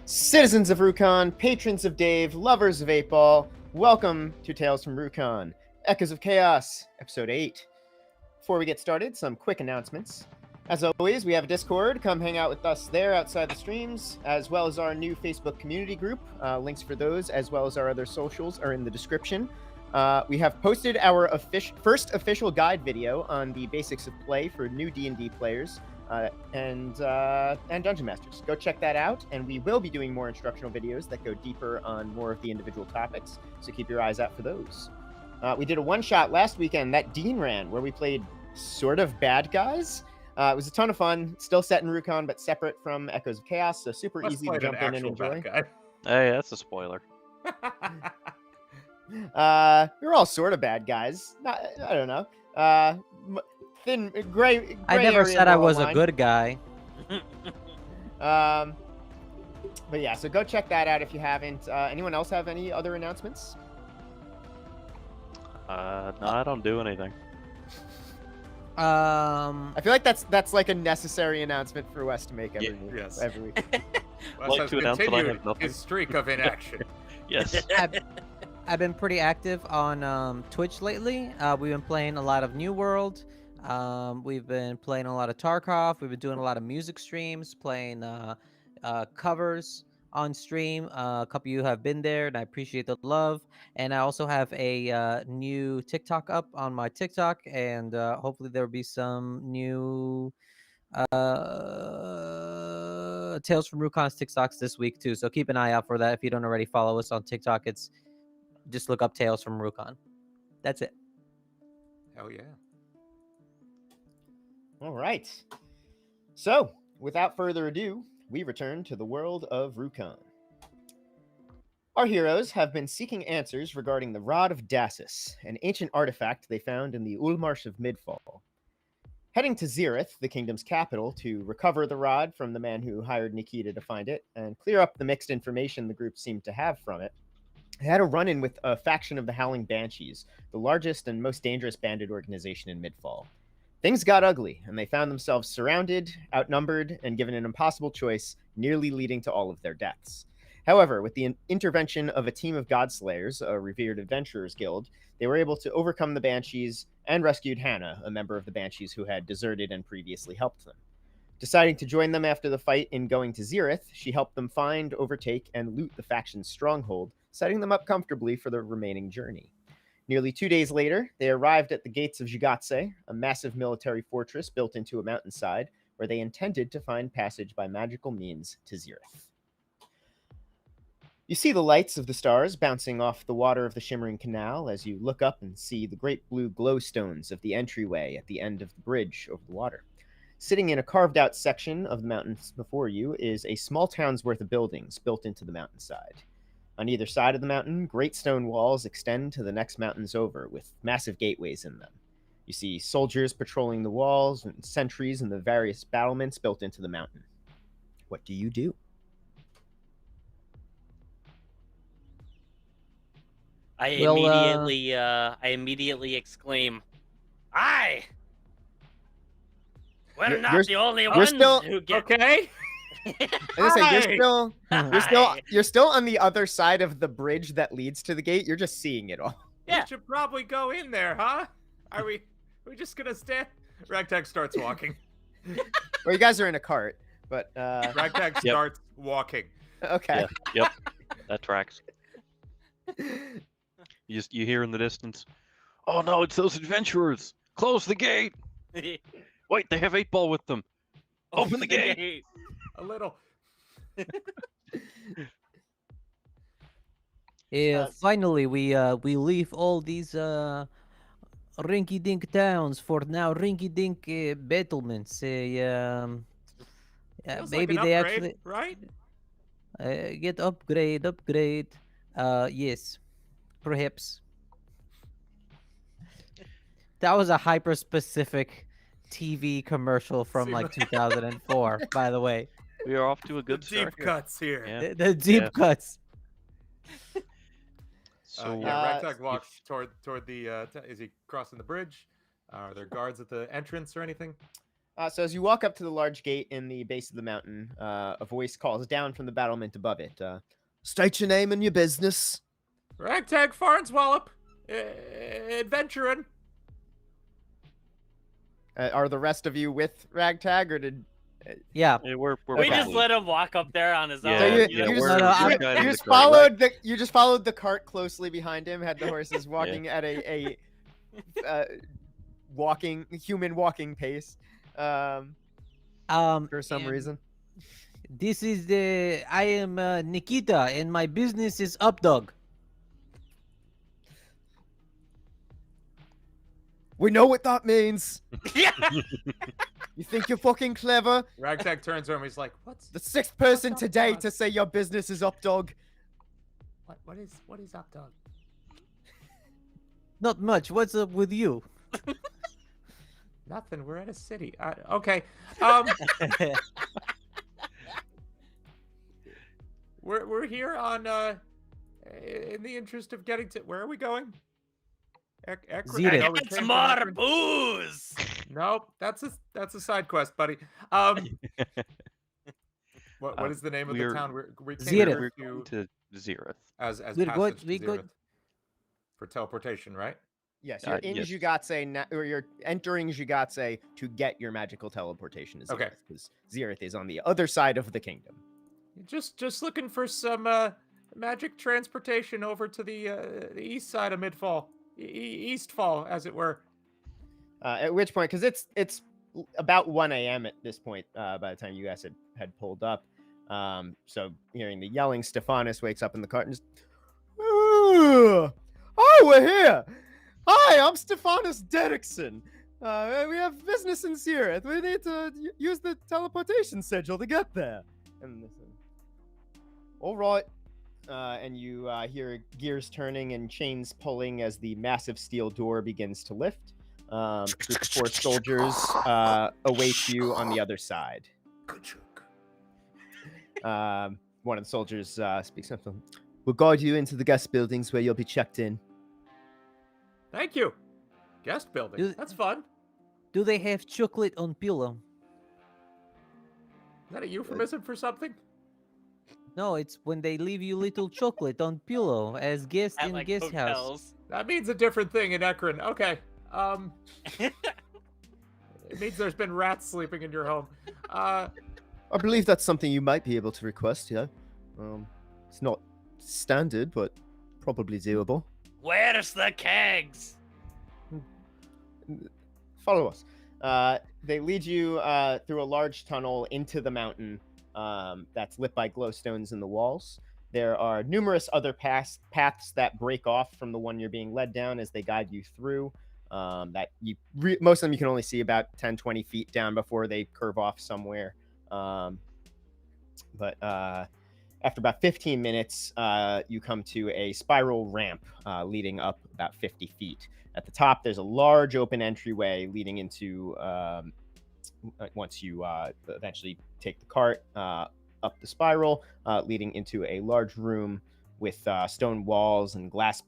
Citizens of Rukon, patrons of Dave, lovers of 8-Ball, welcome to Tales from Rukon, Echoes of Chaos, Episode 8. Before we get started, some quick announcements. As always, we have a Discord. Come hang out with us there outside the streams, as well as our new Facebook community group. Links for those, as well as our other socials, are in the description. We have posted our first official guide video on the basics of play for new D&D players. And Dungeon Masters. Go check that out, and we will be doing more instructional videos that go deeper on more of the individual topics, so keep your eyes out for those. We did a one-shot last weekend that Dean ran, where we played sort of bad guys. It was a ton of fun, still set in Rukon, but separate from Echoes of Chaos, so super easy to jump in and enjoy. Hey, that's a spoiler. We're all sort of bad guys. I don't know. Thin, gray I never said I was line. a good guy. But yeah, so go check that out if you haven't. Anyone else have any other announcements? No, I don't do anything. I feel like that's like a necessary announcement for Wes to make every week. Yes. Every week. Wes Like has to announce that I have continued nothing. his streak of inaction. Yes. I've been pretty active on Twitch lately. We've been playing a lot of New World. We've been playing a lot of Tarkov. We've been doing a lot of music streams, playing covers on stream. A couple of you have been there, and I appreciate the love. And I also have a new TikTok up on my TikTok, and hopefully there will be some new Tales from Rukon's TikToks this week too. So keep an eye out for that. If you don't already follow us on TikTok, it's just look up Tales from Rukon. That's it. Hell yeah. All right. So, without further ado, we return to the world of Rukon. Our heroes have been seeking answers regarding the Rod of Dasis, an ancient artifact they found in the Ulmarsh of Midfall. Heading to Zirith, the kingdom's capital, to recover the rod from the man who hired Nikita to find it, and clear up the mixed information the group seemed to have from it, they had a run-in with a faction of the Howling Banshees, the largest and most dangerous bandit organization in Midfall. Things got ugly, and they found themselves surrounded, outnumbered, and given an impossible choice, nearly leading to all of their deaths. However, with the intervention of a team of Godslayers, a revered adventurers guild, they were able to overcome the Banshees and rescued Hannah, a member of the Banshees who had deserted and previously helped them. Deciding to join them after the fight in going to Zirith, she helped them find, overtake, and loot the faction's stronghold, setting them up comfortably for the remaining journey. Nearly 2 days later, they arrived at the gates of Jigatse, a massive military fortress built into a mountainside, where they intended to find passage by magical means to Zirith. You see the lights of the stars bouncing off the water of the shimmering canal as you look up and see the great blue glowstones of the entryway at the end of the bridge over the water. Sitting in a carved-out section of the mountains before you is a small town's worth of buildings built into the mountainside. On either side of the mountain, great stone walls extend to the next mountains over, with massive gateways in them. You see soldiers patrolling the walls and sentries in the various battlements built into the mountain. What do you do? I Well, immediately exclaim, "Aye! We're You're- not you're- the only you're ones still- who get." Okay. I was gonna say, you're still on the other side of the bridge that leads to the gate. You're just seeing it all. Yeah. We should probably go in there, huh? Are we just gonna stand? Ragtag starts walking. Well, you guys are in a cart, but Ragtag starts walking. okay. Yep. That tracks. You hear in the distance, "Oh no, it's those adventurers! Close the gate! Wait, they have 8-Ball with them! Open the gate!" A little. Finally, we leave all these rinky-dink towns for now rinky-dink battlements. Feels Maybe like an they upgrade, actually right? get upgrade. Yes, perhaps. That was a hyper-specific TV commercial from like 2004, by the way. We are off to a The good deep start. here. cuts here. Yeah. The deep Yeah. cuts. So Ragtag walks toward the. Is he crossing the bridge? Are there guards at the entrance or anything? So as you walk up to the large gate in the base of the mountain, a voice calls down from the battlement above it. State your name and your business. Ragtag Farnswallop, adventuring. Are the rest of you with Ragtag, or did... Yeah. Yeah, we're We just probably- let him walk up there on his own. Yeah, So you- you know? you just- we're- No, we're I'm- guiding You the just cart, right? you just followed the cart closely behind him. Had the horses walking at a human walking pace. For some and reason. This is I am Nikita, and my business is Updog. We know what that means. Yeah. You think you're fucking clever? Ragtag turns over. He's like, "What's The sixth person up, today dog? to say your business is up, dog. what is up, dog?" Not much. What's up with you? Nothing. We're at a city. Okay. We're here on in the interest of getting to where are we going? Zeta. I know we It's came from more Ekron. booze. Nope, that's a side quest, buddy. What is the name of the we're- town? We came Zeta. here We're going to Zereth. as We're going- passage to we go- Zereth for teleportation, right? Yes, you're in yes. Jugatse, or you're entering Jugatse to get your magical teleportation to Zereth. Okay. Because Zereth is on the other side of the kingdom. Just looking for some magic transportation over to the east side of Midfall, Eastfall, as it were. At which point, because it's about 1 a.m. at this point, by the time you guys had pulled up. So hearing the yelling, Stephanus wakes up in the cart and just, oh, we're here. Hi, I'm Stephanus Derrickson. We have business in Zereth. We need to use the teleportation sigil to get there. And this, all right. And you hear gears turning and chains pulling as the massive steel door begins to lift. Group of 4 soldiers await you on the other side. One of the soldiers speaks up. We'll guide you into the guest buildings where you'll be checked in. Thank you. Guest building. You- That's fun. Do they have chocolate on pillow? Is that a euphemism for something? No, it's when they leave you little chocolate on pillow as guests At in like guest house. hotels. That means a different thing in Ekron. Okay. It means there's been rats sleeping in your home. I believe that's something you might be able to request, yeah. It's not standard, but probably doable. Where's the kegs? Follow us. They lead you through a large tunnel into the mountain that's lit by glowstones in the walls. There are numerous other paths that break off from the one you're being led down as they guide you through. That most of them you can only see about 10-20 feet down before they curve off somewhere. But after about 15 minutes, you come to a spiral ramp leading up about 50 feet. At the top, there's a large open entryway leading into, once you eventually take the cart up the spiral, leading into a large room with stone walls and glass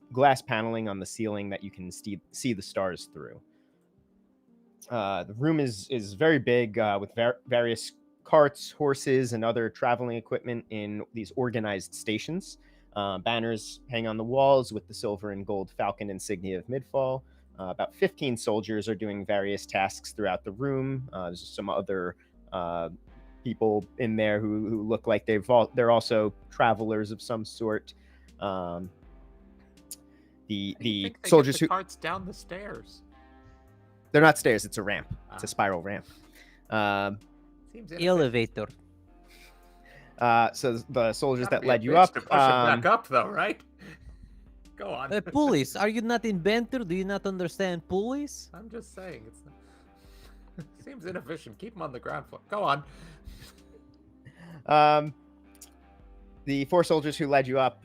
paneling on the ceiling that you can see the stars through. The room is very big with various carts, horses, and other traveling equipment in these organized stations. Banners hang on the walls with the silver and gold falcon insignia of Midfall. About 15 soldiers are doing various tasks throughout the room. There's some other people in there who look like they're also travelers of some sort. The I think they soldiers get the who carts down the stairs. they're not stairs, it's a ramp. It's Ah. a spiral ramp. Seems inefficient. Elevator. So the soldiers Gotta that be a led you bitch up, to push it back up, though, right? Go on. Pulleys. Are you not inventor? Do you not understand pulleys? I'm just saying, it's not... seems inefficient. Keep them on the ground floor. Go on. The 4 soldiers who led you up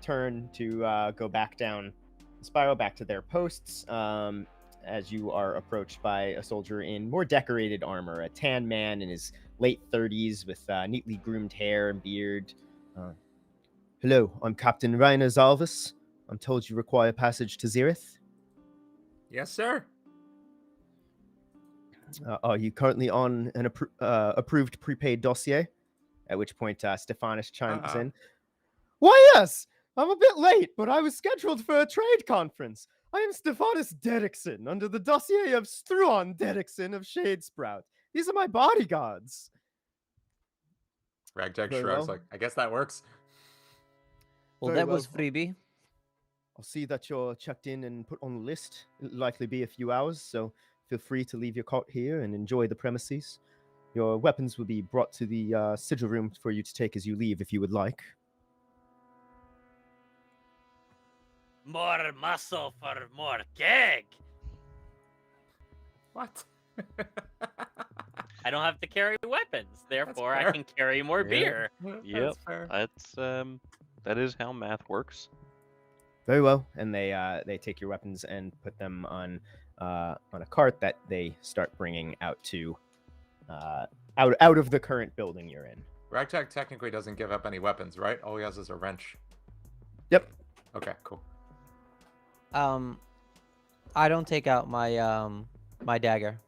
turn to go back down the spiral, back to their posts, as you are approached by a soldier in more decorated armor, a tan man in his late 30s with neatly groomed hair and beard. Hello, I'm Captain Rainer Zalvis. I'm told you require passage to Zereth. Yes, sir. Are you currently on an approved prepaid dossier? At which point, Stephanus chimes in. Why, yes! I'm a bit late, but I was scheduled for a trade conference. I am Stephanus Dedrickson, under the dossier of Struan Dedrickson of Shadesprout. These are my bodyguards. Ragtag Very shrugs well. like, I guess that works. Well, Very that was well. freebie. I'll see that you're checked in and put on the list. It'll likely be a few hours, so feel free to leave your cart here and enjoy the premises. Your weapons will be brought to the sigil room for you to take as you leave if you would like. More muscle for more keg. What? I don't have to carry weapons, therefore I fair. can carry more Yeah. beer. Yep. That's fair. That's that is how math works. Very well, and they take your weapons and put them on a cart that they start bringing out to out of the current building you're in. Ragtag technically doesn't give up any weapons, right? All he has is a wrench. Yep. Okay, cool. I don't take out my my dagger.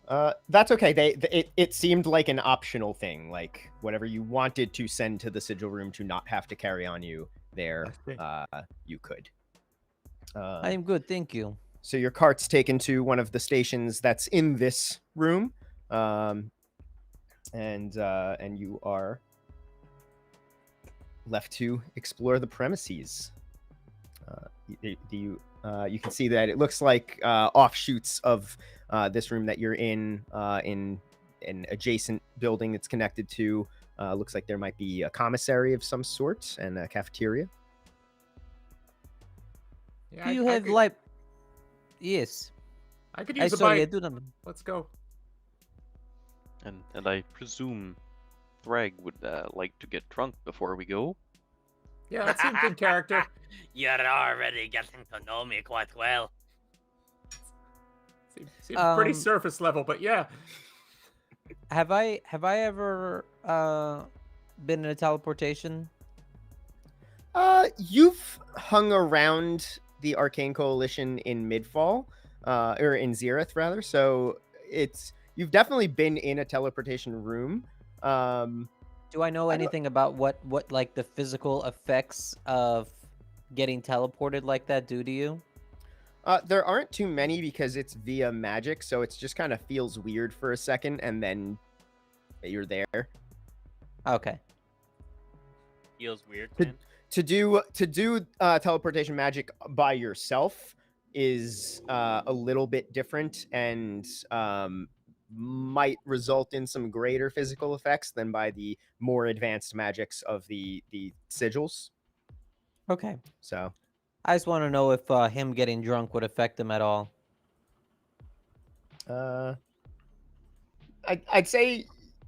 That's okay. It seemed like an optional thing, like whatever you wanted to send to the sigil room to not have to carry on you there, you could. I am good, thank you. So your cart's taken to one of the stations that's in this room, and you are left to explore the premises. You can see that it looks like offshoots of this room that you're in an adjacent building that's connected to. Looks like there might be a commissary of some sort and a cafeteria. Yeah, Do I- you I have could- like? Yes. I could I use a saw you bite. do them. Let's go. And I presume Thrag would like to get drunk before we go. Yeah, that seems in character. You're already getting to know me quite well. Seems pretty Um, surface level, but yeah. Have I ever been in a teleportation? You've hung around the Arcane Coalition in Midfall, or in Xerath rather. So you've definitely been in a teleportation room. Do I know I don't- anything about what like the physical effects of getting teleported like that do to you? There aren't too many because it's via magic, so it just kind of feels weird for a second, and then you're there. Okay. Feels weird. To- man. To do teleportation magic by yourself is a little bit different and might result in some greater physical effects than by the more advanced magics of the sigils. Okay. So I just want to know if him getting drunk would affect him at all. I'd say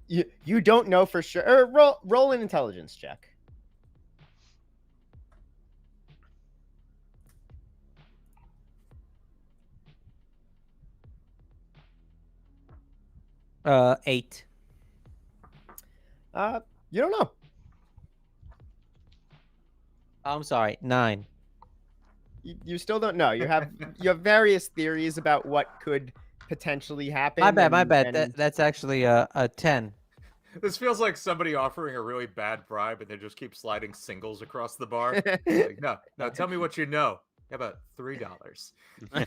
you don't know for sure. Or roll an intelligence check. 8. You don't know. I'm sorry, 9. You still don't know. You have various theories about what could potentially happen. My bad. and- That's actually a 10. This feels like somebody offering a really bad bribe and they just keep sliding singles across the bar. Like, no, tell me what you know. How about $3? And,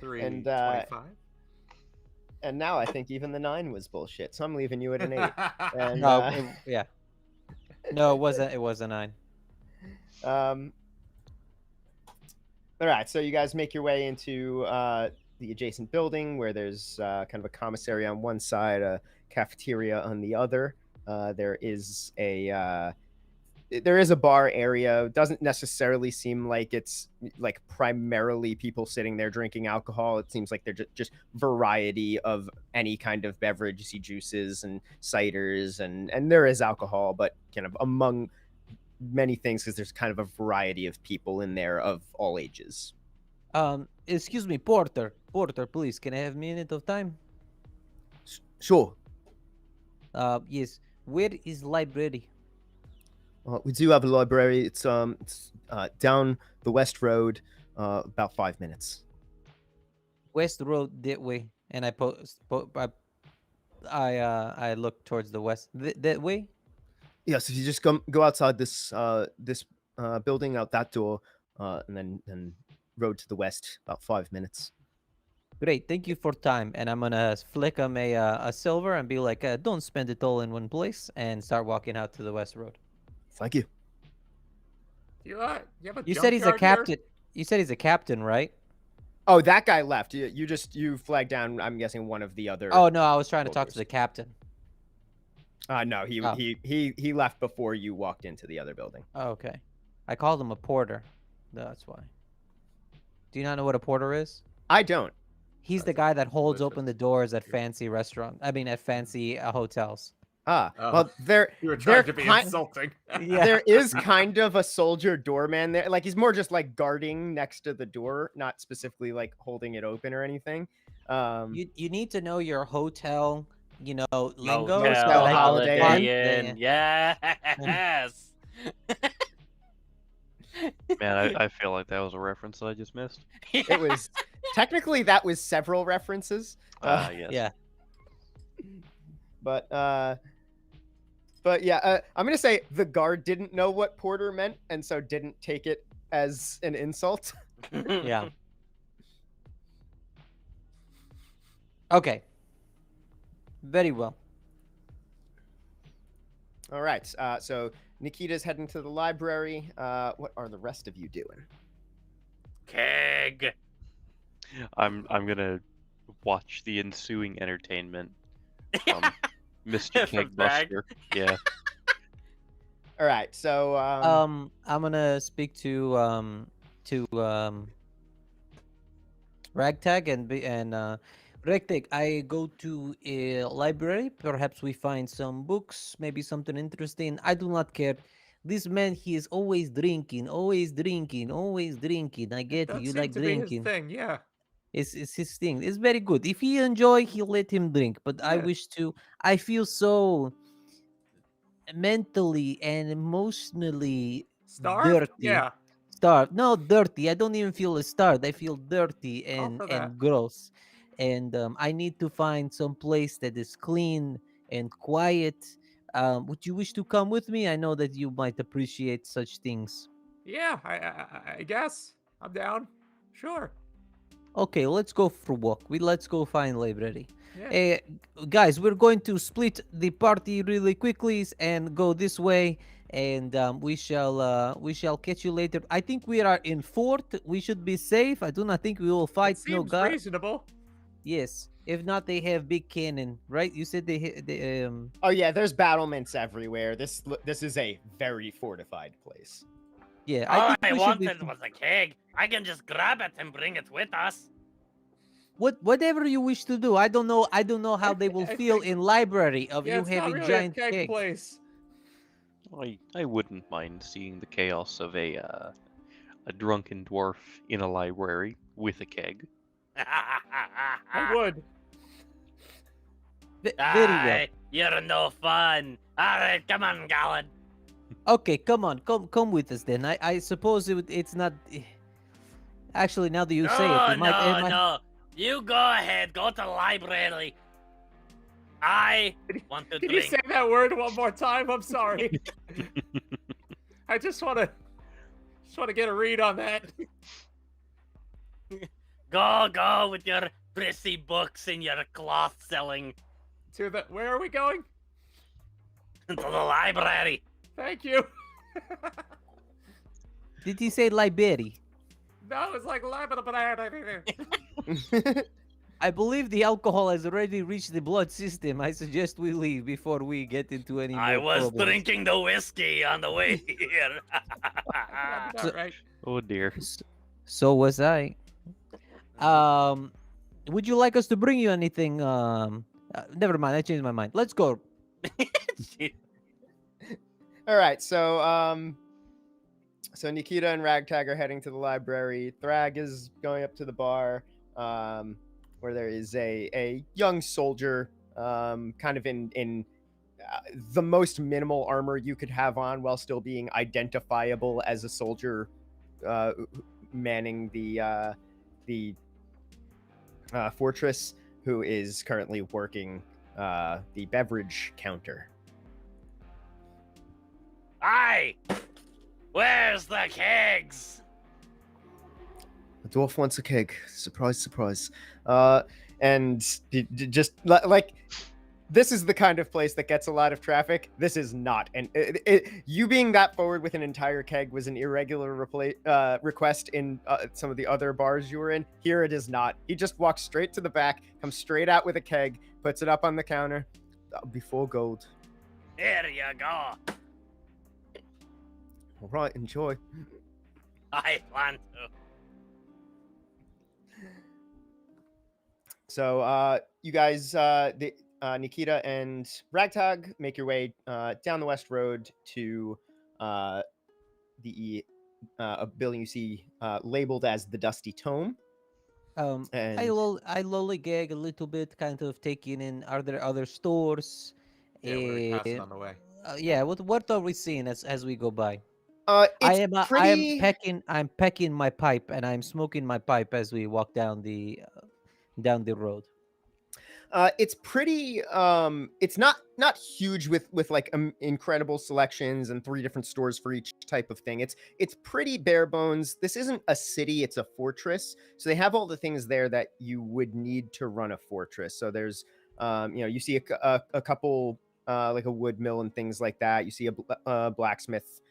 $3.25? And now I think even the 9 was bullshit. So I'm leaving you at an 8. And, No, yeah. No, it wasn't. It was a 9. all right, so you guys make your way into the adjacent building where there's kind of a commissary on one side, a cafeteria on the other. There is a bar area. It doesn't necessarily seem like it's like primarily people sitting there drinking alcohol. It seems like they're just variety of any kind of beverage. You see juices and ciders, and there is alcohol, but kind of among many things because there's kind of a variety of people in there of all ages. Excuse me, Porter, please, can I have a minute of time? Sure. Yes. Where is library? We do have a library. It's down the west road. about 5 minutes. West Road that way, and I look towards the west. That way. Yes, if you just go outside this building out that door, and then road to the west, about 5 minutes. Great, thank you for time. And I'm gonna flick him a silver and be like, don't spend it all in one place, and start walking out to the west road. Thank you. You have a You said he's a junkyard here? captain. You said he's a captain, right? Oh, that guy left. You flagged down. I'm guessing one of the other. Oh no, I was trying to talk to soldiers. the captain. No, he Oh. he left before you walked into the other building. Oh, okay. I called him a porter. That's why. Do you not know what a porter is? I don't. He's the That's guy that holds delicious. open the doors at fancy restaurants. I mean, at fancy hotels. Ah, Oh. well, there You were trying to be kind- insulting. Yeah. there is kind of a soldier doorman there. Like he's more just like guarding next to the door, not specifically like holding it open or anything. You need to know your hotel, lingo. Motel, so that I can Holiday find- Holiday Inn. Yes. Man, I feel like that was a reference that I just missed. It was technically that was several references. Yes. Yeah. But yeah, I'm gonna say the guard didn't know what porter meant, and so didn't take it as an insult. Yeah. Okay. Very well. All right. So Nikita's heading to the library. What are the rest of you doing? Keg. I'm gonna watch the ensuing entertainment from Mr. From Thrag. Kegbuster. Yeah. All right. So I'm gonna speak to Ragtag and Ragtag. I go to a library. Perhaps we find some books, maybe something interesting. I do not care. This man, he is always drinking, always drinking, always drinking. I get That you seemed like to be his drinking. thing, yeah. It's his thing. It's very good. If he enjoy, he let him drink. But I Yeah. wish to. I feel so mentally and emotionally Starved? dirty. Yeah. Starved. No, dirty. I don't even feel starved. I feel dirty All and for that. and gross. And I need to find some place that is clean and quiet. Would you wish to come with me? I know that you might appreciate such things. Yeah, I guess. I'm down. Sure. Okay, let's go for a walk. Let's go find library. Yeah. Guys, we're going to split the party really quickly and go this way, and we shall catch you later. I think we are in fort. We should be safe. I do not think we will fight It no seems guard. reasonable. Yes. If not, they have big cannon, right? You said oh yeah, there's battlements everywhere. This is a very fortified place. yeah. All think I we should be wanted was a keg. I can just grab it and bring it with us. whatever you wish to do. I don't know how they will I feel think- in library of Yeah, you it's not having really giant a keg keg. place. I wouldn't mind seeing the chaos of a drunken dwarf in a library with a keg. I would. Very well. Aye, you're no fun. All right, come on, Galadh. Okay, come on, come with us then. I suppose it's not. Actually, now that you say it, it might. No. You go ahead. Go to the library. I want to Can you drink. say that word one more time? I'm sorry. I just want to get a read on that. Go with your prissy books and your cloth selling Where are we going? to the library. Thank you. Did he say library? No, it's like I believe the alcohol has already reached the blood system. I suggest we leave before we get into any more I was problems. drinking the whiskey on the way here. That's not right. Oh dear. So was I. Would you like us to bring you anything? Never mind. I changed my mind. Let's go. All right. So Nikita and Ragtag are heading to the library. Thrag is going up to the bar, where there is a young soldier, kind of in the most minimal armor you could have on while still being identifiable as a soldier manning the fortress, who is currently working the beverage counter. Aye! Where's the kegs? The dwarf wants a keg. Surprise, surprise. And just like this is the kind of place that gets a lot of traffic. This is not, and you being that forward with an entire keg was an irregular request in some of the other bars you were in. Here it is not. He just walks straight to the back, comes straight out with a keg, puts it up on the counter. That'll be 4 gold. Here you go. All right, enjoy. I plan to. So you guys, Nikita and Ragtag, make your way down the west road to the building you see labeled as the Dusty Tome. I And lollygag a little bit, kind of taking in. Are there other stores? Yeah, we're passing Eh, on the way. yeah. What are we seeing as we go by? it's pretty. I'm pecking my pipe and I'm smoking my pipe as we walk down the road. It's pretty. It's not huge with like incredible selections and 3 different stores for each type of thing. It's pretty bare bones. This isn't a city; it's a fortress. So they have all the things there that you would need to run a fortress. So there's, you see a couple like a wood mill and things like that. You see a blacksmith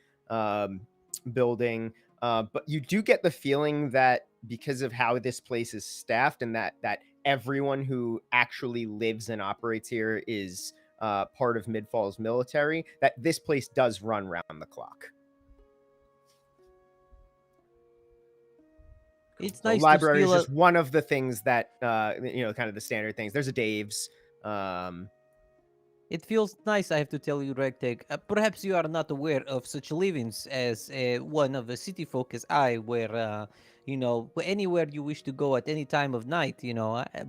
building, but you do get the feeling that because of how this place is staffed and that everyone who actually lives and operates here is part of Midfall's military, that this place does run round the clock. It's So nice library to is feel just one of the things that kind of the standard things. There's a Dave's. It feels nice, I have to tell you, Ragtag. Perhaps you are not aware of such livings as one of the city folk as I, where, anywhere you wish to go at any time of night,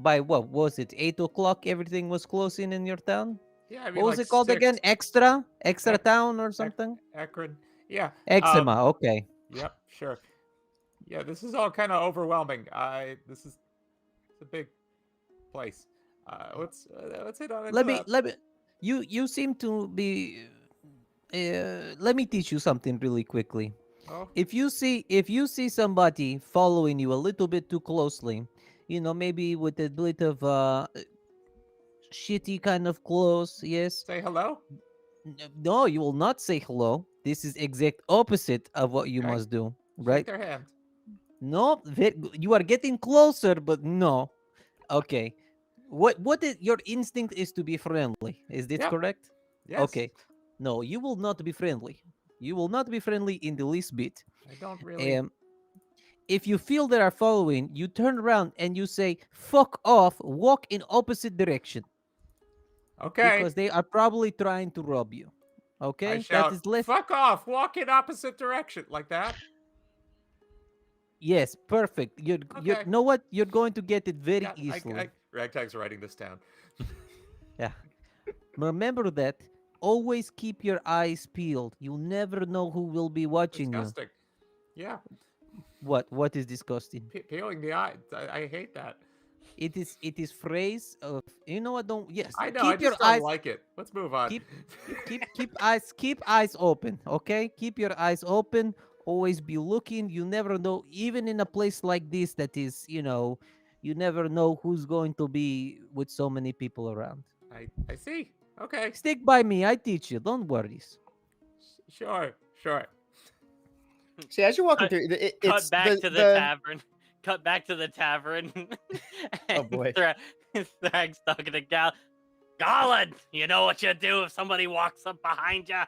by what was it, 8 o'clock, everything was closing in your town? Yeah, I mean, What was like it called 6. again? Extra Ec- town or something? Akron. Yeah. Eczema, okay. Yep, sure. Yeah, this is all kind of overwhelming. This is a big place. Let's head on into that. Let me. You seem to be. Let me teach you something really quickly. Oh, If you see somebody following you a little bit too closely, maybe with a bit of shitty kind of clothes, yes. say hello. No, you will not say hello. This is exact opposite of what you Okay. must do, Shake right? their hand. No, you are getting closer, but no. Okay. What is your instinct is to be friendly? Is this Yep. correct? Yes. Okay. No, you will not be friendly. You will not be friendly in the least bit. I don't really. If you feel they are following, you turn around and you say, "Fuck off, walk in opposite direction." Okay. Because they are probably trying to rob you. Okay? I shout, That is left. "Fuck off! Walk in opposite direction," like that. Yes, perfect. You Okay. know what? You're going to get it very Yeah, easily. Ragtag's writing this down. Yeah. Remember that. Always keep your eyes peeled. You never know who will be watching Disgusting. Yeah, you. What is disgusting? peeling the eye. I hate that. It is phrase of what don't yes. I know. Keep I just your don't eyes like it. Let's move on. keep eyes open, okay? Keep your eyes open. Always be looking. You never know, even in a place like this that is, you never know who's going to be with so many people around. I see. Okay. Stick by me. I teach you. Don't worry. Sure. See, as you're walking Cut- through, it's Cut back to the tavern. Cut back to the tavern. Oh, boy. Thrag's talking to Galadh, you know what you do if somebody walks up behind you,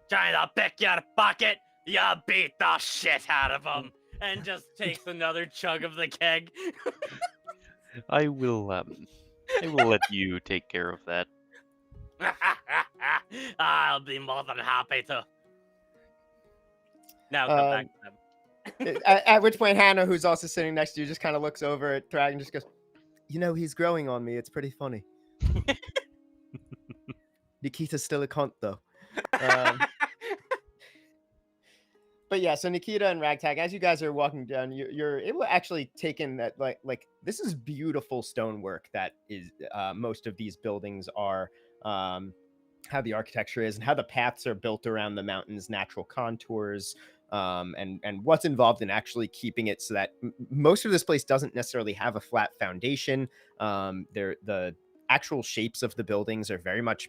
trying to pick your pocket? You beat the shit out of them, and just takes another chug of the keg. I will let you take care of that. I'll be more than happy to. Now come back to them. at which point Hannah, who's also sitting next to you, just kind of looks over at Thrag and just goes, he's growing on me. It's pretty funny. Nikita's still a cunt, though. But yeah, so Nikita and Ragtag, as you guys are walking down, you're able to actually take in that like this is beautiful stonework that is most of these buildings are, how the architecture is and how the paths are built around the mountain's natural contours, and what's involved in actually keeping it so that most of this place doesn't necessarily have a flat foundation. The actual shapes of the buildings are very much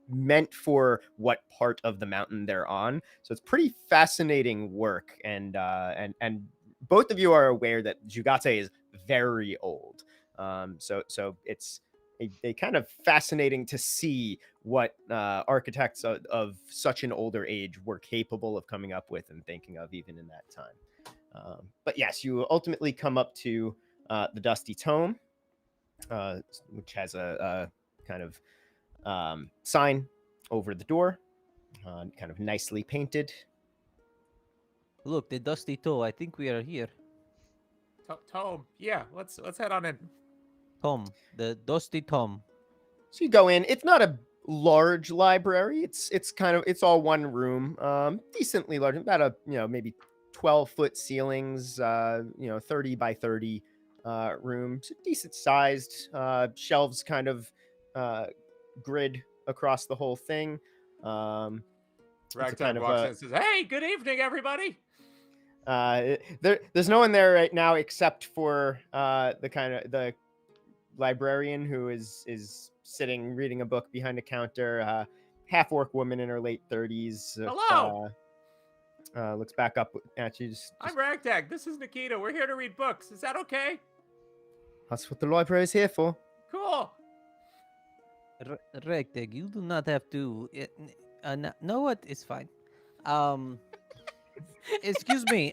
meant for what part of the mountain they're on. So it's pretty fascinating work, and both of you are aware that Jugate is very old. So it's a kind of fascinating to see what architects of such an older age were capable of coming up with and thinking of even in that time. But yes, you ultimately come up to the Dusty Tome, which has a kind of sign over the door, kind of nicely painted. Look, the Dusty Toe. I think we are here. Tome. Yeah, let's head on in. Tom, the Dusty Tome. So you go in. It's not a large library. It's all one room, decently large, about a maybe 12-foot ceilings, 30 by 30 room, decent sized, shelves kind of grid across the whole thing. Ragtag kind of walks in and says, "Hey, good evening, everybody." There's no one there right now except for the librarian who is sitting reading a book behind a counter. Half-orc woman in her late 30s. Hello. Looks back up at you. I'm Ragtag. This is Nikita. We're here to read books. Is that okay? That's what the library is here for. Cool. Ragtag, you do not have to. No, what? It's fine. Excuse me.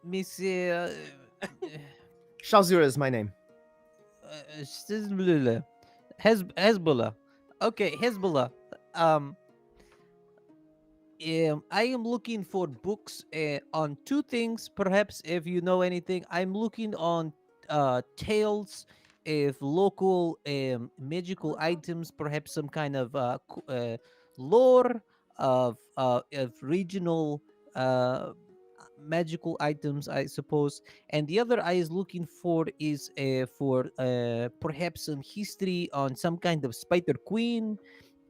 Miss. Shazura is my name. Hezbollah. Okay, Hezbollah. I am looking for books on two things. Perhaps if you know anything, I'm looking on tales of local magical items. Perhaps some kind of lore of regional magical items, I suppose. And the other I is looking for is for perhaps some history on some kind of Spider Queen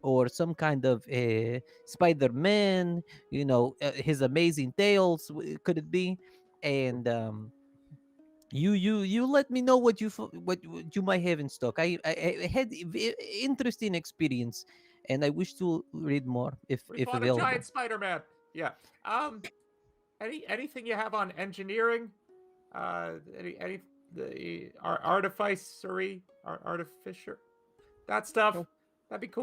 or some kind of Spider-Man, his amazing tales, could it be? And you let me know what what you might have in stock. I had interesting experience, and I wish to read more if We fought available. a giant Spider-Man. Yeah. Anything you have on engineering? Any the artificery, artificer, that stuff. Nope. That'd be cool.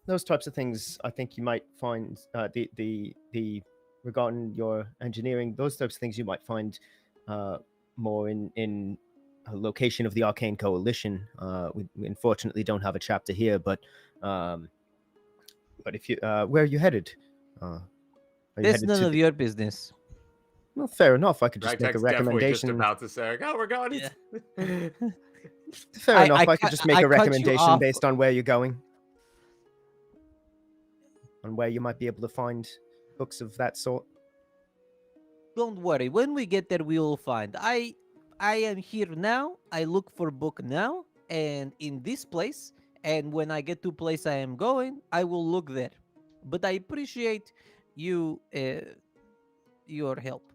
Those types of things, I think you might find the regarding your engineering. Those types of things you might find more in a location of the Arcane Coalition. We unfortunately don't have a chapter here, but if you where are you headed? That's none of your business. Well, fair enough. I could just make a Ragtag's definitely just recommendation. about to say, "Oh, we're going." Yeah. Fair enough. I could cut- just make I a cut you recommendation off. based on where you're going, on where you might be able to find books of that sort. Don't worry. When we get there, we will find. I am here now. I look for book now, and in this place. And when I get to place I am going, I will look there. But I appreciate you your help.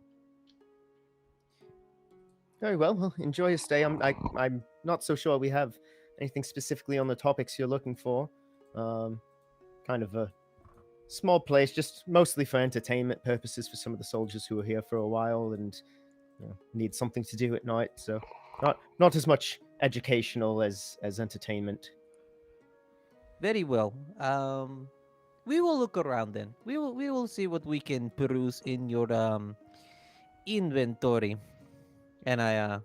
Very well. Well, enjoy your stay. I'm not so sure we have anything specifically on the topics you're looking for. Kind of a small place, just mostly for entertainment purposes for some of the soldiers who are here for a while and need something to do at night. So not as much educational as entertainment. Very well. We will look around then. We will see what we can peruse in your inventory. And I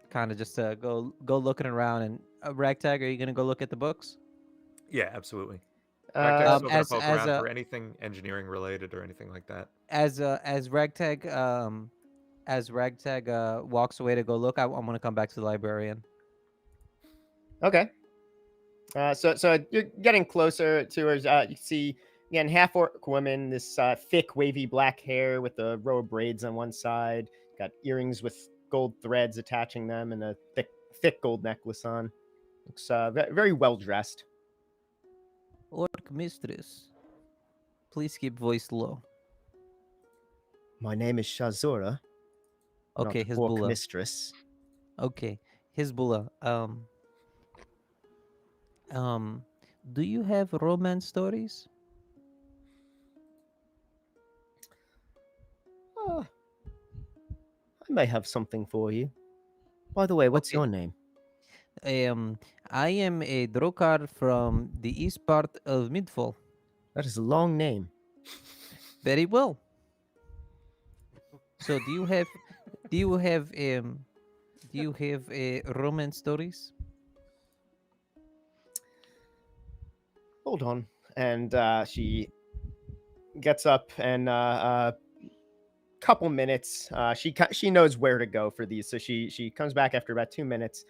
kind of just go looking around. And Ragtag, are you gonna go look at the books? Yeah, absolutely. Uh, Ragtag's still gonna poke around for anything engineering related or anything like that. As Ragtag walks away to go look, I'm gonna come back to the librarian. Okay. So you're getting closer to her. You see Again, half orc woman, this thick, wavy black hair with a row of braids on one side, got earrings with gold threads attaching them, and a thick gold necklace on. Looks very well dressed. Orc mistress, please keep voice low. My name is Shazura. Okay, not orc Hezbollah. mistress. Okay, Hezbollah. Do you have romance stories? I may have something for you. By the way, what's Okay. your name? I am a Dro'qar from the east part of Midfall. That is a long name. Very well. So do you have romance stories? Hold on. And she gets up and couple minutes. She knows where to go for these, so she comes back after about 2 minutes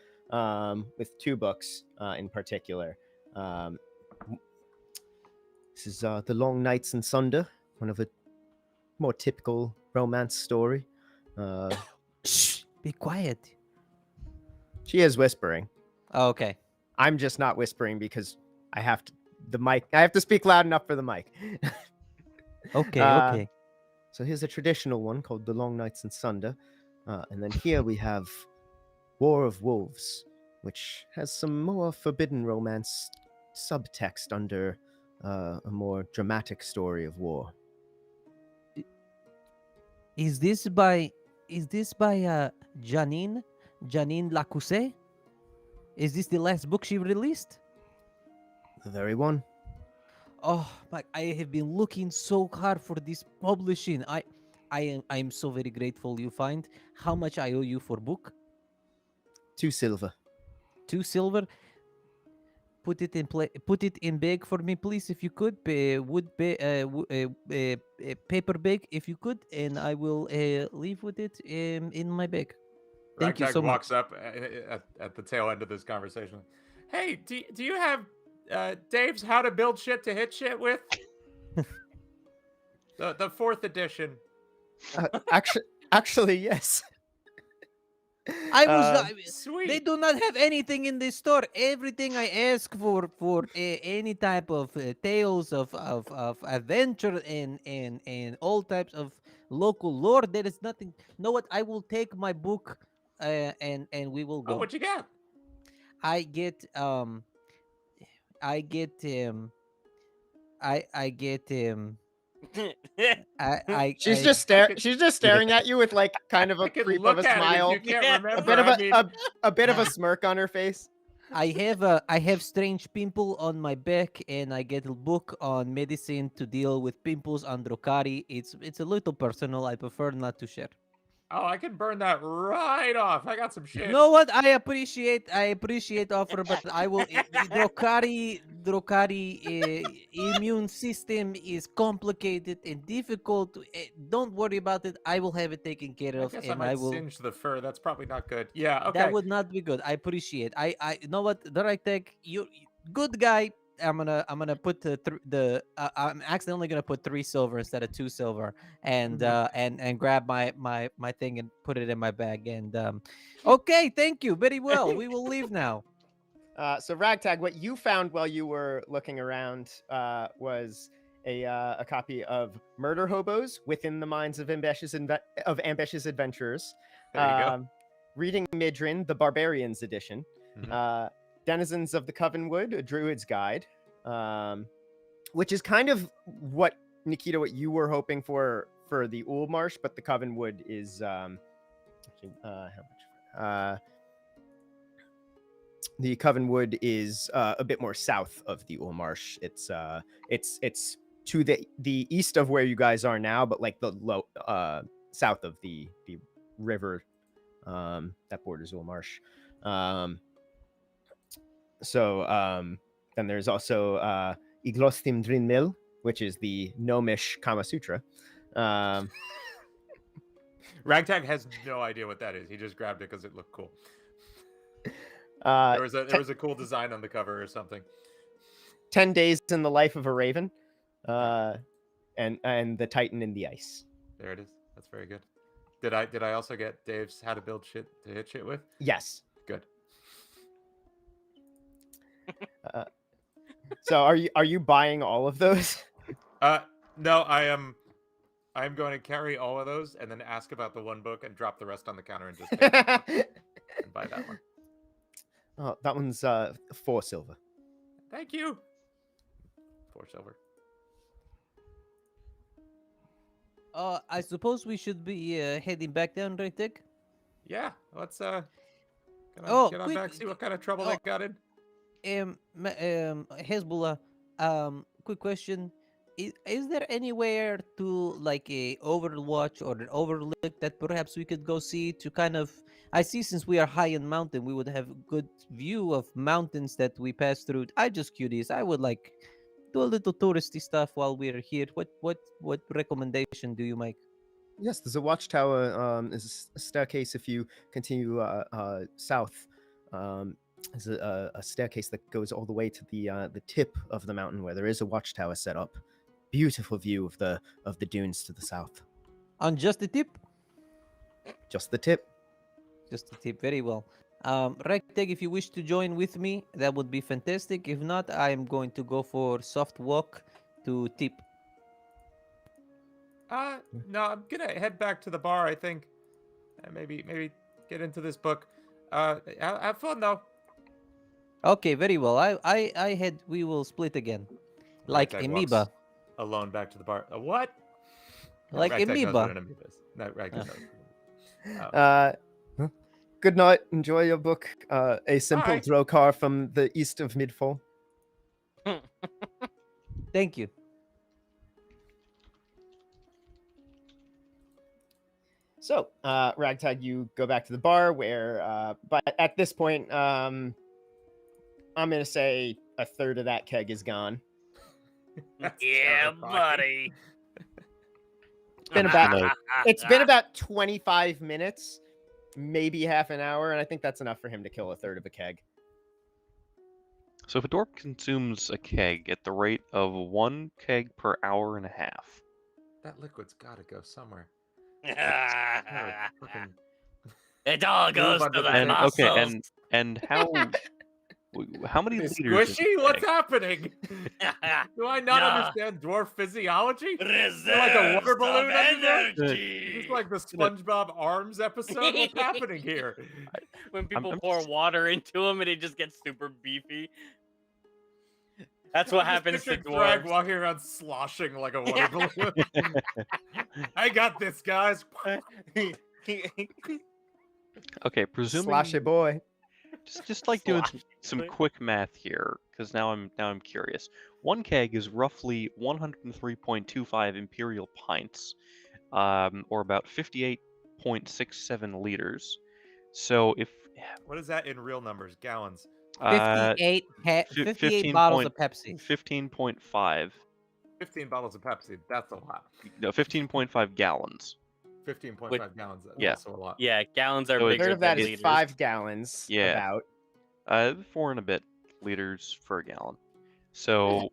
with 2 books in particular. This is The Long Nights in Sunder, one of a more typical romance story. Shh! Be quiet. She is whispering. Oh, okay. I'm just not whispering because I have to speak loud enough for the mic. Okay. Uh, Okay. So here's a traditional one called The Long Nights in Sunder. And then here we have War of Wolves, which has some more forbidden romance subtext under a more dramatic story of war. Is this by Janine Lacousse? Is this the last book she released? The very one. Oh my! I have been looking so hard for this publishing. I am so very grateful. You find how much I owe you for book? 2 silver. 2 silver. Put it in bag for me, please, if you could. Paper bag, if you could, and I will leave with it in my bag. Thank you Ragtag so much. walks up at the tail end of this conversation. Hey, do you have Dave's How to Build Shit to Hit Shit with? the 4th edition. Actually, yes. I was Sweet. They do not have anything in this store. Everything I ask for any type of tales of adventure and all types of local lore. There is nothing. Know what? I will take my book and we will go. Oh, what you got? I get I get She's I- just staring at you with like kind of I a could creep look of a at smile, it if you can't a remember. bit of a smirk on her face. I have strange pimple on my back, and I get a book on medicine to deal with pimples on Dro'qari. It's a little personal. I prefer not to share. Oh, I can burn that right off. I got some shit. You know what? I appreciate offer, but I will. Dro'qari immune system is complicated and difficult. Don't worry about it. I will have it taken care I of, guess I and might I will. singe the fur. That's probably not good. Yeah, okay. That would not be good. I appreciate. I you know what? The Ragtag, you good guy. I'm gonna put I'm accidentally gonna put 3 silver instead of 2 silver, and and grab my thing and put it in my bag. And okay, thank you. Very well. We will leave now. So Ragtag, what you found while you were looking around was a copy of Murder Hobos Within the Minds of Ambitious Adventurers. There you go. Reading Midrin, the Barbarians edition. Denizens of the Covenwood, a Druid's Guide, which is kind of what, Nikita, what you were hoping for the Ulmarsh, but the Covenwood is how much? The Covenwood is a bit more south of the Ulmarsh. It's to the east of where you guys are now, but like the south of the river that borders Ulmarsh. Then there's also Iglostim Drinmil, which is the Gnomish Kama Sutra. Ragtag has no idea what that is. He just grabbed it because it looked cool. There was a cool design on the cover or something. 10 Days in the Life of a Raven. and the Titan in the ice. There it is. That's very good. Did I also get Dave's how to build shit to hit shit with? Yes. Good. So are you buying all of those? No, I'm going to carry all of those and then ask about the one book and drop the rest on the counter and just take it and buy that one. Oh, that one's 4 silver. Thank you. 4 silver. I suppose we should be heading back down, Ragtag? Yeah, let's get Oh, on quick, back, see what kind of trouble oh. they got in. Hezbollah, quick question. Is there anywhere to like a overwatch or an overlook that perhaps we could go see to kind of I see since we are high in mountain we would have a good view of mountains that we pass through. I just curious. I would like do a little touristy stuff while we're here. What recommendation do you make? Yes, there's a watchtower. There's a staircase if you continue south. There's a staircase that goes all the way to the tip of the mountain where there is a watchtower set up. Beautiful view of the dunes to the south. On just the tip? Just the tip. Just the tip. Very well. Ragtag, if you wish to join with me, that would be fantastic. If not, I am going to go for soft walk to tip. No, I'm gonna head back to the bar. I think, maybe get into this book. Have fun though. Okay, very well. I had we will split again. Like Ragtag amoeba. walks alone back to the bar. What? Like Ragtag knows amoeba. what an amoeba is. No, Ragtag knows. Good night. Enjoy your book. A Simple Alright. Dro'qar from the east of Midfall. Thank you. So, Ragtag, you go back to the bar where, but at this point, I'm going to say a third of that keg is gone. That's Yeah, terrifying. buddy. It's been about 25 minutes, maybe half an hour, and I think that's enough for him to kill a third of a keg. So if a dwarf consumes a keg at the rate of 1 keg per hour and a half, That liquid's gotta go somewhere. It all goes under to the the table. muscles. and how many Is liters? is squishy? a What's keg? happening? Do I not No. understand dwarf physiology? Reserves Like a water of balloon under there? energy. Is this like the SpongeBob Arms episode? What's happening here? When people I'm pour just- water into him and he just gets super beefy. That's what I'm just happens to picturing Thrag dwarves. walking around sloshing like a water balloon. I got this, guys. Okay, presuming Slash it, boy. just like doing Slosh some boy. quick math here, because now I'm curious. 1 keg is roughly 103.25 imperial pints, or about 58.67 liters. So if What is that in real numbers? Gallons. 58, 58 15 bottles point- of Pepsi. 15.5, 15 bottles of Pepsi. That's a lot. no, 15.5 gallons. 15.5 gallons. That's Yeah. also a lot. Yeah, gallons are So A it's- bigger third of that than is liters. 5 gallons. Yeah. About. 4 and a bit liters for a gallon. So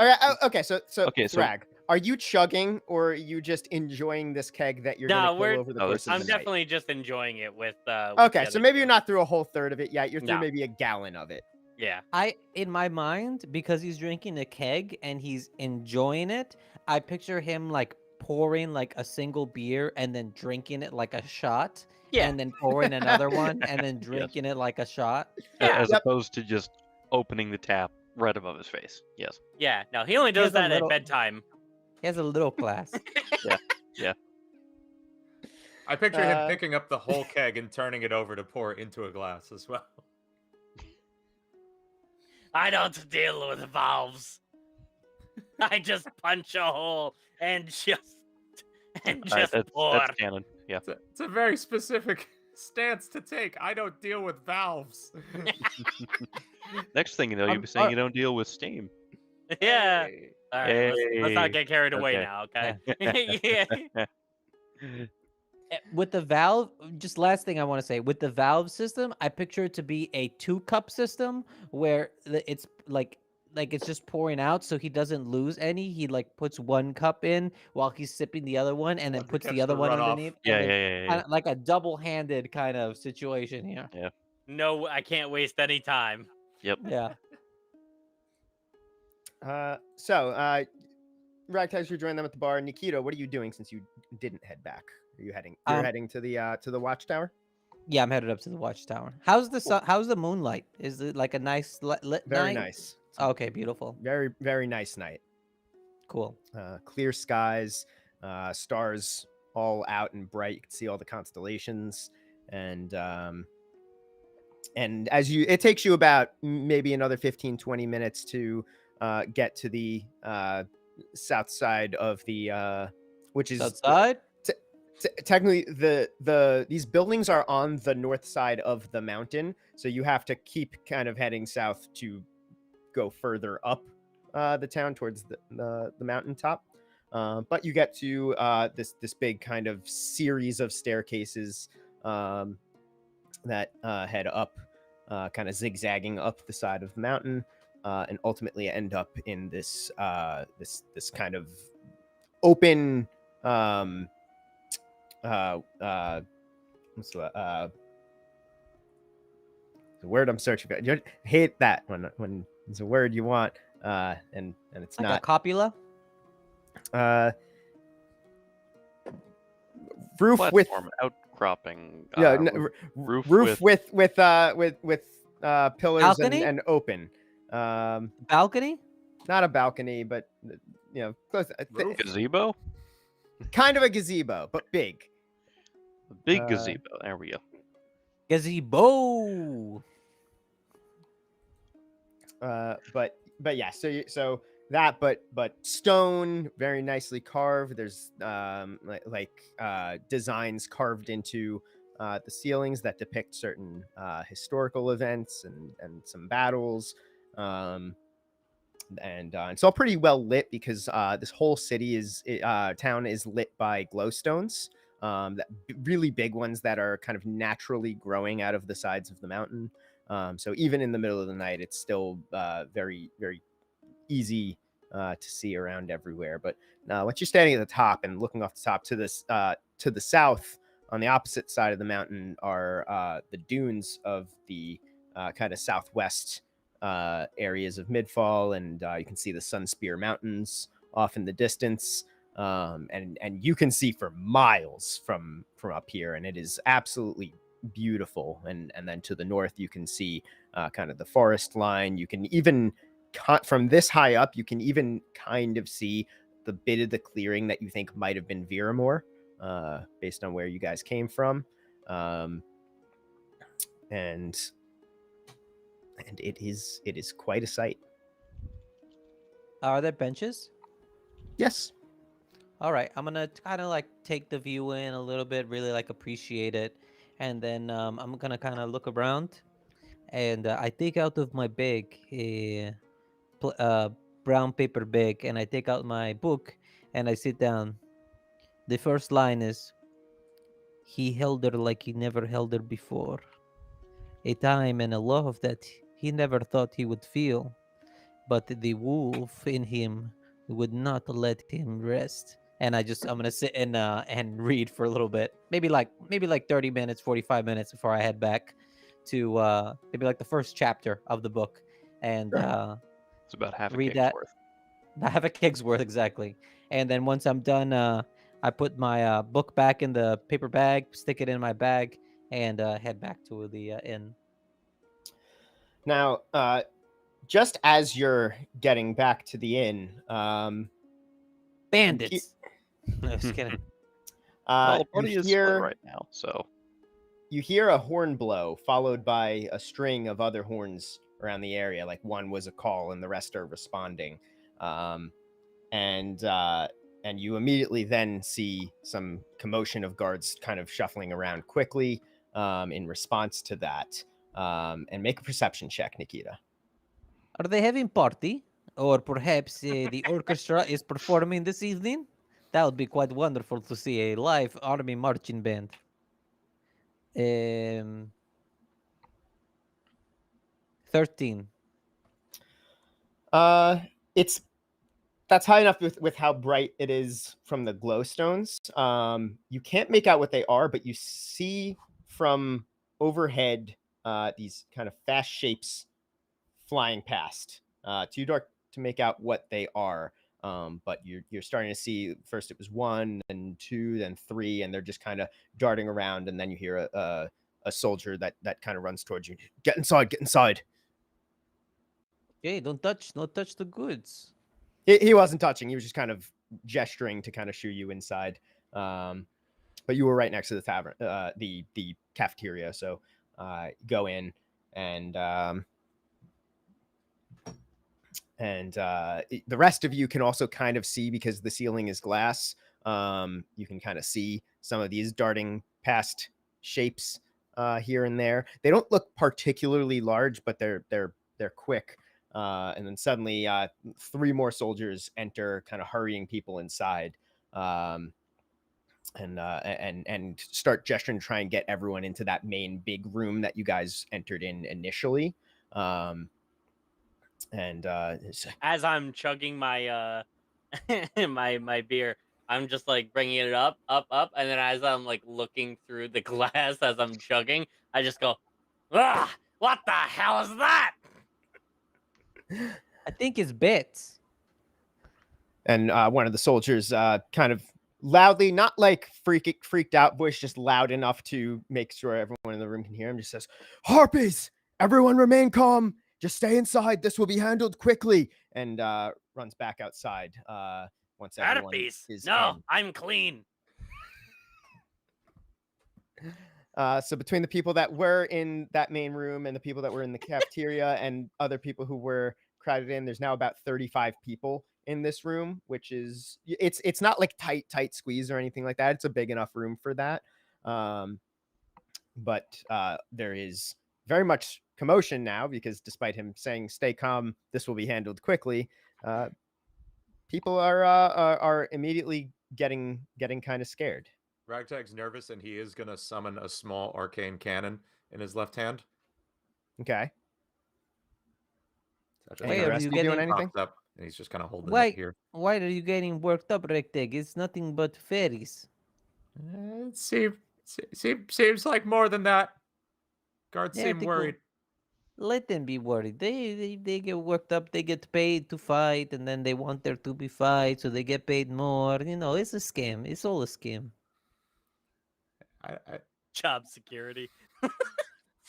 Okay, so Okay, so- Thrag, are you chugging or are you just enjoying this keg that you're No, going to we're- kill over the No, course this of I'm the night? definitely just enjoying it with. Okay, the so other maybe two. you're not through a whole third of it yet. You're through No. maybe a gallon of it. Yeah. In my mind, because he's drinking a keg and he's enjoying it, I picture him like pouring like a single beer and then drinking it like a shot. Yeah. And then pouring another one and then drinking it like a shot. Yeah. as Yep. opposed to just opening the tap right above his face. Yes. Yeah. No, he only does has a that little- at bedtime. He has a little class. I picture him Uh, picking up the whole keg and turning it over to pour into a glass as well. I don't deal with valves. I just punch a hole and just pour. That's canon. Yeah. It's a very specific stance to take. I don't deal with valves. Next thing you know, you'll be saying you don't deal with steam. Yeah. Hey. All right. Let's not Hey. get carried away Okay. now, okay? Yeah. With the valve, just last thing I want to say, with the valve system, I picture it to be a 2-cup system where it's like like it's just pouring out, so he doesn't lose any. He like puts one cup in while he's sipping the other one, and then To puts catch the other the one runoff. underneath. Yeah, And yeah, then yeah, yeah. kinda like a double-handed kind of situation here. No, I can't waste any time. Yep. Yeah. So, Ragtag's rejoined them at the bar. Nikita, what are you doing since you didn't head back? Are you heading? You're Um, heading to the watchtower. Yeah, I'm headed up to the watchtower. How's the how's the moonlight? Is it like a nice lit Very night? nice. It's a Okay, beautiful. very very nice night. Cool. Clear skies, stars all out and bright. You can see all the constellations, and it takes you about maybe another 15-20 minutes to get to the south side of the which is Outside? technically these buildings are on the north side of the mountain, so you have to keep kind of heading south to go further up the town towards the mountaintop. But you get to this big kind of series of staircases that head up, kind of zigzagging up the side of the mountain, and ultimately end up in this kind of open what's the word I'm searching for? I hate that when it's a word you want and it's Like a not. copula? Roof with Platform outcropping. roof roof with pillars Balcony? and open. Balcony? Not a balcony, but close. Roof? gazebo. Kind of a gazebo, but big. A big gazebo. There we go. Gazebo. But yeah, so that, but stone, very nicely carved. There's designs carved into the ceilings that depict certain historical events and some battles. And it's all pretty well lit because this whole town is lit by glowstones, really big ones that are kind of naturally growing out of the sides of the mountain. So even in the middle of the night, it's still very, very easy to see around everywhere. But once you're standing at the top and looking off the top to the south, on the opposite side of the mountain are the dunes of the kind of southwest areas of Midfall, and you can see the Sunspear Mountains off in the distance, and you can see for miles from up here, and it is absolutely beautiful. And then to the north, you can see kind of the forest line. You can even from this high up, you can even kind of see the bit of the clearing that you think might have been Viramore, based on where you guys came from, and it is quite a sight. Are there benches? Yes. All right, I'm gonna kind of like take the view in a little bit, really like appreciate it, and then I'm gonna kind of look around, and I take out of my bag a brown paper bag, and I take out my book, and I sit down. The first line is, "He held her like he never held her before. A time and a love that he never thought he would feel, but the wolf in him would not let him rest." And I'm gonna sit and read for a little bit, maybe like 30 minutes, 45 minutes before I head back to maybe like the first chapter of the book, and It's about half a read keg's that. worth. Have a keg's worth, exactly. And then once I'm done, I put my book back in the paper bag, stick it in my bag, and head back to the inn. Now, just as you're getting back to the inn, Bandits. No, just kidding. Well, the you party is hear split right now, so you hear a horn blow, followed by a string of other horns around the area. Like one was a call, and the rest are responding. And you immediately then see some commotion of guards kind of shuffling around quickly in response to that. And make a perception check, Nikita. Are they having party? Or perhaps the orchestra is performing this evening? That would be quite wonderful to see a live army marching band. 13. It's that's high enough with how bright it is from the glowstones. You can't make out what they are, but you see from overhead these kind of fast shapes flying past. Too dark to make out what they are. But you're starting to see, first it was 1, then 2, then 3, and they're just kind of darting around, and then you hear a soldier that kind of runs towards you. Get inside, get inside. Okay, don't touch the goods. He wasn't touching. He was just kind of gesturing to kind of shoo you inside. But you were right next to the tavern, the cafeteria. So go in, and the rest of you can also kind of see, because the ceiling is glass. You can kind of see some of these darting past shapes here and there. They don't look particularly large, but they're quick. And then suddenly 3 more soldiers enter, kind of hurrying people inside, and start gesturing to try and get everyone into that main big room that you guys entered in initially. As I'm chugging my my beer, I'm just like bringing it up, and then as I'm like looking through the glass as I'm chugging, I just go, "Ah, what the hell is that?" I think it's bits. And one of the soldiers kind of loudly, not like freaked out voice, just loud enough to make sure everyone in the room can hear him, just says, "Harpies, everyone remain calm. Just stay inside. This will be handled quickly." And runs back outside once everyone Artificer, is no, in. I'm clean. So between the people that were in that main room and the people that were in the cafeteria and other people who were crowded in, there's now about 35 people in this room, which is, it's not like tight squeeze or anything like that. It's a big enough room for that. But there is very much commotion now, because despite him saying stay calm, this will be handled quickly, people are immediately getting kind of scared. Ragtag's nervous, and he is going to summon a small arcane cannon in his left hand. Okay. So Why the are rest you of you doing getting- anything? pops up, and he's just kind of holding Why? it here. Why are you getting worked up, Ragtag? It's nothing but fairies. It seems like more than that. Guards Yeah, seem they worried. Let them be worried. They get worked up. They get paid to fight, and then they want there to be fight, so they get paid more. You know, it's a scam. It's all a scam. Job security.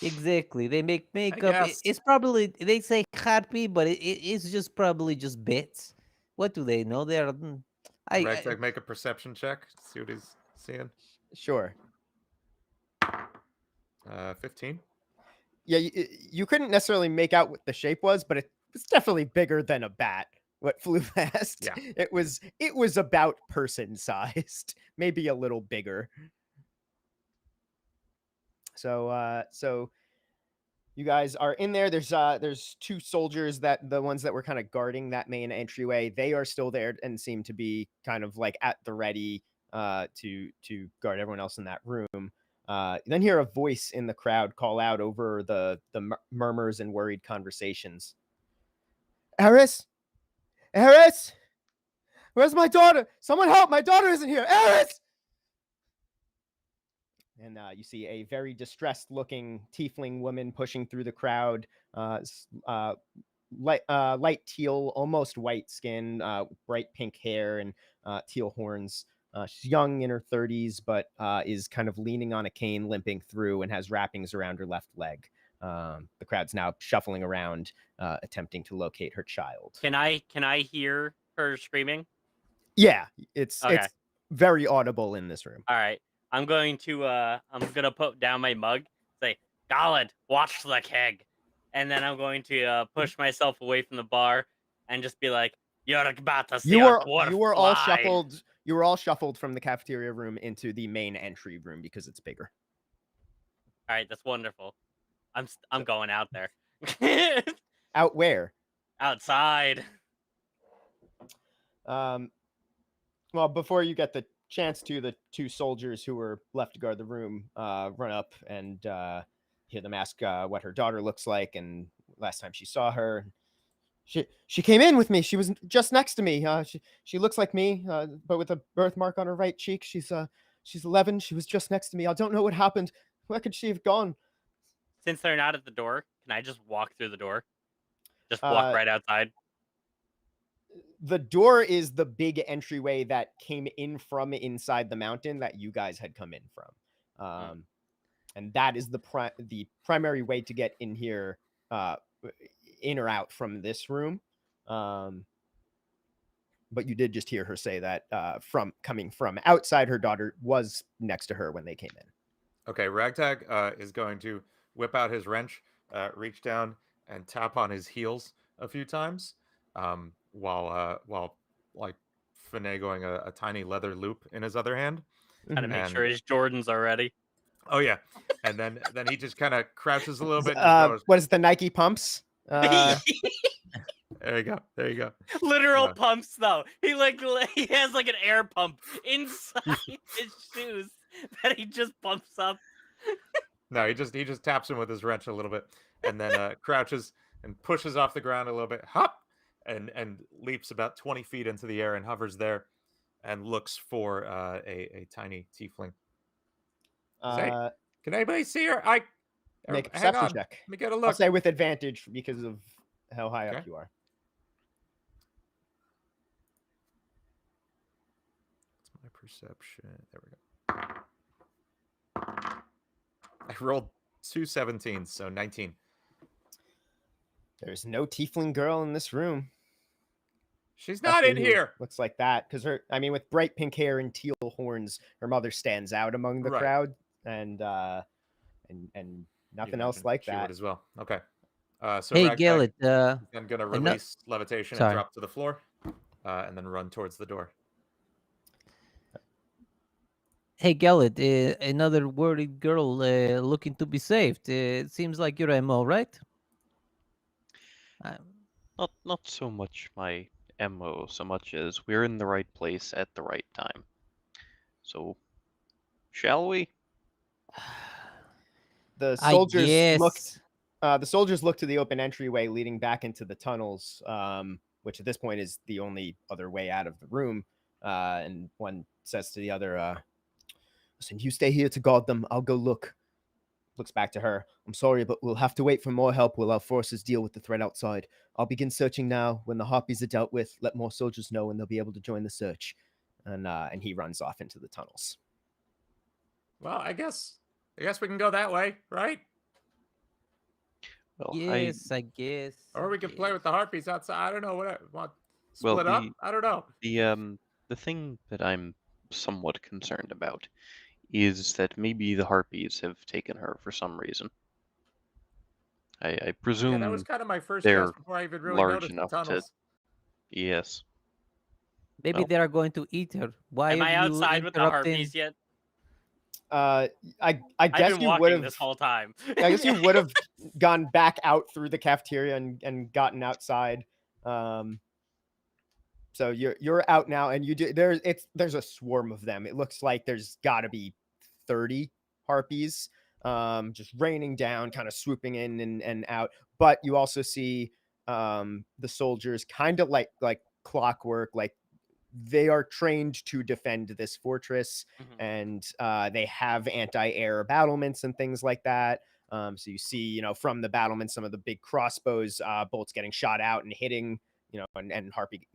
Exactly. They make makeup. guess. It's probably, they say harpy, but it's just probably just bits. What do they know? They're Ragtag, make a perception check. See what he's seeing. Sure. 15. Yeah, you couldn't necessarily make out what the shape was, but it was definitely bigger than a bat. What flew past? Yeah. It was about person sized, maybe a little bigger. So you guys are in there. There's 2 soldiers, that the ones that were kind of guarding that main entryway. They are still there and seem to be kind of like at the ready to guard everyone else in that room. Then hear a voice in the crowd call out over the murmurs and worried conversations. Eris? Eris? Where's my daughter? Someone help! My daughter isn't here! Eris! And you see a very distressed-looking tiefling woman pushing through the crowd. Light teal, almost white skin, bright pink hair, and teal horns. She's young, in her 30s, but is kind of leaning on a cane, limping through, and has wrappings around her left leg. The crowd's now shuffling around, attempting to locate her child. Can I hear her screaming? Yeah, it's Okay. very audible in this room. All right. I'm gonna put down my mug, say, "Galadh, watch the keg," and then I'm going to push myself away from the bar and just be like, "You're about to see You a dwarf were all fly." shuffled. You were all shuffled from the cafeteria room into the main entry room because it's bigger. All right, that's wonderful. I'm going out there. Out where? Outside. Well, before you get the chance to, the 2 soldiers who were left to guard the room run up and hear them ask what her daughter looks like and last time she saw her. She came in with me. She was just next to me. She looks like me, but with a birthmark on her right cheek. She's 11. She was just next to me. I don't know what happened. Where could she have gone? Since they're not at the door, can I just walk through the door? Just walk right outside. The door is the big entryway that came in from inside the mountain that you guys had come in from. And that is the primary way to get in here, in or out from this room. But you did just hear her say that from coming from outside, her daughter was next to her when they came in. Okay, Ragtag is going to whip out his wrench, reach down and tap on his heels a few times, while like finagling a tiny leather loop in his other hand. Trying to make sure his Jordans are ready. Oh yeah, and then he just kind of crouches a little bit. And goes, what is the Nike pumps? There you go. There you go. Literal pumps though. He has like an air pump inside his shoes that he just pumps up. No, he just taps him with his wrench a little bit, and then crouches and pushes off the ground a little bit, hop, and leaps about 20 feet into the air and hovers there, and looks for a tiny tiefling. Can anybody see her? Make a perception check. Let me get a look. I'll say with advantage because of how high up you are. What's my perception? There we go. I rolled 2 17s, so 19. There's no tiefling girl in this room. She's not in here. Looks like that because with bright pink hair and teal horns, her mother stands out among the crowd, and nothing else like that as well. Okay. So hey, Galadh, I'm gonna release levitation and drop to the floor, and then run towards the door. Hey, Galadh, another worried girl looking to be saved. It seems like your MO, right? Not so much my MO, so much as we're in the right place at the right time. So, shall we? The soldiers looked. The soldiers looked to the open entryway leading back into the tunnels, which at this point is the only other way out of the room. And one says to the other, "Listen, you stay here to guard them. I'll go look." Looks back to her. "I'm sorry, but we'll have to wait for more help while our forces deal with the threat outside. I'll begin searching now. When the harpies are dealt with, let more soldiers know and they'll be able to join the search." And he runs off into the tunnels. Well, I guess we can go that way, right? Well, yes, I guess. Or we can play with the harpies outside. I don't know. What split up? I don't know. The thing that I'm somewhat concerned about is that maybe the harpies have taken her for some reason. I presume that was kind of my first guess before I even really noticed the tunnels. Yes. Maybe they are going to eat her. Why am I outside with the harpies yet? I guess you would have this whole time. I guess you would have gone back out through the cafeteria and gotten outside. So you're out now, and there's a swarm of them. It looks like there's got to be 30 harpies, just raining down, kind of swooping in and out. But you also see the soldiers kind of like clockwork, like they are trained to defend this fortress, and they have anti-air battlements and things like that. So you see, from the battlements, some of the big crossbows, bolts getting shot out and hitting, and harpy,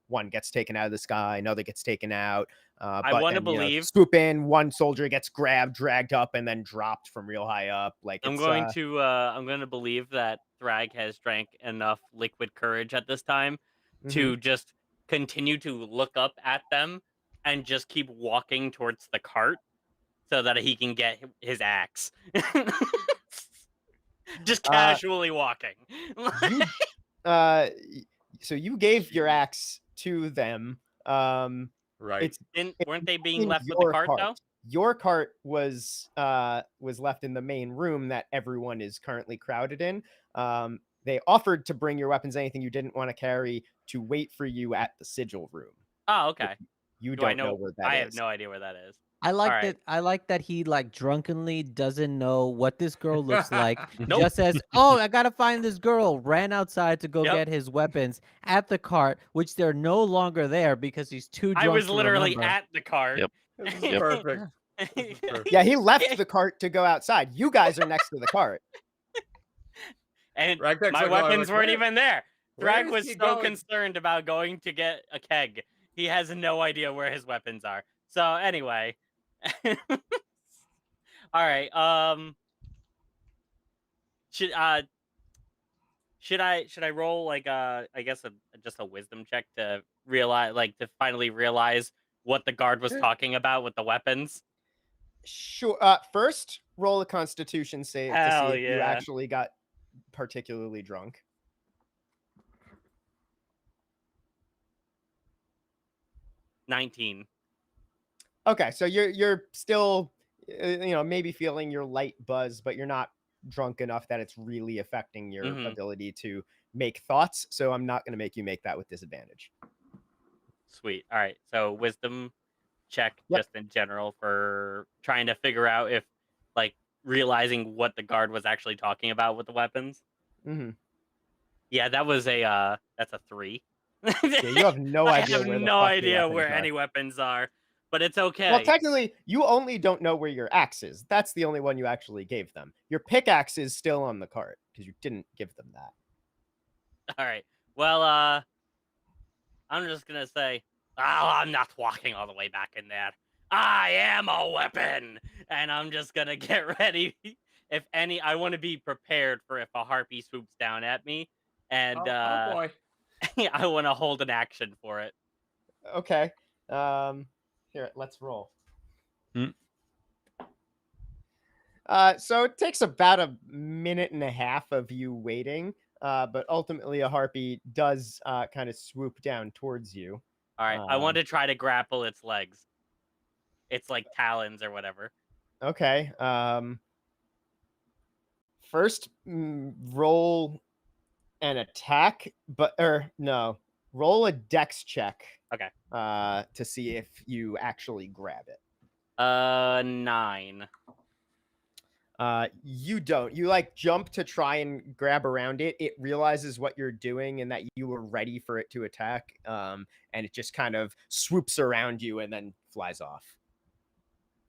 one gets taken out of the sky, another gets taken out. I want to believe swoop in, one soldier gets grabbed, dragged up, and then dropped from real high up. Like I'm going to believe that Thrag has drank enough liquid courage at this time to just continue to look up at them and just keep walking towards the cart so that he can get his axe. Just casually walking. So you gave your axe to them. Right. Weren't they being left with the cart though? Your cart was left in the main room that everyone is currently crowded in. They offered to bring your weapons, anything you didn't want to carry, to wait for you at the sigil room. Oh, okay. You don't know where that is. I have no idea where that is. I like Alright. that. I like that he like drunkenly doesn't know what this girl looks like. Nope. Just says, "Oh, I gotta find this girl." Ran outside to go Yep. get his weapons at the cart, which they're no longer there because he's too drunk. I was to literally remember. at the cart. Yep. This is Yep. perfect. This is perfect. Yeah, he left the cart to go outside. You guys are next to the cart. And Ragtag's my like, "Well, weapons like, weren't where- even there. where Thrag is was he so going?" concerned about going to get a keg. He has no idea where his weapons are. So anyway. All right. Should I roll like I guess just a wisdom check to realize to finally realize what the guard was Sure. talking about with the weapons? Sure. First, roll a Constitution save to Hell see if you yeah. actually got particularly drunk. 19. Okay, so you're still, maybe feeling your light buzz, but you're not drunk enough that it's really affecting your Mhm. ability to make thoughts. So I'm not going to make you make that with disadvantage. Sweet. All right. So wisdom check Yep. just in general for trying to figure out if realizing what the guard was actually talking about with the weapons. Mm-hmm. Yeah, that was that's a 3. Yeah, you have no I idea have where the no fuck your idea weapons where are. any weapons are, but it's okay. Well, technically, you only don't know where your axe is. That's the only one you actually gave them. Your pickaxe is still on the cart because you didn't give them that. All right. Well, I'm just gonna say, I'm not walking all the way back in there. I am a weapon, and I'm just gonna get ready. If any, I want to be prepared for if a harpy swoops down at me, and Oh boy. I want to hold an action for it. Okay. Here, let's roll. Hmm. So it takes about a minute and a half of you waiting, but ultimately a harpy does kind of swoop down towards you. All right, I want to try to grapple its legs. It's like talons or whatever. Okay. First, roll an attack, roll a dex check. Okay. To see if you actually grab it. 9. You don't. You jump to try and grab around it. It realizes what you're doing and that you were ready for it to attack. And it just kind of swoops around you and then flies off.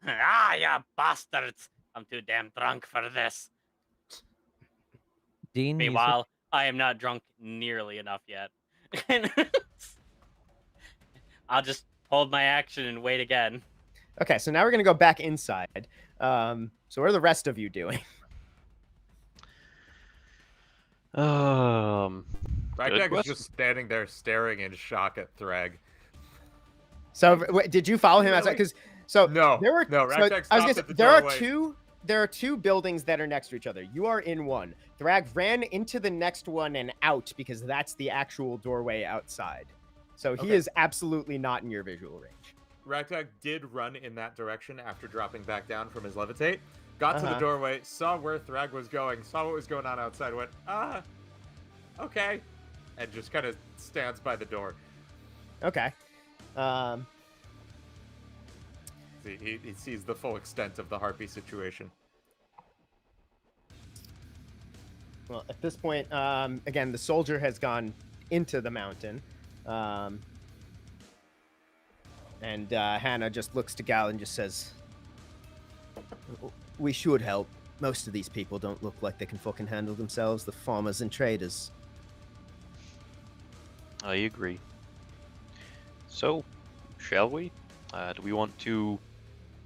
You bastards! I'm too damn drunk for this. Dean, he's- Meanwhile, I am not drunk nearly enough yet. I'll just hold my action and wait again. Okay, so now we're gonna go back inside. So what are the rest of you doing? Good Ragtag is question. just standing there staring in shock at Thrag. So did you follow him outside? Really? Because so No, there were no, so, Ragtag I was stopped gonna at say, the there doorway. are two buildings that are next to each other. You are in one. Thrag ran into the next one and out because that's the actual doorway outside. So he Okay. is absolutely not in your visual range. Ragtag did run in that direction after dropping back down from his levitate. Got to the Uh-huh. doorway, saw where Thrag was going, saw what was going on outside, went, okay. And just kind of stands by the door. Okay. He sees the full extent of the harpy situation. Well, at this point, again, the soldier has gone into the mountain. And Hannah just looks to Gal and just says, "We should help. Most of these people don't look like they can fucking handle themselves. The farmers and traders." I agree. So, shall we? Do we want to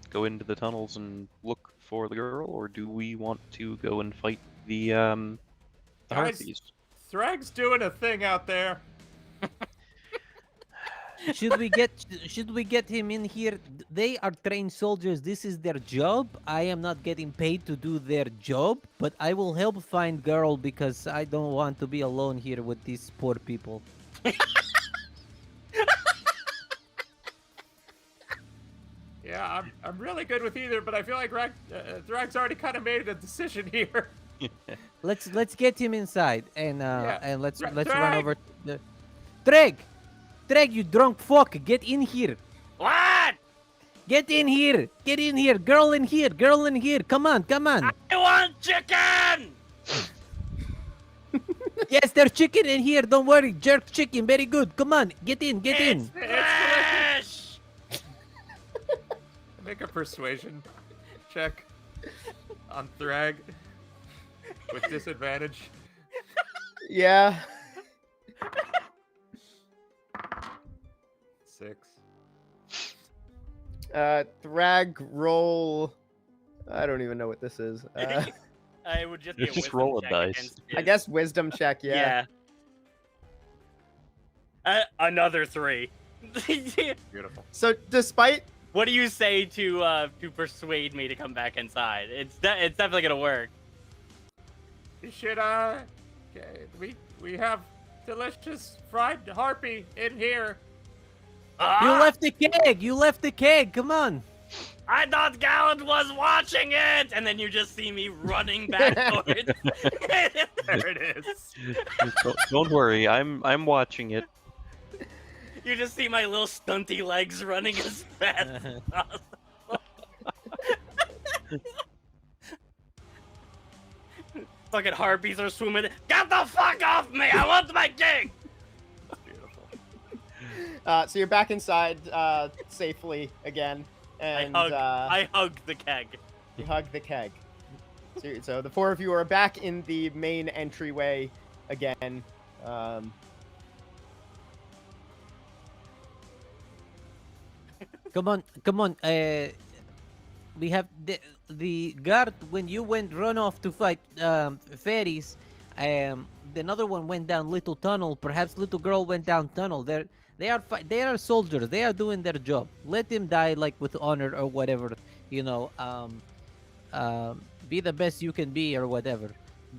go into the tunnels and look for the girl, or do we want to go and fight the Guys, harpies? Thrag's doing a thing out there. Should we get him in here? They are trained soldiers. This is their job. I am not getting paid to do their job, but I will help find girl because I don't want to be alone here with these poor people. Yeah, I'm really good with either, but I feel like Thrag's already kind of made a decision here. Let's get him inside and let's Thrag! run over. Thrag, you drunk fuck, get in here. What? Get in here! Get in here! Girl in here! Girl in here! Come on! Come on! I want chicken! Yes, there's chicken in here. Don't worry. Jerk chicken. Very good. Come on. Get in. Get in. Fresh! Make a persuasion check on Thrag with disadvantage. Yeah. 6. Thrag roll. I don't even know what this is. I would just be a Just wisdom roll a check dice. against I his- guess wisdom check. Yeah. Another 3. Beautiful. So despite What do you say to persuade me to come back inside? It's definitely gonna work. You should okay, we have delicious fried harpy in here. You left the keg. You left the keg. Come on. I thought Galadh was watching it, and then you just see me running back towards. There it is. Don't worry, I'm watching it. You just see my little stunty legs running as fast as possible. Fucking harpies are swimming. Get the fuck off me! I want my king! Beautiful. so you're back inside safely again, and I hug the keg. you hug the keg. So the 4 of you are back in the main entryway again. Come on. Come on. We have the guard. When you run off to fight fairies, another one went down little tunnel. Perhaps little girl went down tunnel. They are soldiers. They are doing their job. Let them die like with honor or whatever. You know. Be the best you can be or whatever.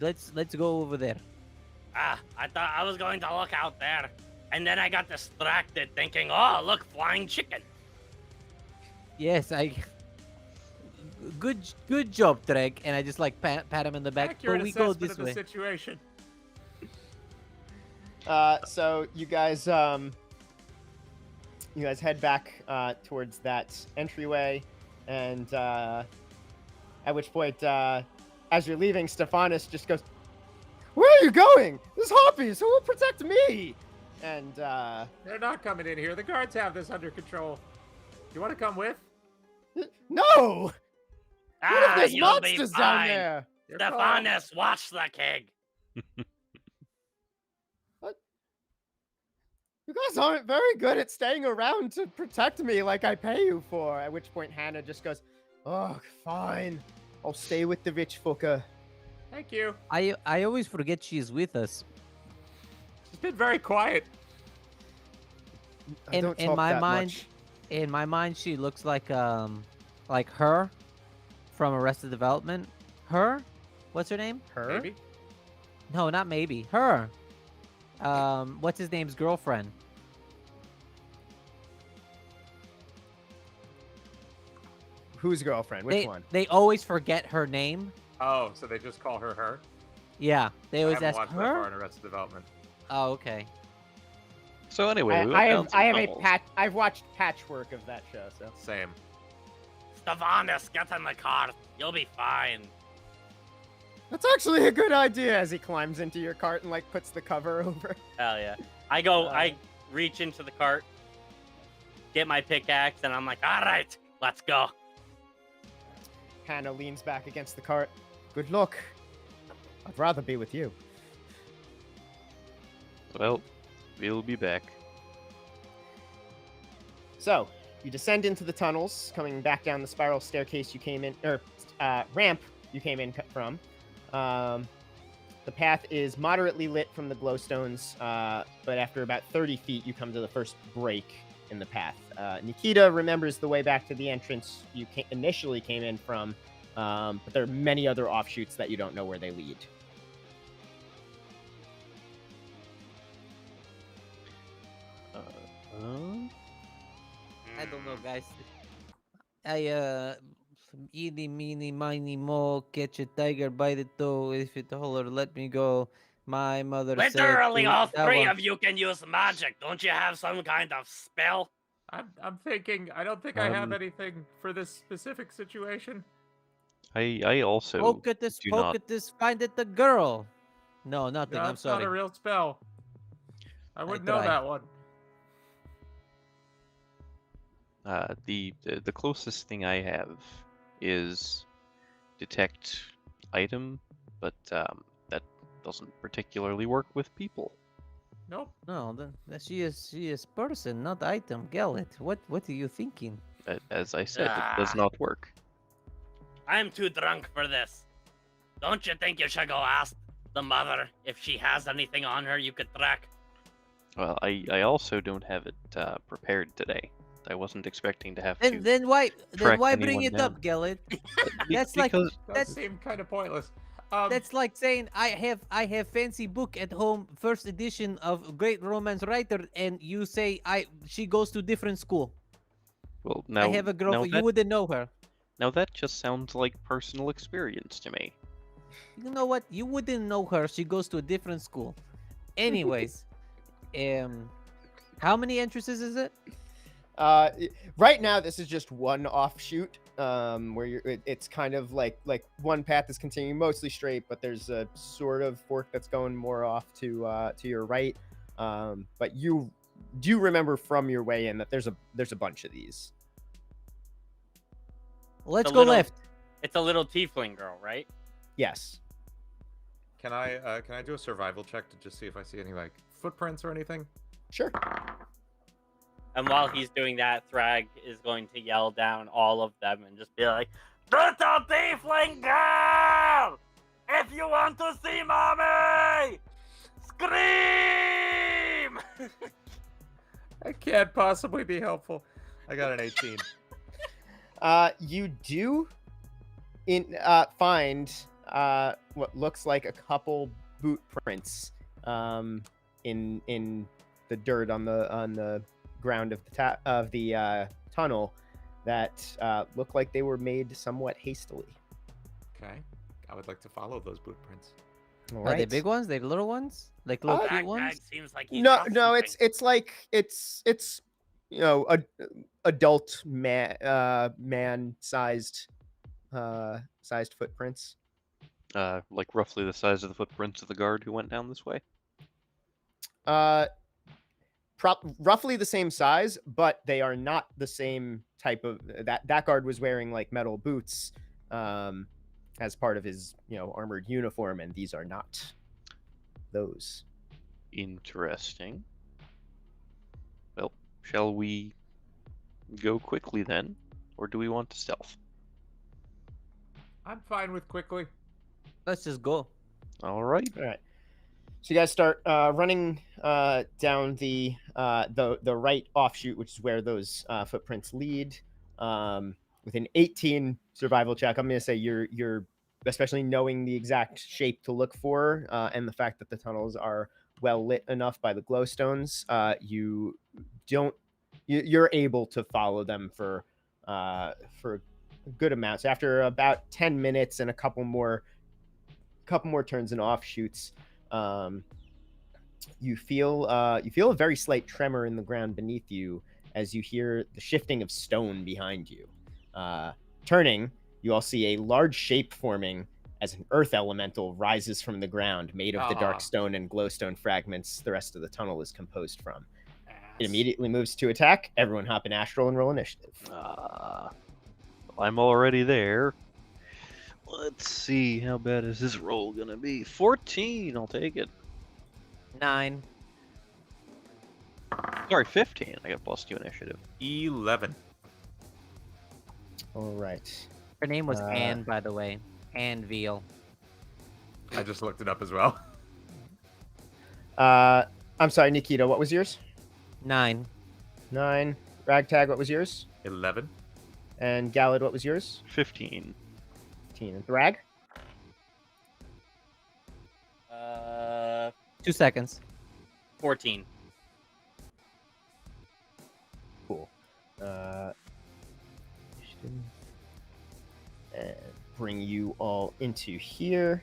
Let's go over there. I thought I was going to look out there, and then I got distracted thinking, oh, look, flying chicken. Yes, Good job, Thrag. And I just like pat him in the back. Accurate Oh, we go assessment this of the way. situation. So you guys head back towards that entryway, and at which point, as you're leaving, Stephanus just goes, "Where are you going? There's harpies. Who will protect me?" And They're not coming in here. The guards have this under control. You want to come with? no, what if there's You'll be monsters down fine. there? Your call. Stephanus, watch the keg. You guys aren't very good at staying around to protect me like I pay you for. At which point Hannah just goes, "Oh, fine. I'll stay with the rich fucker." Thank you. I always forget she's with us. She's been very quiet. I don't In talk my that mind, much. in my mind, she looks like her from Arrested Development. Her? What's her name? Her? Maybe. No, not maybe. Her. What's his name's girlfriend? Whose girlfriend? Which one? They always forget her name. Oh, so they just call her? Yeah, they I always haven't ask watched that far her. in Arrested Development. Oh, okay. So anyway, we I went have down some a tunnels. I've watched patchwork of that show, so Same. Stephanus, get in the car. You'll be fine. that's actually a good idea. As he climbs into your cart and like puts the cover over. Hell yeah. I go, Uh, I reach into the cart, get my pickaxe, and I'm like, all right, let's go. Hannah leans back against the cart. Good luck. I'd rather be with you. Well, we'll be back. So, you descend into the tunnels, coming back down the spiral staircase you came in, or ramp you came in from. The path is moderately lit from the glowstones, but after about 30 feet, you come to the first break in the path. Nikita remembers the way back to the entrance you initially came in from, but there are many other offshoots that you don't know where they lead. I don't know, guys. Eeny, meeny, miny, mo, catch a tiger by the toe. If it holler, let me go. My mother said. Literally, to all that three one- of you can use magic. Don't you have some kind of spell? I'm thinking. I don't think I have Um, anything for this specific situation. I also Poke at this, do poke not. at this, find it the girl. No, nothing. No, I'm it's not sorry. a real spell. I wouldn't know tried. that one. The closest thing I have is detect item, but that doesn't particularly work with people. Nope. No, she is person, not item. Galadh, what are you thinking? As I said, it does Ah. not work. I'm too drunk for this. Don't you think you should go ask the mother if she has anything on her you could track? Well, I also don't have it prepared today. I wasn't expecting to have to Then why track bring anyone it up, Galadh? That's like because Does That's- seem kind of pointless. That's like saying I have fancy book at home, first edition of great romance writer, and you say she goes to different school. well I now have a now girlfriend. You that wouldn't know her. now that just sounds like personal experience to me. You know what? You wouldn't know her. She goes to a different school. Anyways, how many entrances is it? Right now, this is just one offshoot, where it's kind of like one path is continuing mostly straight, but there's a sort of fork that's going more off to your right. But you do remember from your way in that there's a bunch of these. Let's a go little- left. It's a little tiefling girl, right? Yes. Can I do a survival check to just see if I see any like footprints or anything? Sure. And while he's doing that, Thrag is going to yell down all of them and just be like, "Little tiefling girl! If you want to see mommy, scream!" I can't possibly be helpful. I got an 18. You do find what looks like a couple boot prints in the dirt on the ground of the tunnel that look like they were made somewhat hastily. Okay. I would like to follow those boot prints. All Are they right. big ones? They little ones? Like little cute Ragtag ones? seems like he's No, got no, something. it's like it's adult man sized footprints. Like roughly the size of the footprints of the guard who went down this way. Roughly the same size, but they are not the same type of that guard was wearing like metal boots as part of his armored uniform, and these are not those. Interesting. Well, shall we go quickly then, or do we want to stealth? I'm fine with quickly. Let's just go. All right. All right. So you guys start running down the right offshoot, which is where those footprints lead. With an 18 survival check, I'm going to say you're especially knowing the exact shape to look for, and the fact that the tunnels are well lit enough by the glowstones, you're able to follow them for a good amount. So after about 10 minutes and a couple more turns and offshoots, you feel a very slight tremor in the ground beneath you as you hear the shifting of stone behind you. Turning, you all see a large shape forming as an earth elemental rises from the ground, made of the dark stone and glowstone fragments the rest of the tunnel is composed from. It immediately moves to attack. Everyone hop in astral and roll initiative. I'm already there. Let's see, how bad is this roll gonna be? 14, I'll take it. 9. Sorry, 15. I got +2 initiative. 11. All right. Her name was Anne, by the way. Anne Veal. I just looked it up as well. I'm sorry, Nikita, what was yours? 9. 9. Ragtag, what was yours? 11. And Galadh, what was yours? 15. 15. And Thrag? 2 seconds. 14. Cool. And bring you all into here.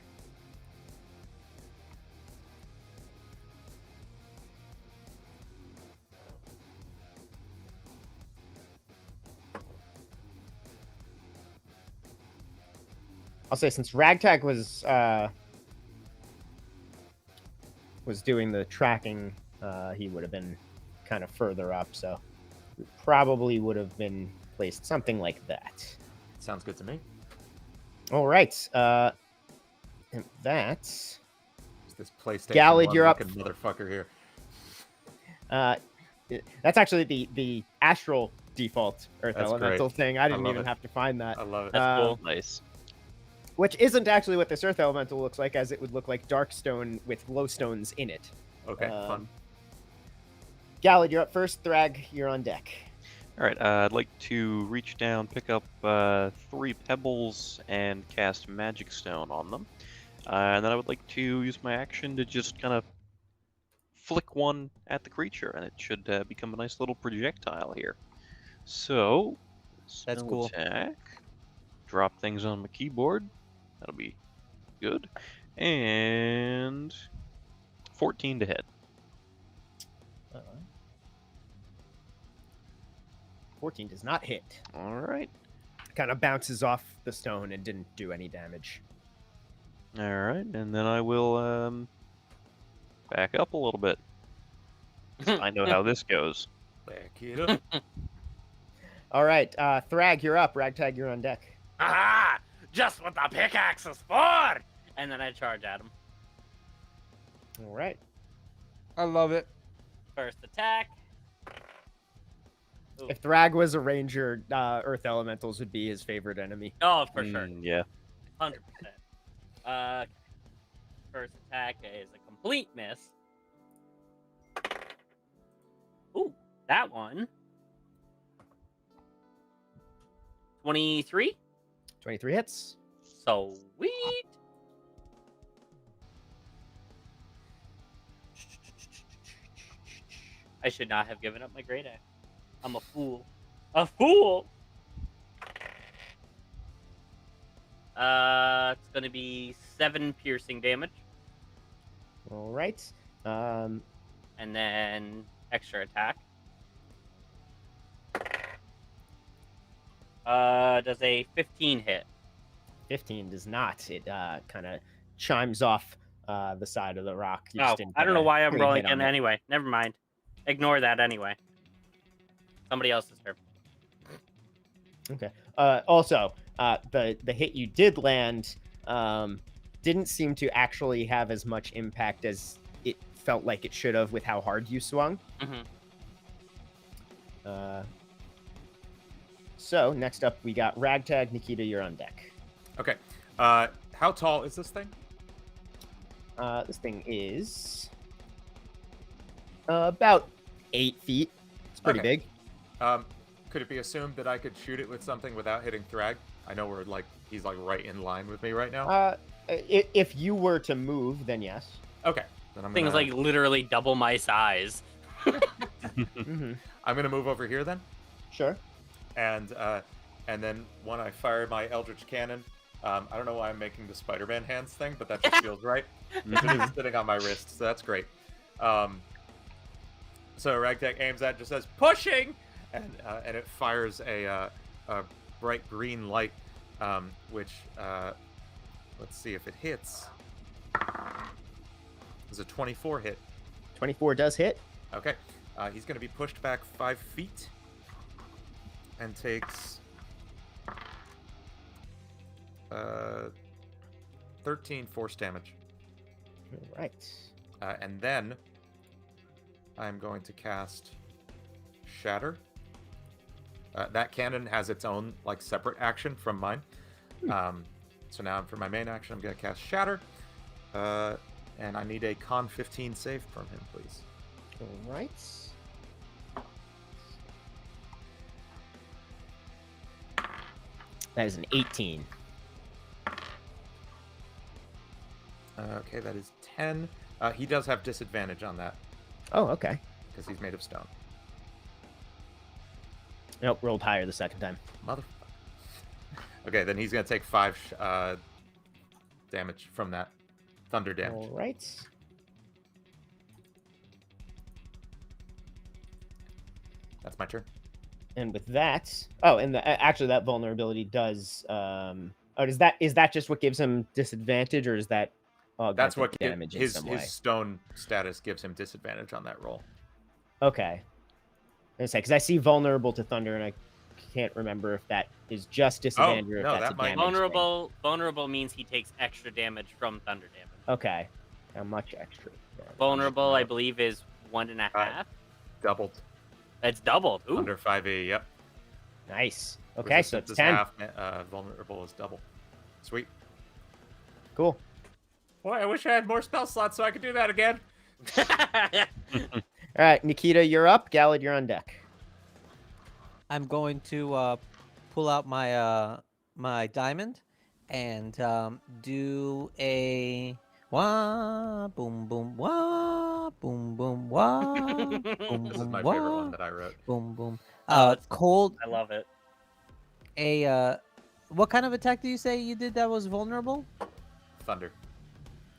I'll say since Ragtag was doing the tracking, he would have been kind of further up, so it probably would have been placed something like that. Sounds good to me. All right. And that's It's this PlayStation Galadh, 1 you're up. looking motherfucker here. That's actually the astral default Earth That's Elemental great. thing. I didn't love even it. have to find that. I love it. That's cool. Nice. Which isn't actually what this Earth Elemental looks like, as it would look like Darkstone with glowstones in it. Okay, fun. Galadh, you're up first. Thrag, you're on deck. All right, I'd like to reach down, pick up 3 pebbles, and cast Magic Stone on them. And then I would like to use my action to just kind of flick one at the creature, and it should become a nice little projectile here. So, That's spell cool. attack, drop things on my keyboard. That'll be good. And 14 to hit. 14 does not hit. All right. Kind of bounces off the stone and didn't do any damage. All right, and then I will back up a little bit. I know how this goes. Back it up. All right, Thrag, you're up. Ragtag, you're on deck. Aha! Just what the pickaxe is for! And then I charge at him. All right. I love it. First attack. Ooh. If Thrag was a ranger, Earth Elementals would be his favorite enemy. Oh, for sure. Yeah. 100%. First attack is a complete miss. Ooh, that one. 23? 23 hits. Sweet. I should not have given up my great axe. I'm a fool. A fool! It's gonna be 7 piercing damage, All right. and then extra attack. Does a 15 hit? 15 does not. It kind of chimes off the side of the rock. You Oh, just didn't I don't get know a why I'm good rolling hit on again it. anyway. Never mind. Ignore that anyway. Somebody else's turn. Okay. Also, the hit you did land didn't seem to actually have as much impact as it felt like it should have with how hard you swung. Mm-hmm. So next up, we got Ragtag. Nikita, you're on deck. Okay. How tall is this thing? This thing is about 8 feet. It's pretty Okay. big. Could it be assumed that I could shoot it with something without hitting Thrag? I know he's like right in line with me right now. If you were to move, then yes. Okay. Then I'm Thing's gonna, like literally double my size. Mm-hmm. I'm gonna move over here then, Sure. and then when I fire my Eldritch Cannon, I don't know why I'm making the Spider-Man hands thing, but that just feels right. It is sitting on my wrist, so that's great. So Ragtag aims at it, just says pushing, and it fires a bright green light, which let's see if it hits. It's a 24 hit. 24 does hit. Okay, he's going to be pushed back 5 feet and takes 13 force damage. All right. And then I'm going to cast Shatter. That cannon has its own like separate action from mine. So now for my main action, I'm going to cast Shatter. And I need a Con 15 save from him, please. All right. That is an 18. Okay, that is 10. He does have disadvantage on that Oh, okay. because he's made of stone. Nope, rolled higher the second time. Motherfucker. Okay, then he's going to take 5 damage from that. Thunder damage. All right. That's my turn. And with that, oh, and actually that vulnerability does Oh, is that just what gives him disadvantage, or is that That's augmented what damage in his some way? stone status gives him disadvantage on that roll. Okay. I say because I see vulnerable to thunder, and I can't remember if that is just disadvantage or if no, that's that a might- damage thing. Vulnerable means he takes extra damage from thunder damage. Okay. How much extra? damage? Vulnerable, I believe, is 1.5. Doubled. It's doubled. Ooh. Under 5e, yep. Nice. Okay, so Resistance it's is 10. half, vulnerable is double. Sweet. Cool. Boy, I wish I had more spell slots so I could do that again. All right, Nikita, you're up. Galadh, you're on deck. I'm going to pull out my my diamond and do a wah boom boom wah boom boom wah boom This is boom my wah favorite one that I wrote. boom boom. Oh, it's- Cold. I love it. What kind of attack do you say you did that was vulnerable? Thunder.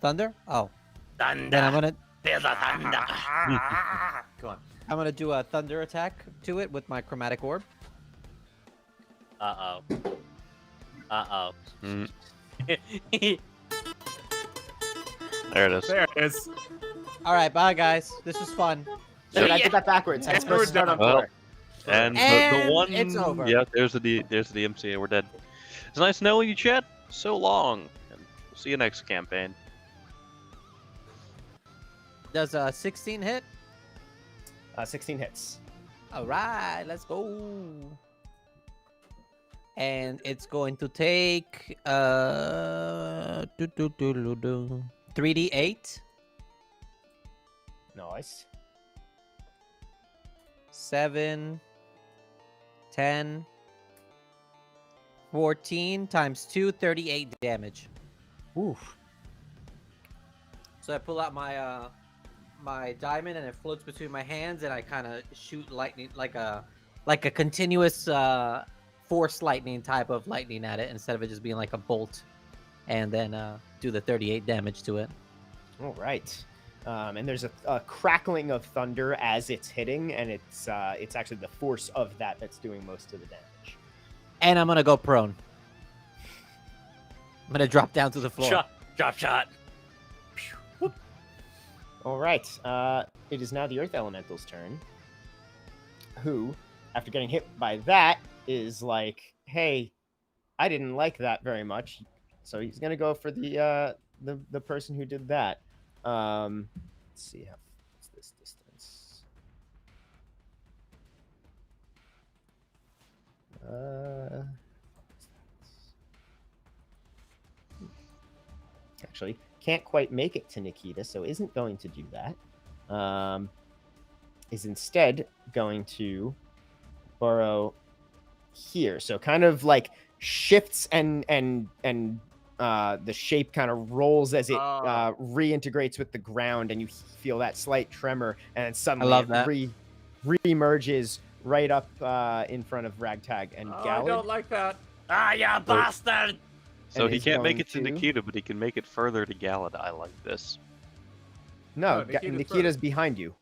Thunder. Oh, Thunder. then I'm gonna Feel the thunder. Come on. I'm gonna do a thunder attack to it with my chromatic orb. Uh-oh. Uh-oh. Mm, there it is. There it is. All right, bye guys. This was fun. Shit, I did that backwards. I'm And supposed to we're start on done. Well, 4. And, And the one, it's over. Yeah, there's the DMCA. We're dead. It's nice knowing you, chat. So long, and we'll see you next campaign. Does a 16 hit? 16 hits. All right, let's go. And it's going to take 3d8, Nice. 7, 10, 14 times 2, 38 damage. Oof. So I pull out my my diamond and it floats between my hands and I kind of shoot lightning like a continuous force lightning type of lightning at it instead of it just being like a bolt, and then do the 38 damage to it. All right. And there's a crackling of thunder as it's hitting, and it's actually the force of that that's doing most of the damage. And I'm gonna go prone. I'm gonna drop down to the floor. Drop shot. All right. It is now the Earth Elemental's turn, who, after getting hit by that, is like, "Hey, I didn't like that very much," so he's gonna go for the person who did that. Let's see what's this distance. Actually, can't quite make it to Nikita, so isn't going to do that. Is instead going to burrow here. So kind of like shifts and the shape kind of rolls as it reintegrates with the ground, and you feel that slight tremor, and then suddenly love it that. re-emerges right up in front of Ragtag and Oh, I Galadh. don't like that. Ah, ya bastard! So And he he's can't make going it to to- Nikita, but he can make it further to Galadh. I like this. No, No, Nikita's Nikita's behind you.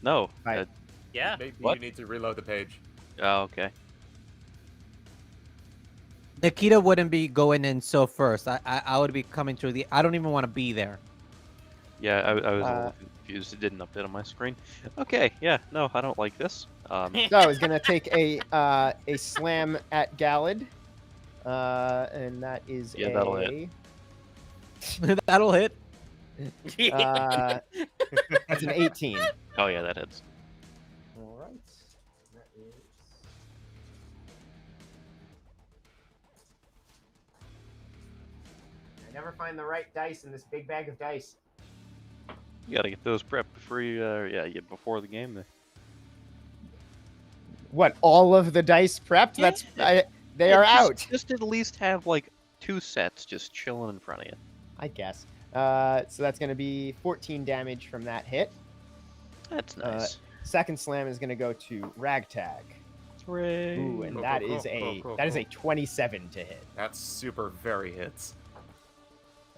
No. Right. Yeah. Maybe What? you need to reload the page. Oh, okay. Nikita wouldn't be going in so first. I would be coming through the. I don't even want to be there. Yeah, I was a little confused. It didn't update on my screen. Okay, yeah, no, I don't like this. So he's gonna take a slam at Galadh, and that is Yeah, that'll hit. That'll hit. That's an 18. Oh yeah, that hits. All right. That is... I never find the right dice in this big bag of dice. You gotta get those prepped before you, before the game. What? All of the dice prepped? They are out. Just at least have like 2 sets just chilling in front of you. I guess. So that's going to be 14 damage from that hit. That's nice. Second slam is going to go to Ragtag. Hooray. Ooh, and Cool, that cool, is cool, cool, that is a cool. 27 to hit. That's super very hits.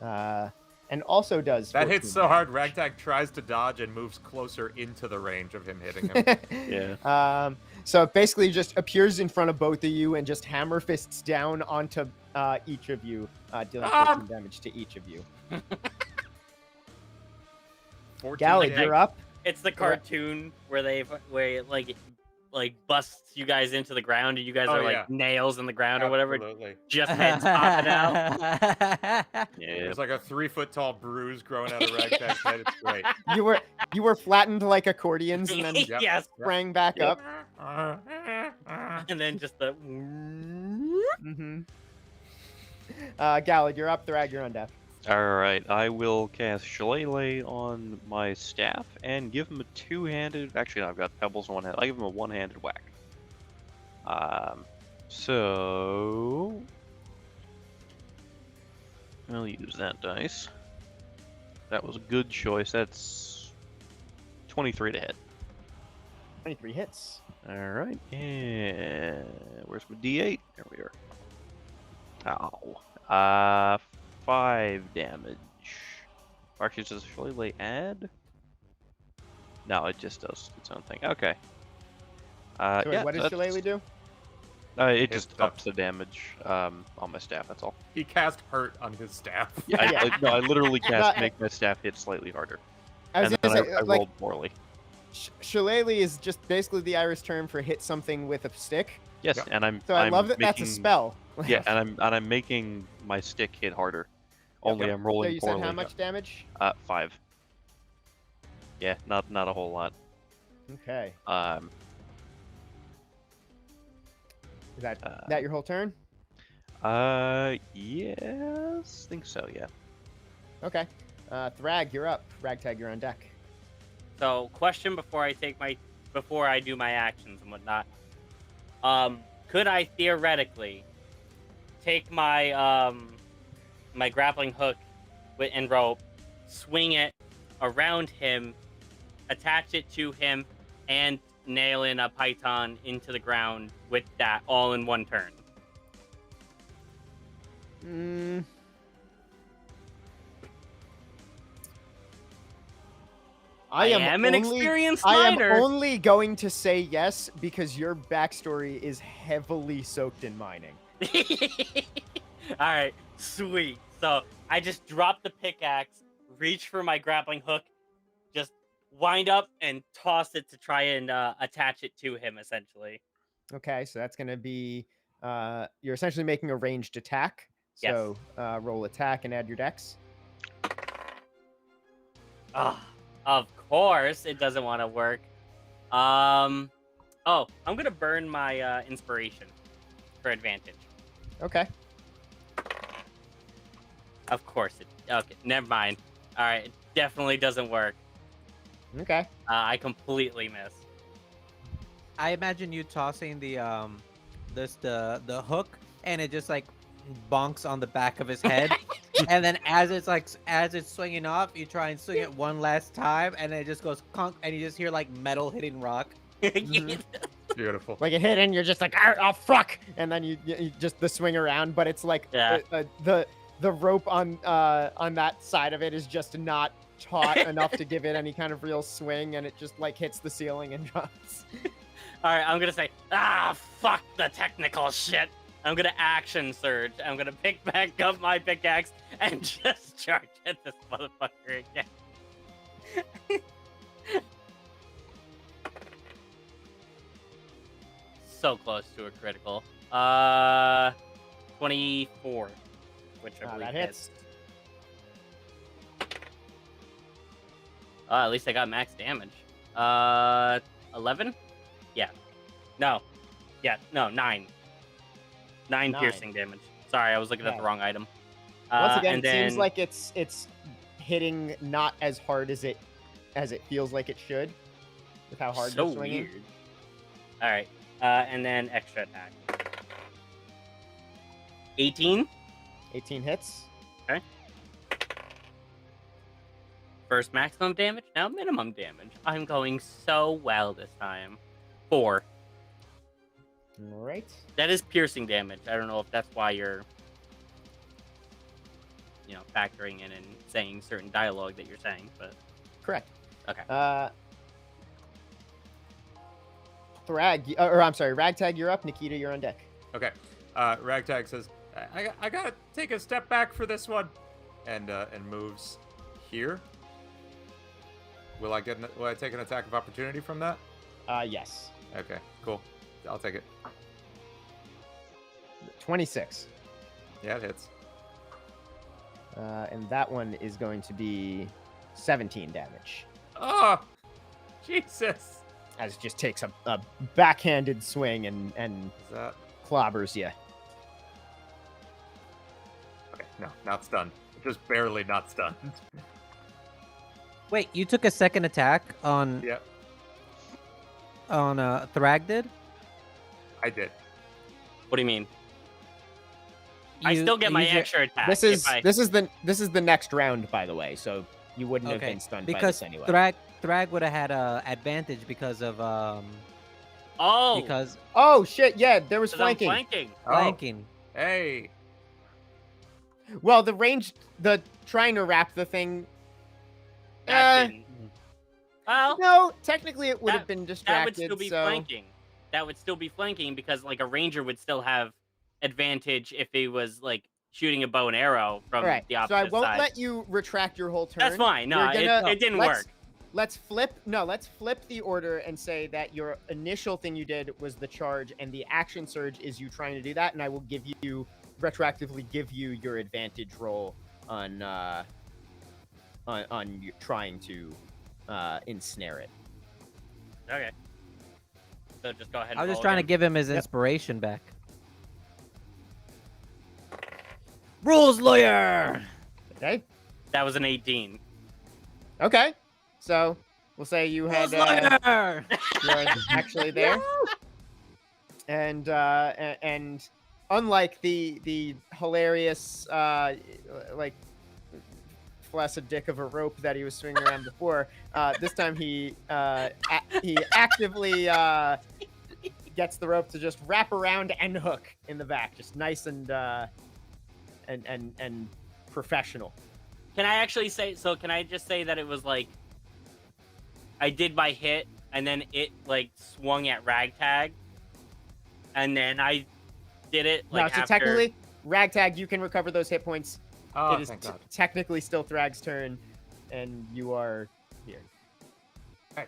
And also does That 14 hits so hard, damage. Ragtag tries to dodge and moves closer into the range of him hitting him. Yeah. So it basically just appears in front of both of you and just hammer fists down onto each of you, dealing 14 damage to each of you. 14 Galadh, damage. you're up. It's the cartoon where it like busts you guys into the ground and you guys Oh, are like yeah. nails in the ground or whatever. Absolutely. Just heads popping out. Yeah. There's like a 3-foot tall bruise growing out of Ragtag's head. It's great. You were flattened like accordions and then Yep. Yes. sprang back Yep. up. And then just the. Mm-hmm. Galadh, you're up. Thrag, you're on death. Alright, I will cast Shillelagh on my staff and give him a two-handed... Actually, no, I've got pebbles in one hand. I'll give him a one-handed whack. So... I'll use that dice. That was a good choice. That's 23 to hit. 23 hits. Alright, and... Where's my D8? There we are. Ow. 5 damage. Actually, does Shillelagh add? No, it just does its own thing. Okay. So wait, yeah, what does Shillelagh do? it just It's ups the damage on my staff, that's all. He cast hurt on his staff. Yeah, Yeah. I literally cast No, make my staff hit slightly harder. I was And then gonna say, I like, rolled poorly. Shillelagh is just basically the Irish term for hit something with a stick. Yes, Yep. and I'm So I I'm love that that's a making- spell. Yeah, and I'm making my stick hit harder. Only I'm So rolling you poorly. said how much damage? 5. Yeah, not a whole lot. Okay. Is that your whole turn? Yes, think so, yeah. Okay. Thrag, you're up. Ragtag, you're on deck. So, question before I do my actions and whatnot. Could I theoretically take my my grappling hook and rope, swing it around him, attach it to him, and nail in a python into the ground with that all in one turn? I am an experienced miner. I am only going to say yes because your backstory is heavily soaked in mining. All right, sweet. So I just drop the pickaxe, reach for my grappling hook, just wind up and toss it to try and attach it to him, essentially. Okay, so that's going to be you're essentially making a ranged attack. So roll attack and add your dex. Of course, it doesn't want to work. I'm gonna burn my inspiration for advantage. Okay. Of course it. Okay, never mind. All right, it definitely doesn't work. Okay. I completely miss. I imagine you tossing the hook, and it just like bonks on the back of his head, and then as it's swinging off, you try and swing it one last time, and it just goes conk, and you just hear like metal hitting rock. Mhm. Beautiful. Like a hit and you're just like, oh fuck, and then you just the swing around, but it's like the rope on that side of it is just not taut enough to give it any kind of real swing, and it just like hits the ceiling and drops. All right, I'm gonna say, fuck the technical shit. I'm gonna action surge. I'm gonna pick back up my pickaxe and just charge at this motherfucker again. So close to a critical. 24, which I believe That hits. At least I got max damage. 11? Yeah. No. Yeah, no, 9. 9 piercing damage. Sorry, I was looking at the wrong item. Once again, and it then... seems like it's hitting not as hard as it feels like it should, with how hard you're swinging. Weird. All right, and then extra attack. 18. 18 hits. Okay. First maximum damage, now minimum damage. I'm going so well this time. 4. All right. That is piercing damage. I don't know if that's why you're, factoring in and saying certain dialogue that you're saying, but Correct. okay. Ragtag, you're up. Nikita, you're on deck. Okay. Ragtag says, I gotta take a step back for this one, and moves here. Will I take an attack of opportunity from that? Yes. Okay, cool. I'll take it. 26. Yeah, it hits. And that one is going to be 17 damage. Oh, Jesus. As it just takes a backhanded swing and Is that... clobbers you. Okay, no, not stunned. Just barely not stunned. Wait, you took a second attack on Yep, Thrag did? I did. What do you mean? I still get my use your- extra attack. This is the next round, by the way. So you wouldn't have Okay, been stunned because by this anyway. Thrag would have had advantage because of Oh, because Oh shit! Yeah, there was 'cause I'm flanking. flanking. Oh, flanking. hey. Well, the trying to wrap the thing. That didn't- Well, No, technically it would have That- been that distracted. would still be so flanking. That would still be flanking because like a ranger would still have advantage if he was like shooting a bow and arrow from all right. the So opposite I won't side. let you retract your whole turn. That's fine. No, You're gonna- it didn't let's- work. Let's flip the order and say that your initial thing you did was the charge, and the action surge is you trying to do that, and I will retroactively give you your advantage roll on you trying to ensnare it. Okay. So just go ahead. And I was just roll trying to again. give him his Yep. inspiration back. Rules lawyer. Okay. That was an 18. Okay. So we'll say you had Rules lawyer. you're actually there, and unlike the hilarious like flaccid dick of a rope that he was swinging around before, this time he actively gets the rope to just wrap around and hook in the back, just nice and professional. Can I actually say so? Can I just say that it was like I did my hit and then it like swung at Ragtag, and then I did it like No, so after. technically, Ragtag, you can recover those hit points. Oh, It is thank God. technically still Thrag's turn, and you are here. Alright.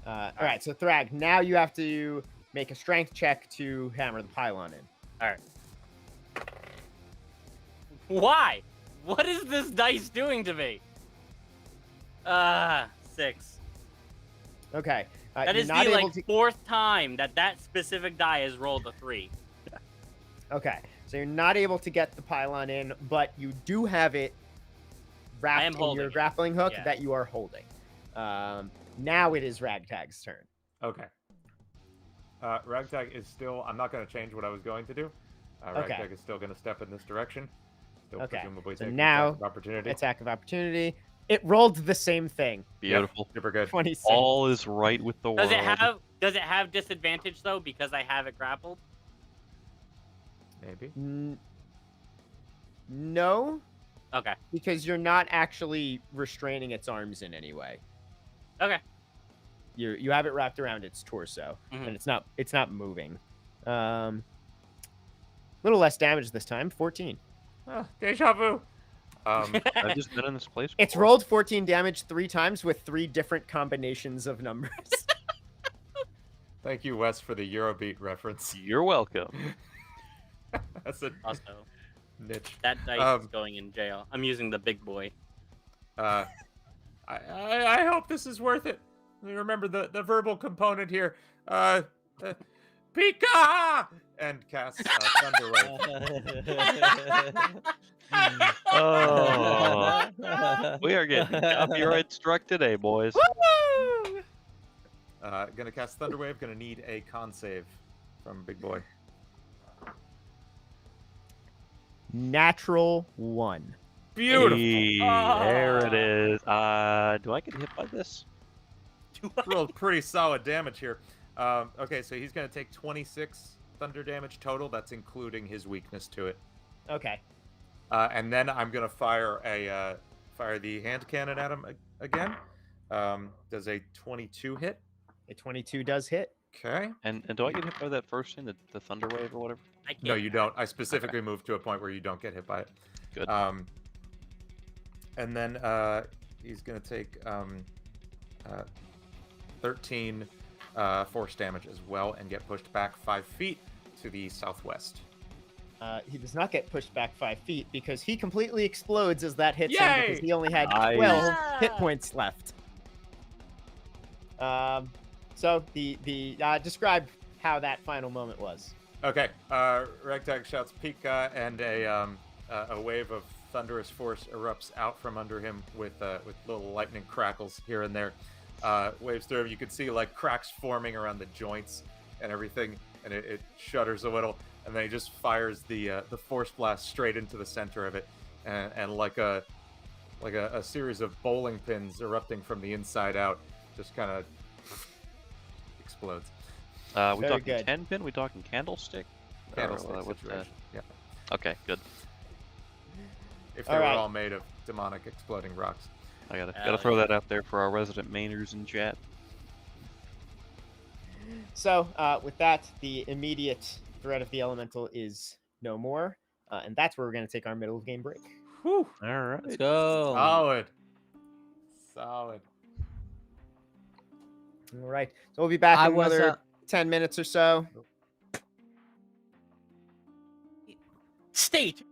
All right, so Thrag, now you have to make a strength check to hammer the pylon in. Why? What is this dice doing to me? 6. Okay. That you're is not the able like to... 4th time that specific die has rolled a 3. Okay, so you're not able to get the pylon in, but you do have it wrapped am in holding your it, grappling hook yeah. that you are holding. Now it is Ragtag's turn. Okay. Ragtag is still... I'm not going to change what I was going to do. Okay. Ragtag is still going to step in this direction. Still Okay, presumably so taking now attack of opportunity. Attack of opportunity. It rolled the same thing. Beautiful. Super good. 26. All is right with the world. Does it have disadvantage though because I have it grappled? Maybe. No, Okay. because you're not actually restraining its arms in any way. Okay. You have it wrapped around its torso, Mhm. and it's not moving. Little less damage this time. 14. Oh, deja vu. I've just been in this place. It's before. rolled 14 damage 3 times with 3 different combinations of numbers. Thank you, Wes, for the Eurobeat reference. You're welcome. That's a Also, niche. that dice is going in jail. I'm using the big boy. I hope this is worth it. Remember the verbal component here. Pika! And cast Thunder Wave. Oh, we are getting copyright struck today, boys. Gonna cast Thunder Wave. Gonna need a con save from Big Boy. Natural 1. Beautiful. Hey, there it is. Do I get hit by this? Rolled pretty solid damage here. Okay, so he's gonna take 26 thunder damage total. That's including his weakness to it. Okay. And then I'm gonna fire the hand cannon at him again. Does a 22 hit? A 22 does hit. Okay. And do I get hit by that first thing, the thunder wave or whatever? I can't. No, you don't. I specifically moved to a point where you don't get hit by it. Good. And then he's gonna take 13 force damage as well, and get pushed back 5 feet to the southwest. He does not get pushed back 5 feet because he completely explodes as that hits him Yay! because he only had Nice. 12 hit Yeah! points left. So describe how that final moment was. Okay. Ragtag shouts Pika, and a wave of thunderous force erupts out from under him with little lightning crackles here and there. Waves through him. You can see like cracks forming around the joints and everything, and it shudders a little. And then he just fires the force blast straight into the center of it, and like a series of bowling pins erupting from the inside out, just kind of explodes. We Very talking good. 10 pin? We talking candlestick? Or, Candlestick what's situation. Yeah. Okay, good. If they All were right. all made of demonic exploding rocks. I gotta Hell throw yeah. that out there for our resident Mainers in chat. So with that, the immediate threat of the elemental is no more, and that's where we're going to take our middle of game break. Whew. All right. Let's go. Solid. Solid. All right. So we'll be back I in was, another 10 minutes or so. Stay tuned.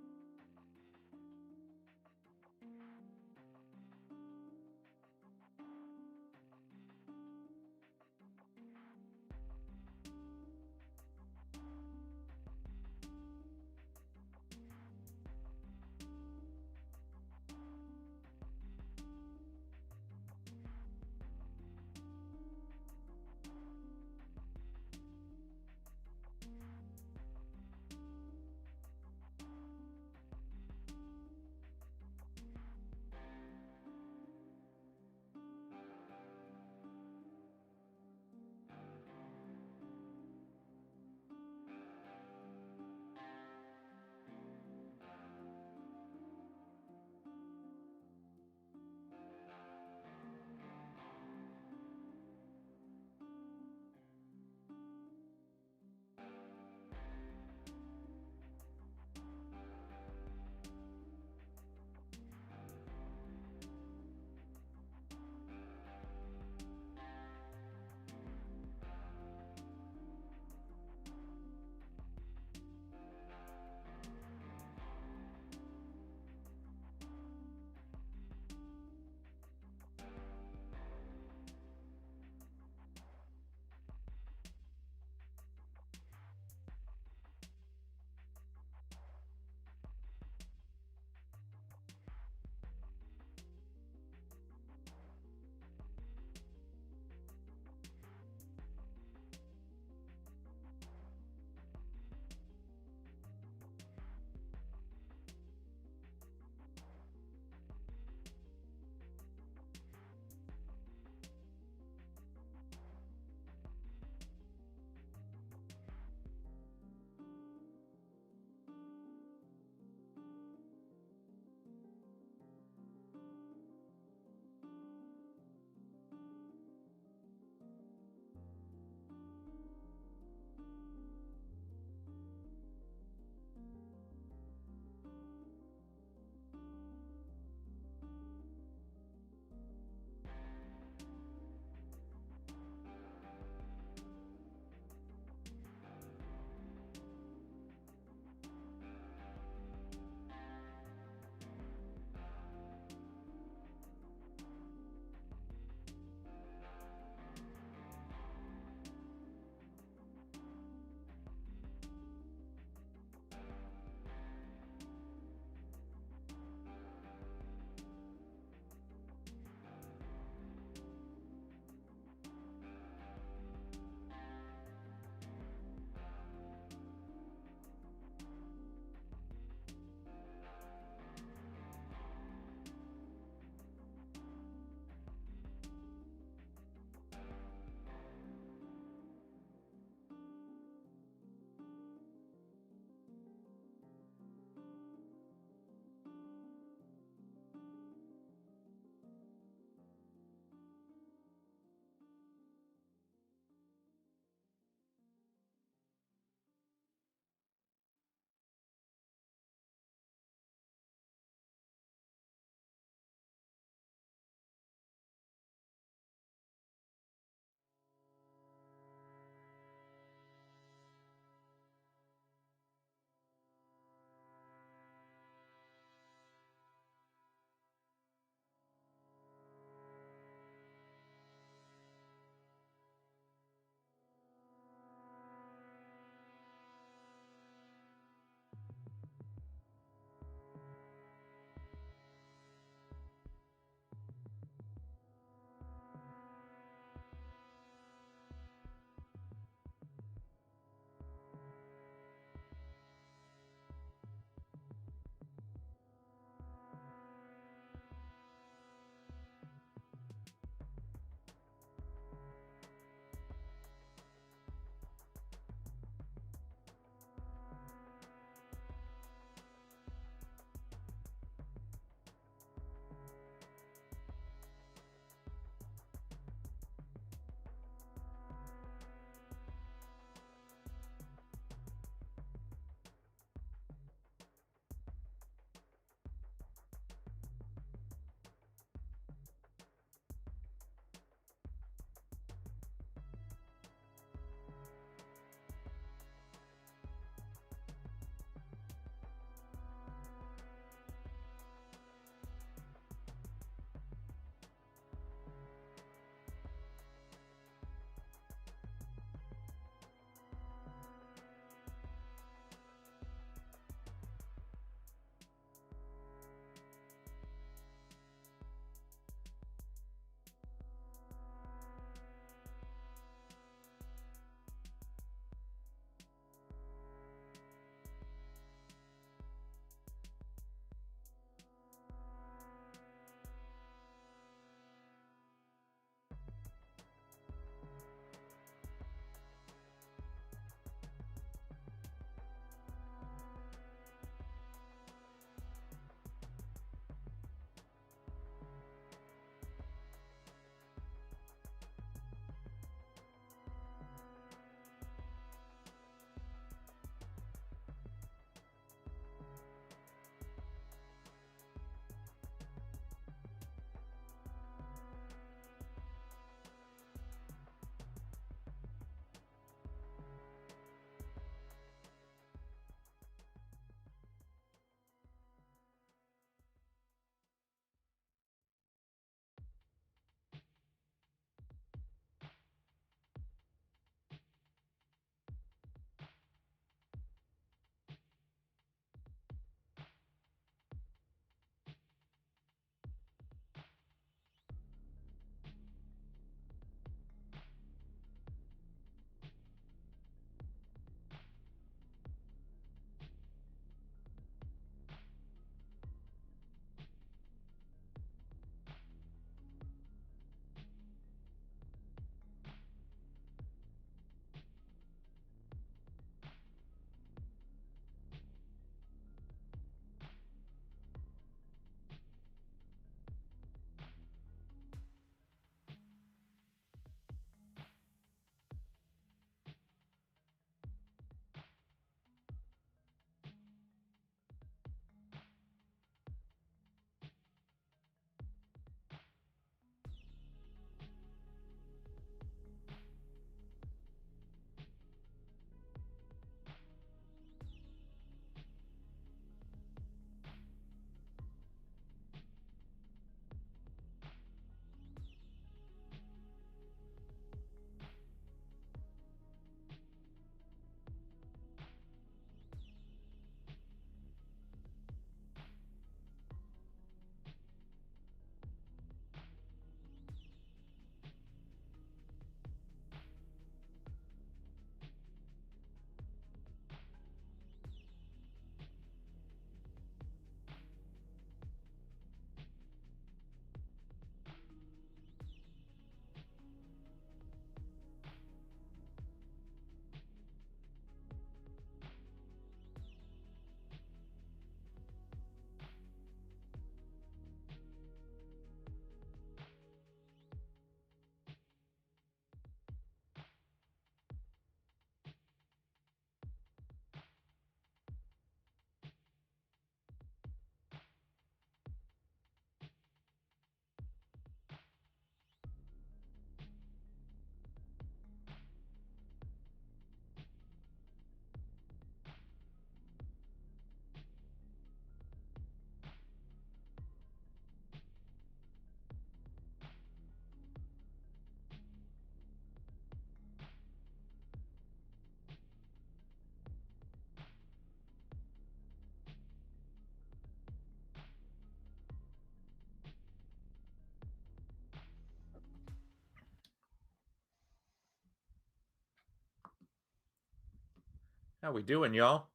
How we doing, y'all?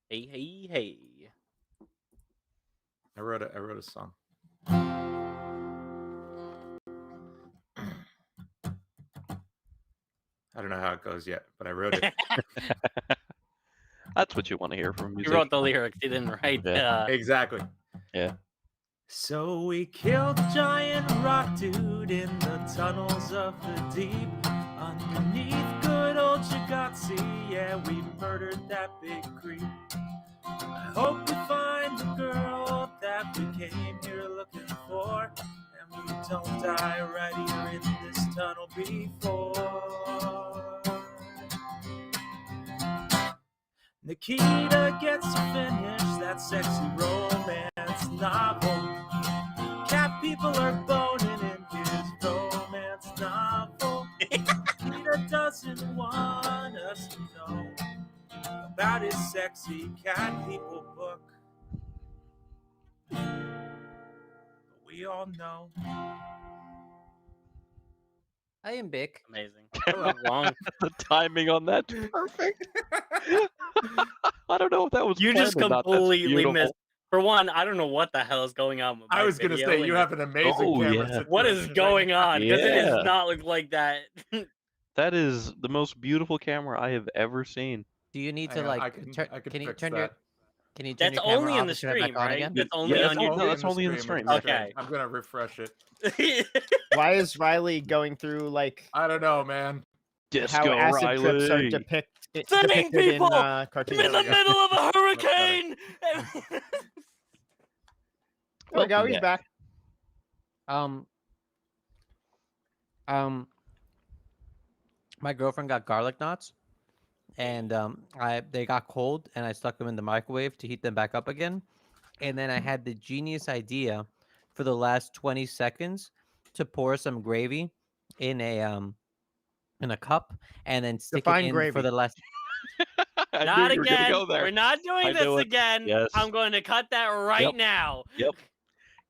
Hey, hey, hey. I wrote a song. I don't know how it goes yet, but I wrote it. That's what you want to hear from You music. wrote the lyrics. You didn't write. Yeah. Exactly. Yeah. So we killed a giant rock dude in the tunnels of the deep. Underneath good old Shigotsi, yeah, we murdered that big creep. I hope we find the girl that we came here looking for, and we don't die right here in this tunnel before. Nikita gets to finish that sexy romance novel. Cat people are boning in his romance novel. Nikita doesn't want us to know about his sexy cat people book. But we all know. I am Bick. Amazing. Long. The timing on that perfect. I don't know if that was You just planned or not. That's completely beautiful. missed. For one, I don't know what the hell is going on with my I was going to video say, and you this- have an amazing Oh, camera yeah. situation. What is going on? Because it Yeah. does not look like that. That is the most beautiful camera I have ever seen. Do you need to Hang on, like I can can you fix turn that. your can you turn That's your camera only off in the and turn it back stream, on right? again? That's only Yeah, on your. no, that's only in the stream. Okay. I'm going to refresh it. Why is Riley going through like I don't know, man. Disco how acid trips are Riley. Sending depicted people! in I'm cartoons? in the Yeah. middle of a hurricane. There we go. Welcome He's back. back. My girlfriend got garlic knots, and they got cold, and I stuck them in the microwave to heat them back up again. And then I had the genius idea for the last 20 seconds to pour some gravy in a cup and then stick Define it in gravy. for the last. I Not knew you were gonna again. go there. We're not doing I this knew it. again. Yes. I'm going to cut that right Yep. now. Yep.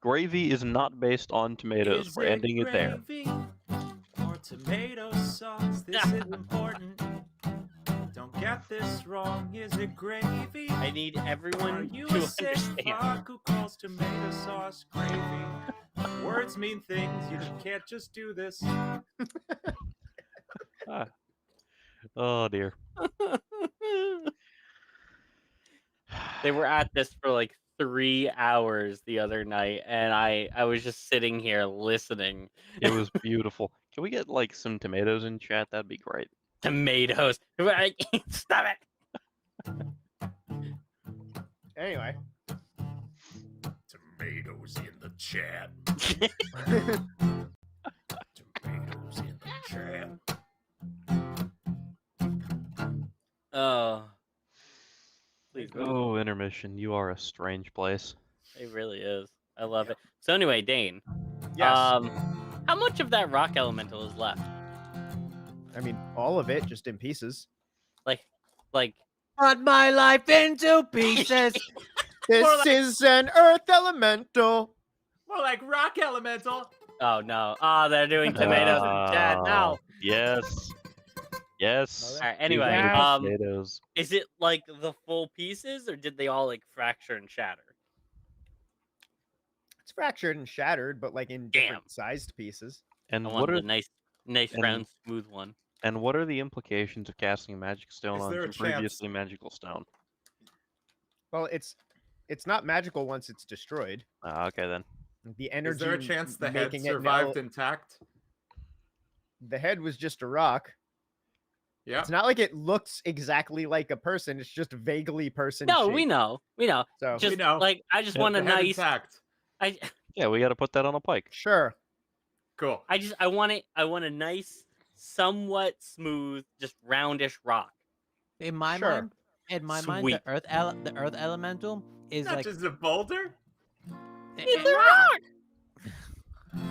Gravy is not based on tomatoes. Is We're ending it there. gravy or tomato sauce? This is important. Don't get this wrong. Is it gravy? I need Are everyone you to a sick understand. fuck who calls tomato sauce gravy? Words mean things. You can't just do this. Oh dear. They were at this for like 3 hours the other night, and I was just sitting here listening. It was beautiful. Can we get like some tomatoes in chat? That'd be great. Tomatoes. Stop it. Anyway, Tomatoes in the chat. Tomatoes in the chat. Oh. Please. Oh, intermission. You are a strange place. It really is. I love it. So anyway, Dane. yes. How much of that rock elemental is left? I mean, all of it, just in pieces. Like Cut my life into pieces. This is an earth elemental. More like rock elemental. oh no. Oh, they're doing tomatoes in chat now. Yes. Yes. Alright, anyway, Yeah. Tomatoes. Is it like the full pieces, or did they all like fracture and shatter? It's fractured and shattered, but like in different sized pieces. And I what want are the nice, and- round, smooth one. and what are the implications of casting a magic stone Is on there some a chance- previously magical stone? Well, it's not magical once it's destroyed. Okay then. The energy. Is there a chance the head making it survived now- intact? The head was just a rock. Yeah. It's not like it looks exactly like a person. It's just vaguely person. No, shaped. we know. So Just know. like I just Yeah, want The a head nice. intact. I Yeah, we got to put that on a pike. sure. Cool. I want it. I want a nice, somewhat smooth, just roundish rock. In my Sure. mind, the Sweet. earth elemental is Not like just a boulder. It's a rock.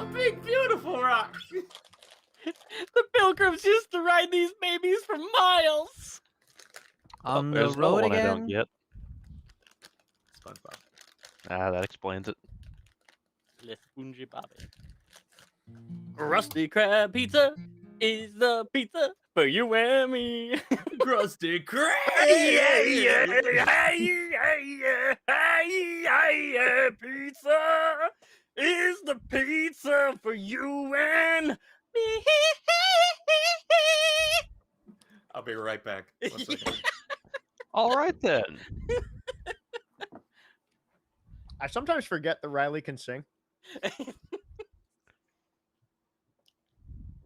A big, beautiful rock. The pilgrims used to ride these babies for miles. on the There's another road one I don't again. get. SpongeBob. That explains it. Le Spongy Bobby. Rusty crab pizza. is the pizza for you and me. Krusty Krab. Pizza is the pizza for you and me. I'll be right back. 1 second. All right then. I sometimes forget that Riley can sing.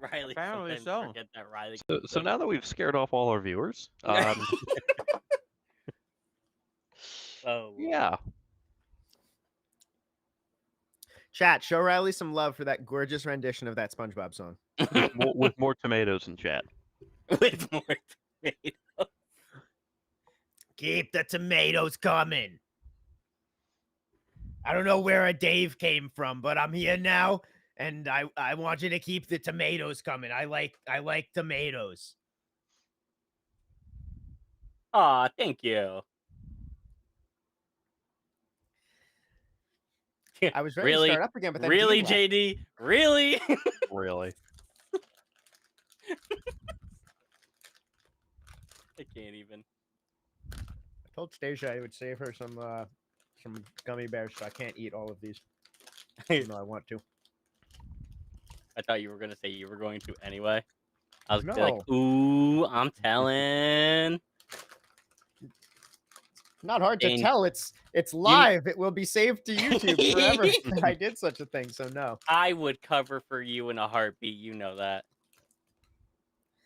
Riley, Apparently sometimes so. forget that Riley. So now that we've scared off all our viewers, Oh yeah, Chat, show Riley some love for that gorgeous rendition of that SpongeBob song. with more tomatoes in chat. with more tomato. Keep the tomatoes coming. I don't know where a Dave came from, but I'm here now, and I want you to keep the tomatoes coming. I like tomatoes. Aw, thank you. I was ready Really? to start up again, but then Really, Dean left. JD? Really? Really. I can't even. I told Stasia I would save her some gummy bears, so I can't eat all of these. Even though I want to. I thought you were gonna say you were going to anyway. I was gonna be No. like, ooh, I'm telling. Not hard to Dang. tell. It's live. It will be saved to YouTube forever. if I did such a thing, so no. I would cover for you in a heartbeat. You know that.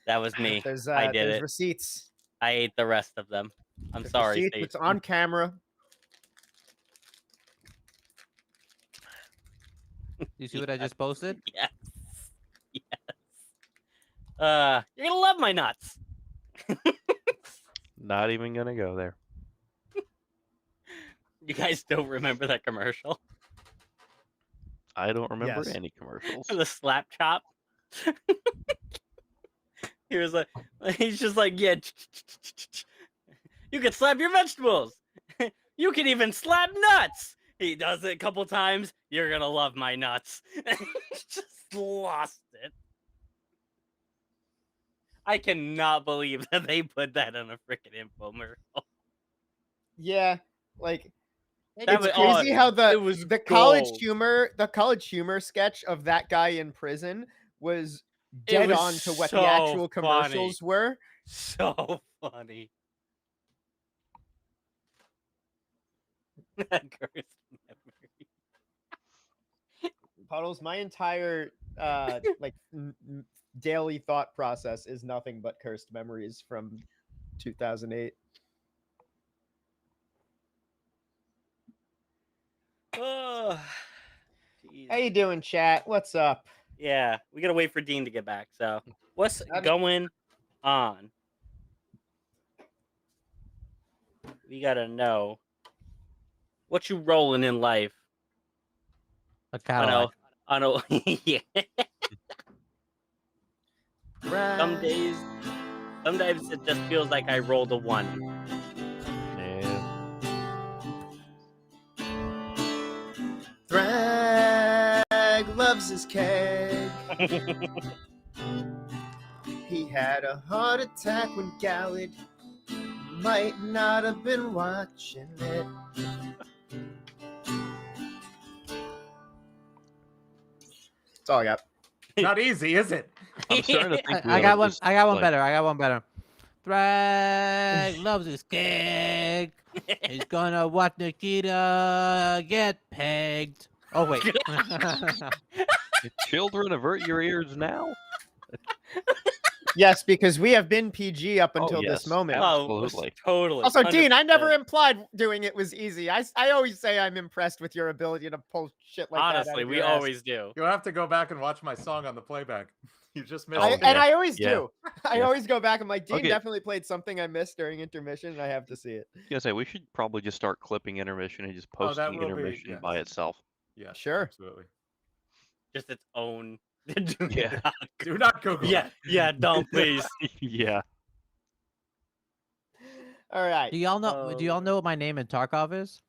That was me. There's I did there's it. receipts. I ate the rest of them. I'm There's sorry, receipts. Steve. It's on camera. You see what I just posted? Yes. Yes. You're gonna love my nuts. Not even gonna go there. You guys still remember that commercial? I don't remember Yes. any commercials. The slap chop. He was like, he's just like, yeah. You can slap your vegetables. You can even slap nuts. He does it a couple times. You're gonna love my nuts. Just lost it. I cannot believe that they put that on a freaking infomercial. Yeah, like That it's was- crazy oh, how it was the college gold. humor sketch of that guy in prison was dead was on to what the so actual funny. commercials were. So funny. That cursed memory. Puddles, my entire daily thought process is nothing but cursed memories from 2008. Oh, jeez. How you doing, chat? What's up? Yeah, we gotta wait for Dean to get back. So, what's Howdy. going on? We gotta know what you rolling in life. A I Cadillac. know. I know. Yeah. Some Right. days, sometimes it just feels like I rolled a 1. Yeah. Thrag loves his keg. He had a heart attack when Galadh might not have been watching it. That's all I got. Not easy, is it? I'm starting to think we I ought got to one. just, I got one like, better. I got one better. Thrag loves his cake. He's gonna watch Nikita get pegged. Oh wait. Children, avert your ears now. Yes, because we have been PG up Oh, until yes. this moment. Absolutely. Totally. Also, Dean, I never 100%. implied doing it was easy. I always say I'm impressed with your ability to pull shit like that. out Honestly, of we your ass. always do. You'll have to go back and watch my song on the playback. You just missed Oh, it. And yeah. I always Yeah. do. I Yeah. always go back. I'm like, Dean Okay. definitely played something I missed during intermission, and I have to see it. I was gonna say we should probably just start clipping intermission and just Oh, that posting will be- intermission yes. by itself. Yes, Sure. absolutely. Just its own. Yeah. Do not Google Yeah. Yeah. Don't please. Yeah. All right. Do y'all know? Oh, do y'all know what my name in Tarkov is?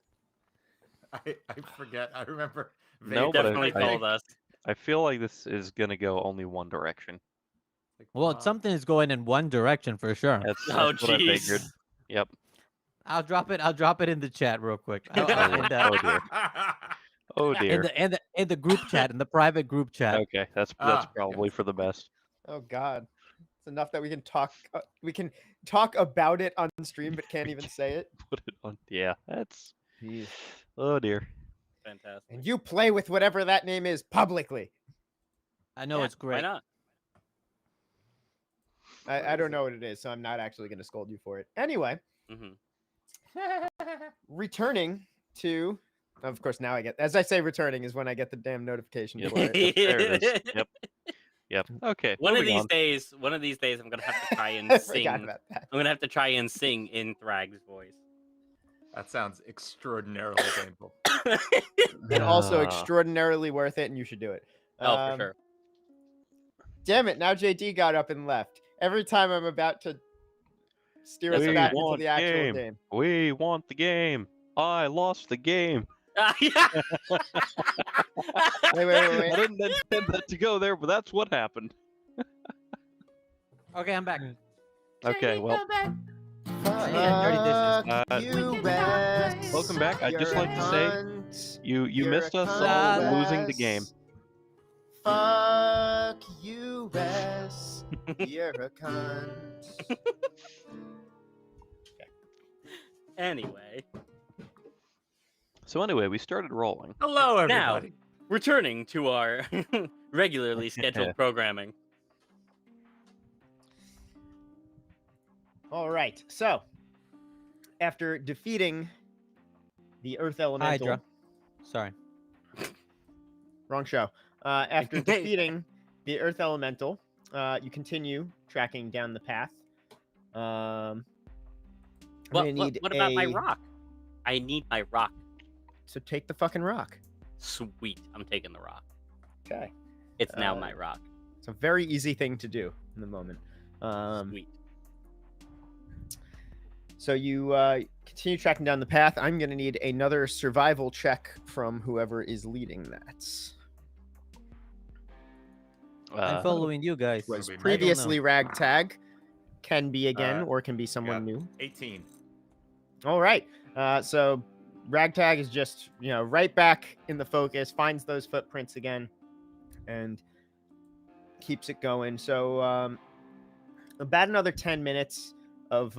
I forget. I remember. No, vaguely. but Definitely I- told us. I feel like this is gonna go only one direction. Like, Well, come on. something is going in one direction for sure. That's Oh, what I figured. jeez. Yep. I'll drop it in the chat real quick. Oh, dear. Oh dear. In the group chat, in the private group chat. Okay, that's Ah, probably yes. for the best. Oh God, it's enough that we can talk. We can talk about it on stream, but can't even say it. Put it on. Yeah, that's. Jeez. Oh dear. Fantastic. And you play with whatever that name is publicly. I know Yeah, it's great. Why not? I don't know what it is, so I'm not actually going to scold you for it. Anyway, returning to, of course, now I get, as I say, returning is when I get the damn notification Yep. for it. Yep, there it is. Yep. Yep. Okay. One of moving these on. days, I'm gonna have to try and I sing. forgot about that. I'm gonna have to try and sing in Thrag's voice. That sounds extraordinarily painful. And also Ah. extraordinarily worth it, and you should do it. Oh, for sure. Damn it! Now Jaydee got up and left. Every time I'm about to steer us We back into want the actual game. game. We want the game. I lost the game. Wait. I didn't intend that to go there, but that's what happened. Okay, I'm back. Okay, well, Dirty You rest. welcome back. I'd just You're like to a say cunt. you You're missed a us cunt. all losing the game. Fuck you, Wes. You're a cunt. Anyway, So anyway, we started rolling. Hello, Now- everybody. returning to our regularly scheduled programming. All right. So, after defeating the Earth Elemental, Hydra. Sorry. wrong show. After defeating the Earth Elemental, you continue tracking down the path. I'm What, gonna need what about my a- rock? I need my rock. So take the fucking rock. Sweet. I'm taking the rock. Okay. It's now Uh, my rock. It's a very easy thing to do in the moment. Sweet. So you continue tracking down the path. I'm going to need another survival check from whoever is leading that. I'm following you guys. Was It'll be previously Ragtag, can be again, or can be someone yeah. new. 18. All right. So Ragtag is just, right back in the focus, finds those footprints again, and keeps it going. So about another 10 minutes of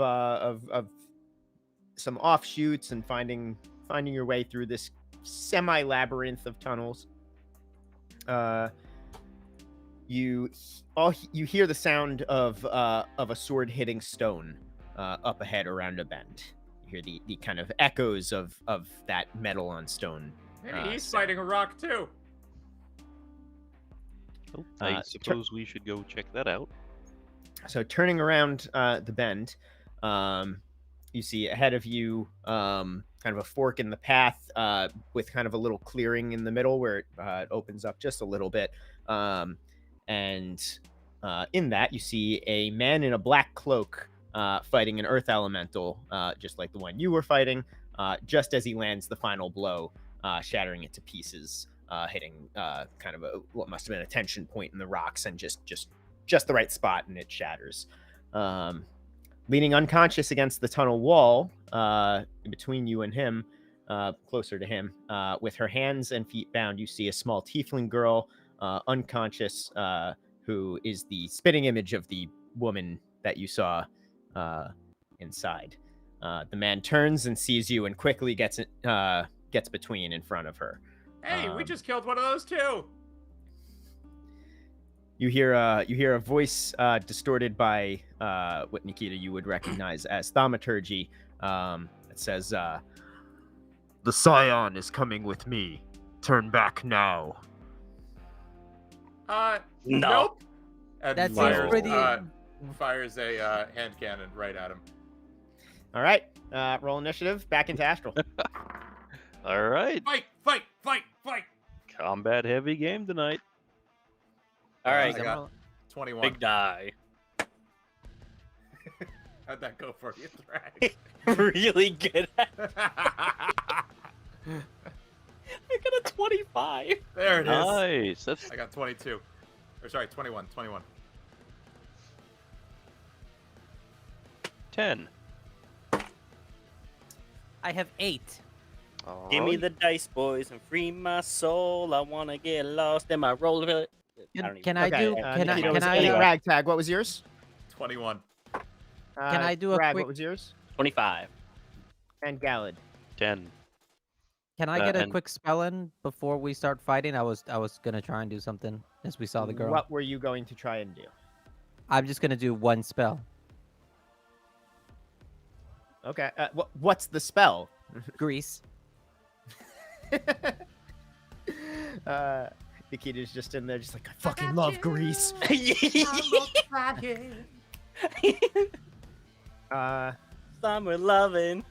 some offshoots and finding your way through this semi labyrinth of tunnels. You hear the sound of a sword hitting stone up ahead around a bend. You hear the kind of echoes of that metal on stone. Maybe he's sound. fighting a rock too. Oh, I so suppose we should go check that out. So turning around the bend, you see ahead of you kind of a fork in the path with kind of a little clearing in the middle where it opens up just a little bit. And in that, you see a man in a black cloak fighting an earth elemental, just like the one you were fighting, just as he lands the final blow, shattering it to pieces, hitting kind of what must have been a tension point in the rocks and just the right spot, and it shatters. Leaning unconscious against the tunnel wall between you and him, closer to him, with her hands and feet bound, you see a small tiefling girl, unconscious, who is the spitting image of the woman that you saw inside. The man turns and sees you and quickly gets between in front of her. Hey, we just killed one of those too. You hear a voice distorted by what Nikita you would recognize as thaumaturgy. It says, "The Scion is coming with me. Turn back now." No. Nope. And That seems fires, pretty- fires a hand cannon right at him. All right, roll initiative. Back into Astral. All right, Fight! Fight! Fight! Fight! combat heavy game tonight. All right. I got 21. Big die. How'd that go for you, Thrag? Really good. I got a 25. There it is. Nice. That's I got 22. Or sorry, 21. 21. 10. I have 8. Give me Alright. the dice, boys, and free my soul. I wanna get lost in my roller. Can I Okay, do? Can I? Nikita Can was I? 8. Anyway. Ragtag, what was yours? 21. Can I do a Rag, quick- what was yours? 25. And Galadh. 10. Can I get a and- quick spell in before we start fighting? I was gonna try and do something as we saw the girl. What were you going to try and do? I'm just gonna do one spell. Okay. What's the spell? Grease. Nikita's just in there, just like, I fucking love Grease. Summer loving.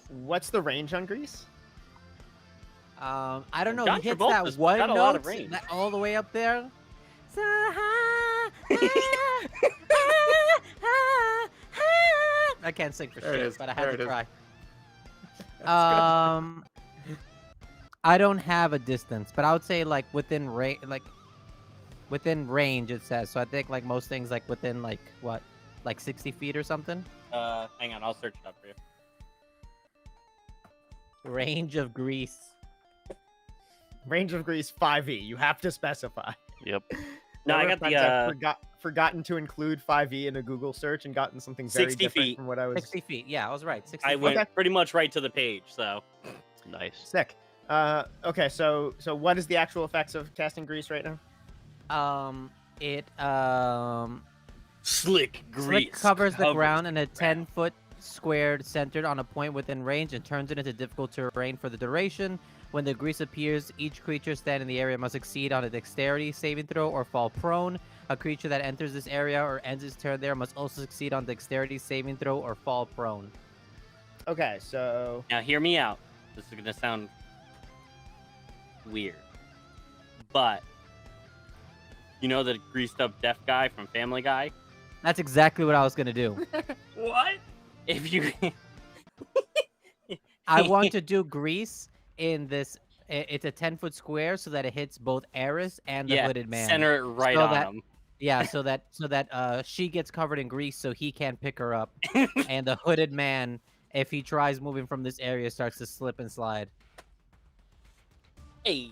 What's the range on Grease? I don't know. John He hits Travolta's that one got a lot note of range. all the way up there. So high, I can't sing for There it shit, is, but I there had it to is. try. I don't have a distance, but I would say like within range, within range. It says so. I think like most things like within like what, like 60 feet or something. Hang on, I'll search it up for you. Range of Grease. Range of Grease 5e. You have to specify. Yep. No, I Number got of the times I've forgotten to include 5e in a Google search and gotten something very 60 different feet. from what I was 60 feet. Yeah, I was right. 60 I feet. went Okay. pretty much right to the page, so Nice. sick. Okay, so what is the actual effects of casting Grease right now? It slick grease Slick covers the ground in a 10-foot squared centered on a point within range and turns it into difficult terrain for the duration. When the grease appears, each creature standing in the area must succeed on a dexterity saving throw or fall prone. A creature that enters this area or ends its turn there must also succeed on dexterity saving throw or fall prone. Okay, so Now hear me out. This is gonna sound weird, but you know the greased up deaf guy from Family Guy? That's exactly what I was gonna do. What? If you I want to do grease in this. It's a 10-foot square so that it hits both Eris and the hooded man. center it right So on that- him. Yeah, so that she gets covered in grease so he can't pick her up, and the hooded man, if he tries moving from this area, starts to slip and slide. Hey,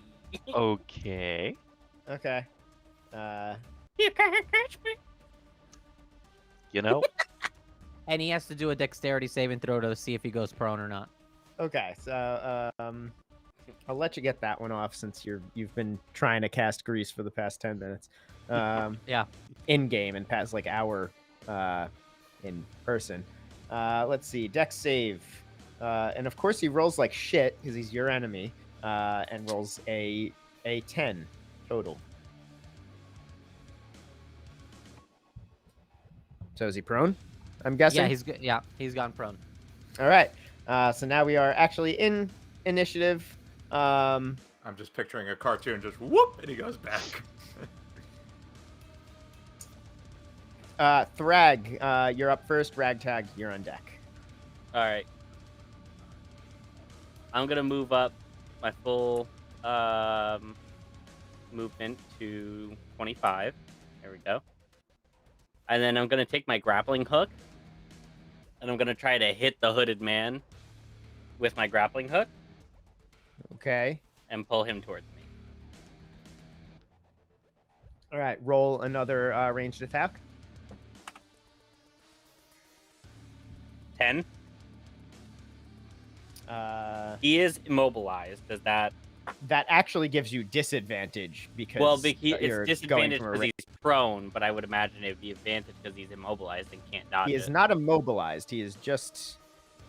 Okay. okay. you can't catch me. You know, And he has to do a dexterity saving throw to see if he goes prone or not. Okay, so I'll let you get that one off since you've been trying to cast Grease for the past 10 minutes. Yeah. In game and past like hour in person. Let's see, Dex save. And of course he rolls like shit because he's your enemy. And rolls a 10 total. So is he prone? I'm guessing. Yeah, he's gone prone. All right. So now we are actually in initiative. I'm just picturing a cartoon, just whoop, and he goes back. Thrag, you're up first. Ragtag, you're on deck. All right. I'm gonna move up my full movement to 25. There we go. And then I'm gonna take my grappling hook, and I'm gonna try to hit the hooded man with my grappling hook Okay. and pull him towards me. All right. Roll another ranged attack. 10. He He is immobilized. Does that? that actually gives you disadvantage because Well, you're it's going disadvantage from a because ra- he's prone, but I would imagine it'd be advantage because he's immobilized and can't dodge He is it. not immobilized. He is just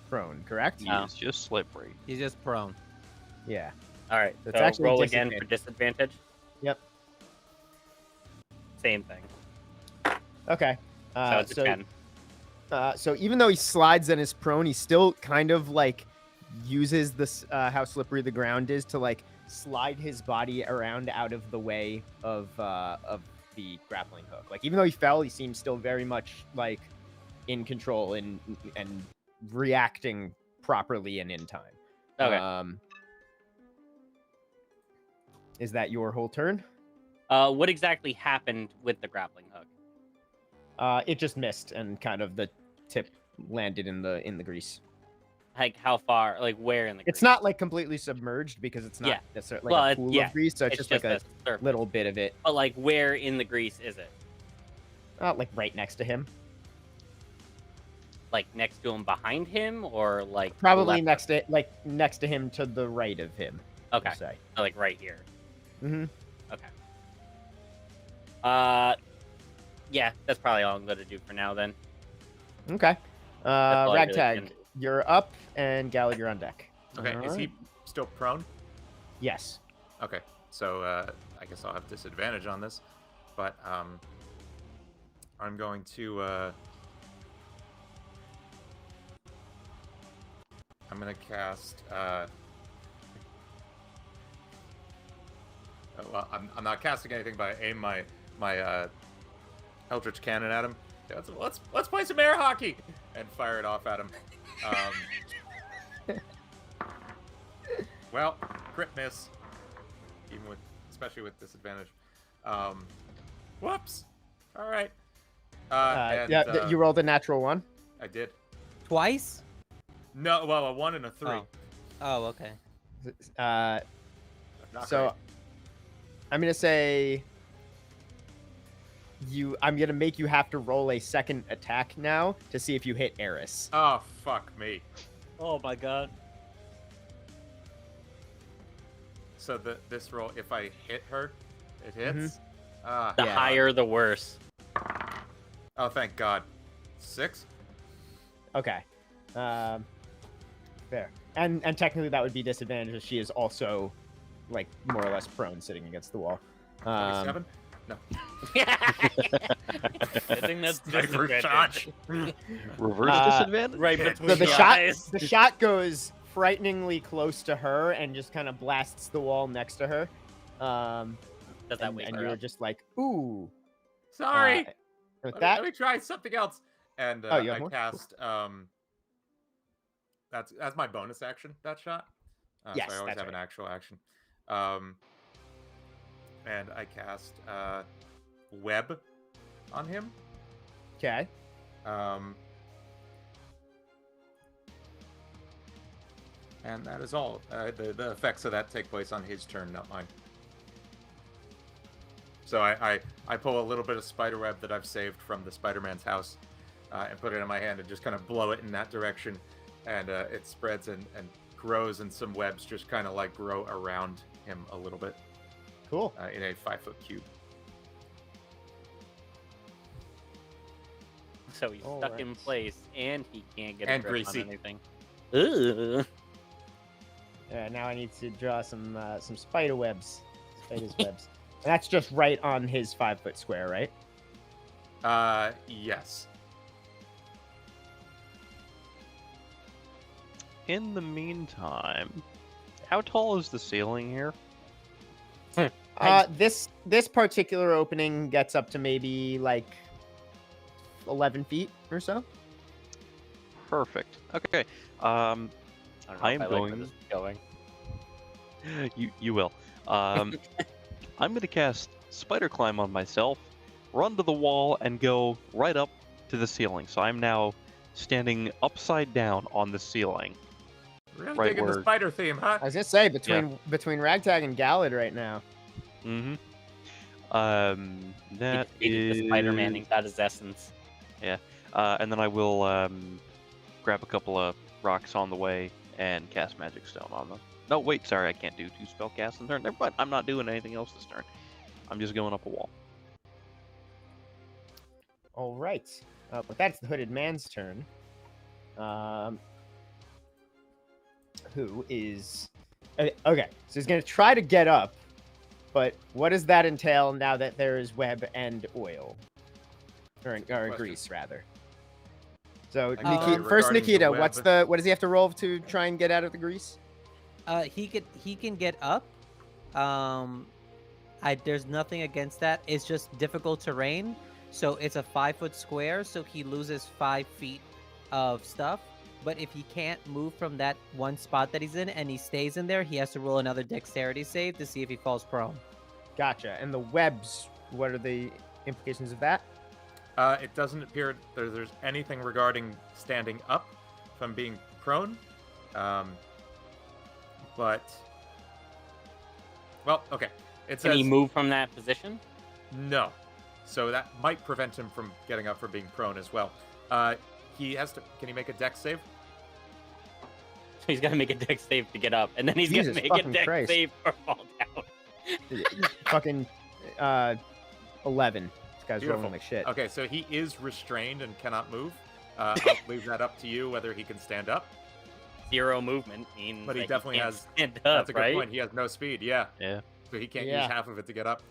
prone. Correct? he Oh. is just slippery. He's just prone. Yeah. All right, That's so actually roll again for disadvantage. Yep. Same thing. Okay. So it's a 10. So even though he slides and is prone, he still kind of like uses this how slippery the ground is to like slide his body around out of the way of the grappling hook. Like even though he fell, he seems still very much like in control and reacting properly and in time. Okay. Is that your whole turn? What exactly happened with the grappling hook? It just missed, and kind of the tip landed in the grease. Like how far? Like where in the? It's grease? not like completely submerged because it's not Yeah. necessarily Well, like a it- pool yeah, of grease, so it's just like a the surface. little bit of it, But like where in the grease is it? like right next to him. Like next to him, behind him, or like Probably left? next to him, to the right of him. Okay, We'll say. so, like right here. Mm-hmm. Okay. Yeah, that's probably all I'm gonna do for now then. Okay. all I really Ragtag, can- you're up, and Galadh, you're on deck. Okay, is he Alright. still prone? Yes. Okay, so I guess I'll have disadvantage on this, but I'm going to I'm gonna cast well, I'm not casting anything, but I aim my Eldritch Cannon at him. Yeah, let's play some air hockey and fire it off at him. Well, crit miss, especially with disadvantage. Whoops. All right. You rolled a natural one. I did. Twice? No, well, a 1 and a 3. Oh, okay. Uh, Not so great. I'm gonna say I'm gonna make you have to roll a second attack now to see if you hit Eris. Oh, fuck me. Oh my god. So this roll, if I hit her, it hits. The Yeah. higher, the worse. Oh, thank God. 6. Okay. Fair. And technically that would be disadvantage, as she is also like more or less prone, sitting against the wall. 27. No. I think that's Sniper disadvantage. Reverse Uh, disadvantage? Right So between So the the shot, eyes. the shot goes frighteningly close to her and just kind of blasts the wall next to her. Does that And wake and her you're up? just like, ooh. Sorry. With Let that, me try something else. And Oh, you have I more? cast. That's my bonus action. That shot. Yes, so I always that's have an right. actual action. And I cast web on him. okay. And that is all. The effects of that take place on his turn, not mine. So I pull a little bit of spider web that I've saved from the Spider-Man's house and put it in my hand and just kind of blow it in that direction. And it spreads and grows, and some webs just kind of like grow around him a little bit Cool. in a 5-foot cube. So he's stuck in Alright. place, and he can't get And a grip greasy. on anything. Ugh. Now I need to draw some spider webs. Spider's webs. And that's just right on his 5-foot square, right? Yes. In the meantime, how tall is the ceiling here? This particular opening gets up to maybe like 11 feet or so. Perfect. Okay. I don't know I if am like where going- this is going. You will. I'm gonna cast Spider Climb on myself, run to the wall, and go right up to the ceiling. So I'm now standing upside down on the ceiling. Really Right digging the where- spider theme, huh? I was gonna say between Ragtag and Galadh right now. Mm-hmm. He That defeated is the Spider-Man and got his essence. and then I will grab a couple of rocks on the way and cast Magic Stone on them. No, wait, sorry, I can't do 2 spell casts in turn. Never mind, I'm not doing anything else this turn. I'm just going up a wall. All right. But that's the hooded man's turn. Who is okay? So he's gonna try to get up, but what does that entail now that there is web and oil, or Question. grease rather? So Regarding first, the Nikita, web. what does he have to roll to try and get out of the grease? He can get up. There's nothing against that. It's just difficult terrain. So it's a 5-foot square, so he loses 5 feet of stuff. But if he can't move from that one spot that he's in and he stays in there, he has to roll another dexterity save to see if he falls prone. Gotcha. And the webs, what are the implications of that? It doesn't appear there's anything regarding standing up from being prone. But well, okay. It Can says he move from that position? no, so that might prevent him from getting up for being prone as well. He has to. Can he make a dex save? He's got to make a dex save to get up, and then he's going to Jesus make a fucking dex Christ. save or fall down. Fucking 11. This guy's Beautiful. rolling like shit. Okay, so he is restrained and cannot move. I'll leave that up to you whether he can stand up. 0 movement means But he that definitely can't has- stand up, That's a good right? point. He has no speed. Yeah. Yeah. So he can't Yeah. use half of it to get up.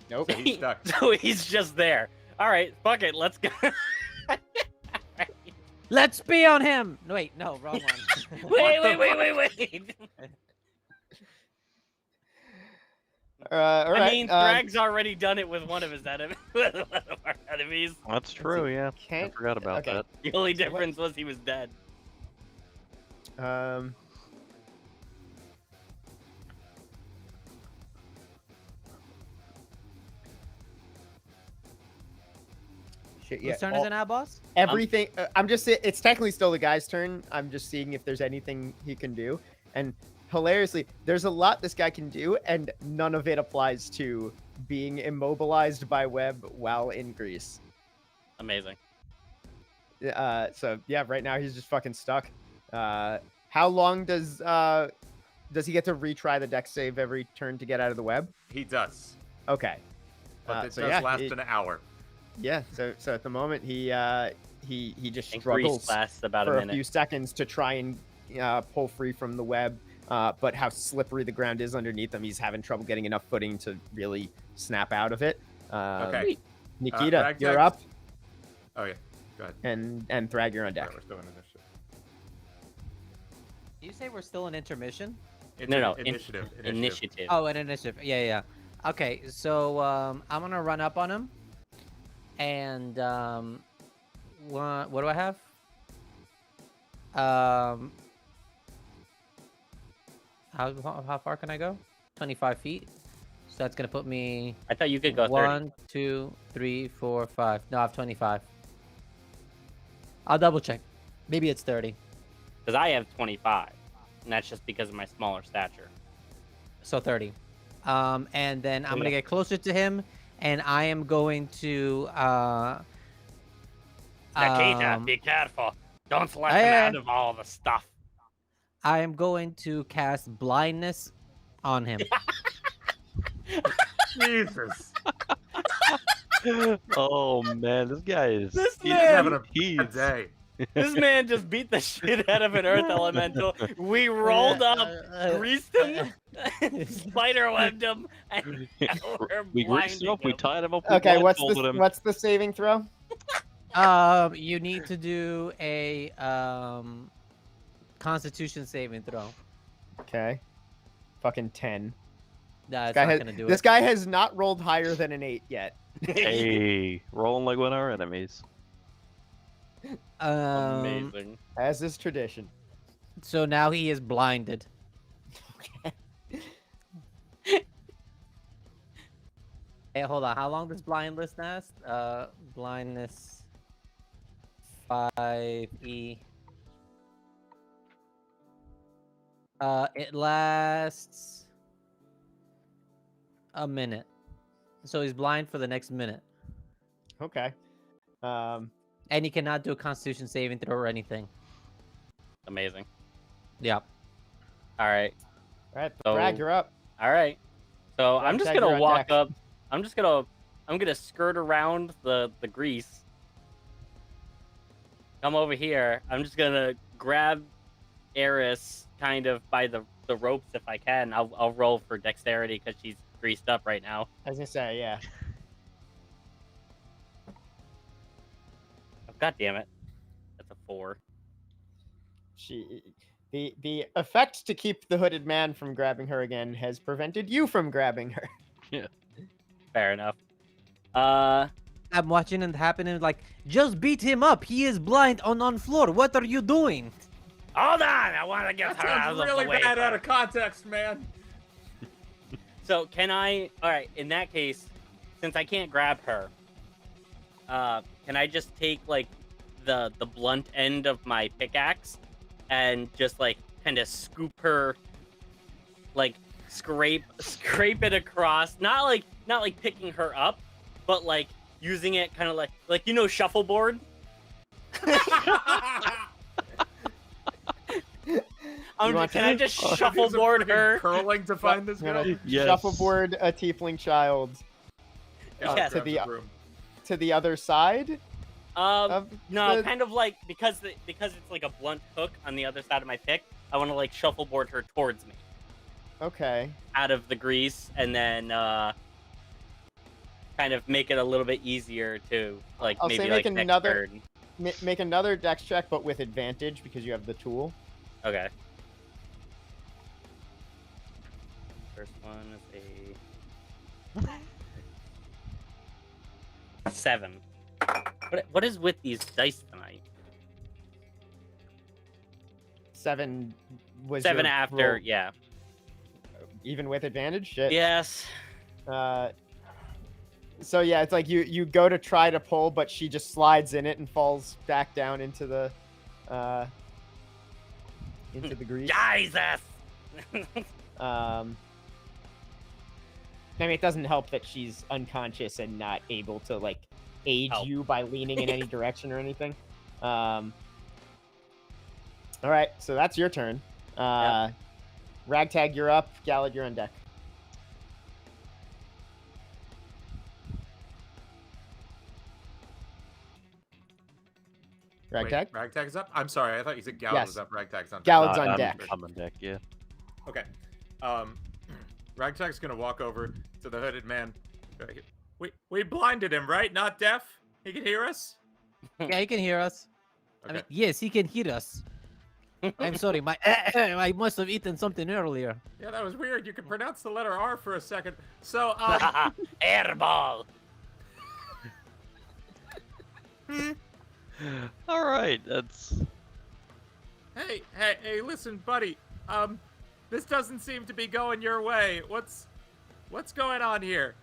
Nope. So he's stuck. So he's just there. All right, fuck it, let's go. Let's be on him. No, wait, no, wrong one. wait. All right. I mean, Thrag's already done it with one of his enemies. With one of our enemies. That's true, yeah. I Can't. forgot about okay. that. The only So what- difference was he was dead. Shit, yeah. Whose turn all- is it now, boss? Everything. I'm just. It's technically still the guy's turn. I'm just seeing if there's anything he can do. And hilariously, there's a lot this guy can do, and none of it applies to being immobilized by web while in grease. Amazing. So yeah, right now he's just fucking stuck. How long does he get to retry the dex save every turn to get out of the web? He does. Okay. But it so does yeah, last it- an hour. Yeah. So at the moment he just And struggles Grease lasts about for a a minute. few seconds to try and pull free from the web. But how slippery the ground is underneath him, he's having trouble getting enough footing to really snap out of it. Okay. Nikita, Ragtag- you're up, Oh yeah. Go ahead. and Thrag, you're on deck. Alright, we're still in initiative. Did you say we're still in intermission? No, Initiative. Initiative. Oh, an initiative. Yeah. Okay, so I'm gonna run up on him, and what do I have? How far can I go? 25 feet. So that's gonna put me I thought you could go 30. 1, 2, 3, 4, 5. No, I have 25. I'll double check. Maybe it's 30. Because I have 25. And that's just because of my smaller stature. So 30. And then I'm gonna Yeah. get closer to him, and I am going to Nikita, be careful. Don't let him Yeah. out of all the stuff. I am going to cast blindness on him. Jesus. Oh man, this guy is. This He's man, having a He's bad day. this man just beat the shit out of an earth elemental. We rolled up, greased him, spider webbed him, and now we're we greased him up. We blinding him. tied him up. We Okay, blindfolded him. what's the saving throw? You need to do a Constitution saving throw. Okay, fucking 10. That's Guy not has, gonna do this it. guy has not rolled higher than an 8 yet. Hey, rolling like one of our enemies. Amazing. As is tradition. So now he is blinded. Hey, hold on. How long does blindness last? Blindness 5e. It lasts a minute. So he's blind for the next minute. Okay. And he cannot do a Constitution saving throw or anything. Amazing. Yep. All right. All right, So- Brad, you're up. All right. So I'm just Ragtag, you're gonna on walk deck. up. I'm gonna skirt around the grease. Come over here. I'm just gonna grab Eris kind of by the ropes if I can. I'll roll for dexterity because she's greased up right now. I was gonna say, yeah. Oh, God damn it. That's a 4. The effect to keep the hooded man from grabbing her again has prevented you from grabbing her. Fair enough. I'm watching it happening like, just beat him up. He is blind on floor. What are you doing? Hold on. I want to get That her out sounds of really the way. bad out of context, man. So can I? All right. In that case, since I can't grab her, can I just take like the blunt end of my pickaxe and just like kind of scoop her, like scrape it across, not like picking her up, but like using it kind of like shuffleboard. Can I just shuffleboard her? Curling to find this girl. Yes. Shuffleboard a tiefling child Yes. to the other side. No, the- kind of like because it's like a blunt hook on the other side of my pick. I want to like shuffleboard her towards me Okay. out of the grease, and then kind of make it a little bit easier to like I'll maybe say like make next another- turn. Make another dex check, but with advantage because you have the tool. Okay. First one is a 7. What is with these dice tonight? 7 was 7 your after, roll, yeah. even with advantage. Shit. Yes. So yeah, it's like you go to try to pull, but she just slides in it and falls back down into the grease. Jesus. I mean, it doesn't help that she's unconscious and not able to like aid Help. you by leaning in any direction or anything. All right, so that's your turn. Ragtag, you're up. Galadh, you're on deck. Ragtag? Wait, Ragtag's up? I'm sorry, I thought you said Galadh Yes. was up. Ragtag's on deck. Galadh's on I'm- deck. I'm on deck, yeah. Okay. Ragtag's gonna walk over to the hooded man. We blinded him, right? Not deaf? He can hear us? Yeah, he can hear us. I Okay. mean, yes, he can hear us. I'm sorry, my I must have eaten something earlier. Yeah, that was weird. You could pronounce the letter R for a second. So, Airball. All right, that's hey, listen, buddy. This doesn't seem to be going your way. What's going on here?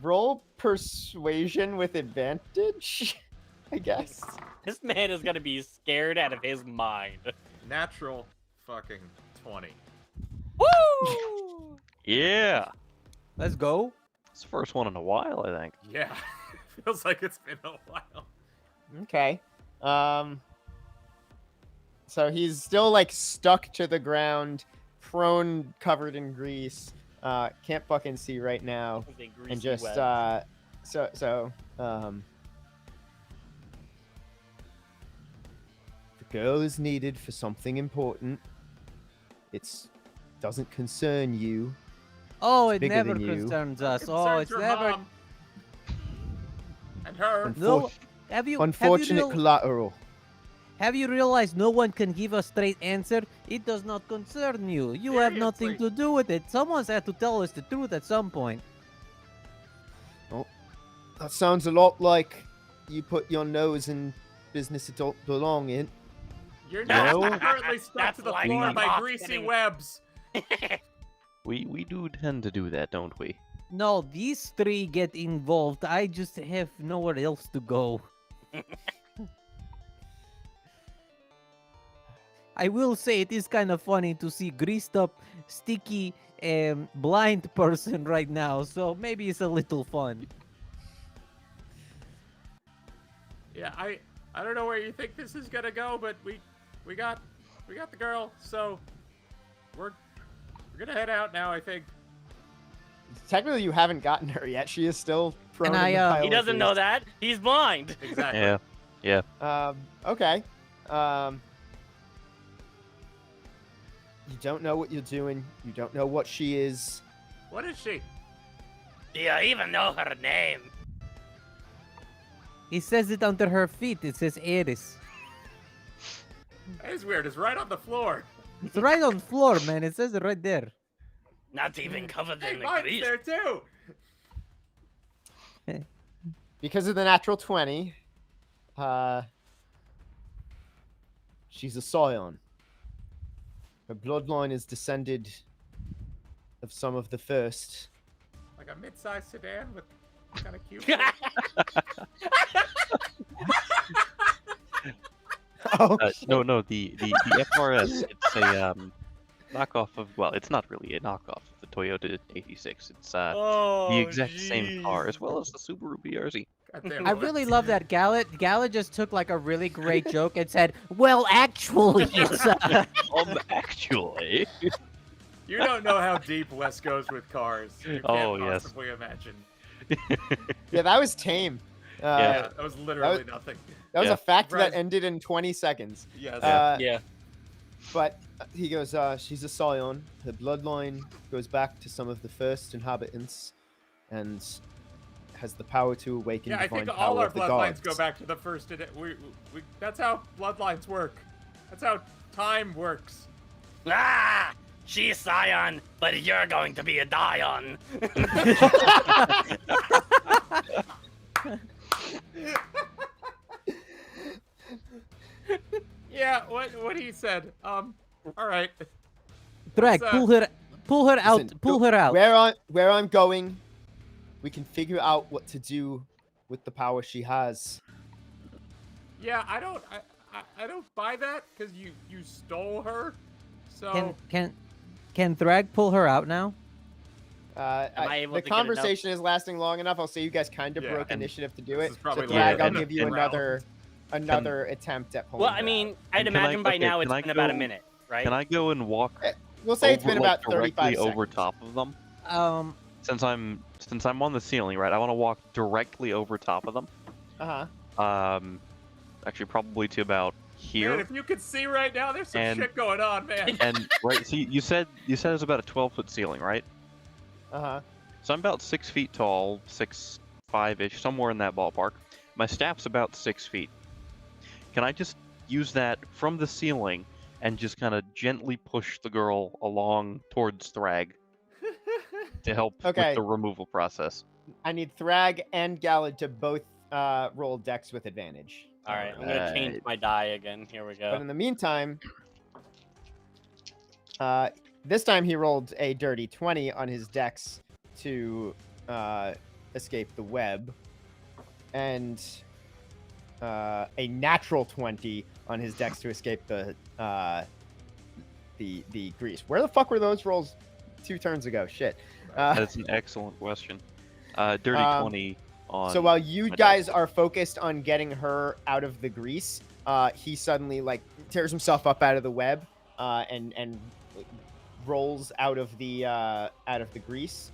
Roll persuasion with advantage, I guess. This man is gonna be scared out of his mind. Natural fucking 20. Woo! yeah. Let's go. It's the first one in a while, I think. Yeah. Feels like it's been a while. Okay. So he's still like stuck to the ground, prone, covered in grease. Can't fucking see right now. And just the girl is needed for something important. It's doesn't concern you. Oh, it bigger never than you. concerns us. Oh, Concerns it's your never. mom. And her. No, have Unfortunate you collateral. have you realized no one can give a straight answer? It does not concern you. You have nothing Seriously. to do with it. Someone's had to tell us the truth at some point. That sounds a lot like you put your nose in business it don't belong in. You're No. not currently stuck That's to the like floor the by box greasy getting- webs. We do tend to do that, don't we? No, these three get involved. I just have nowhere else to go. I will say it is kind of funny to see greased up, sticky, blind person right now. So maybe it's a little fun. Yeah, I don't know where you think this is gonna go, but we got the girl, so we're gonna head out now, I think. Technically, you haven't gotten her yet. She is still prone. And in the I, pile He of doesn't know grease. that. He's blind. Exactly. Yeah. Okay. You don't know what you're doing. You don't know what she is. What is she? Do you even know her name? He says it under her feet. It says Eris. That is weird. It's right on the floor. It's right on the floor, man. It says it right there. Not even covered Hey, in the mine's grease. there too. Because of the natural 20, she's a scion. Her bloodline is descended of some of the first like a mid-sized sedan with kind of cute. Oh, No, the FRS, it's a knockoff of, well, it's not really a knockoff of the Toyota 86. It's the exact same car, as well as the Subaru BRZ. Goddamn, I what? really love that Galadh just took like a really great joke and said, "Well, actually, it's Actually. You don't know how deep Wes goes with cars. You Oh, can't yes. possibly imagine. yeah, that was tame. Yeah, that was literally was- nothing. That was Yeah. a fact Right. that ended in 20 seconds. Yes. Yeah. But he goes, she's a scion. Her bloodline goes back to some of the first inhabitants and has the power to awaken Yeah, I divine think power all our of the bloodlines gods. go back to the first. We that's how bloodlines work. That's how time works. Ah! She's Scion, but you're going to be a Dion. Yeah, what he said. All right. Thrag, pull her out, Listen, pull her out." Where I'm going, we can figure out what to do with the power she has. Yeah, I don't buy that because you stole her. So Can Thrag pull her out now? I able The to get enough? conversation is lasting long enough. I'll say you guys kind of Yeah, broke and initiative to do this it. is probably So like Thrag, I'll the give you end another attempt at pulling Well, her I out. mean, I'd Can I- imagine by okay, now it's can I been about a go- minute, right? Can I go and walk We'll say it's over, been like, about 35 directly seconds. over top of them? Um, Since I'm on the ceiling, right? I want to walk directly over top of them. Uh-huh. Actually, probably to about here. man, if you could see right now, there's some And- shit going on, man. And right, so you said it was about a 12-foot ceiling, right? Uh-huh. So I'm about 6 feet tall, 6'5" ish, somewhere in that ballpark. My staff's about 6 feet. Can I just use that from the ceiling and just kind of gently push the girl along towards Thrag to help Okay. with the removal process? I need Thrag and Galadh to both roll dex with advantage. All right, I'm gonna change Alright. my die again. Here we But go. in the meantime, this time he rolled a dirty 20 on his dex to escape the web, and a natural 20 on his dex to escape the grease. Where the fuck were those rolls 2 turns ago? Shit. That's an excellent question. Dirty 20 on. So while you my guys dex. are focused on getting her out of the grease, he suddenly like tears himself up out of the web and rolls out of the grease.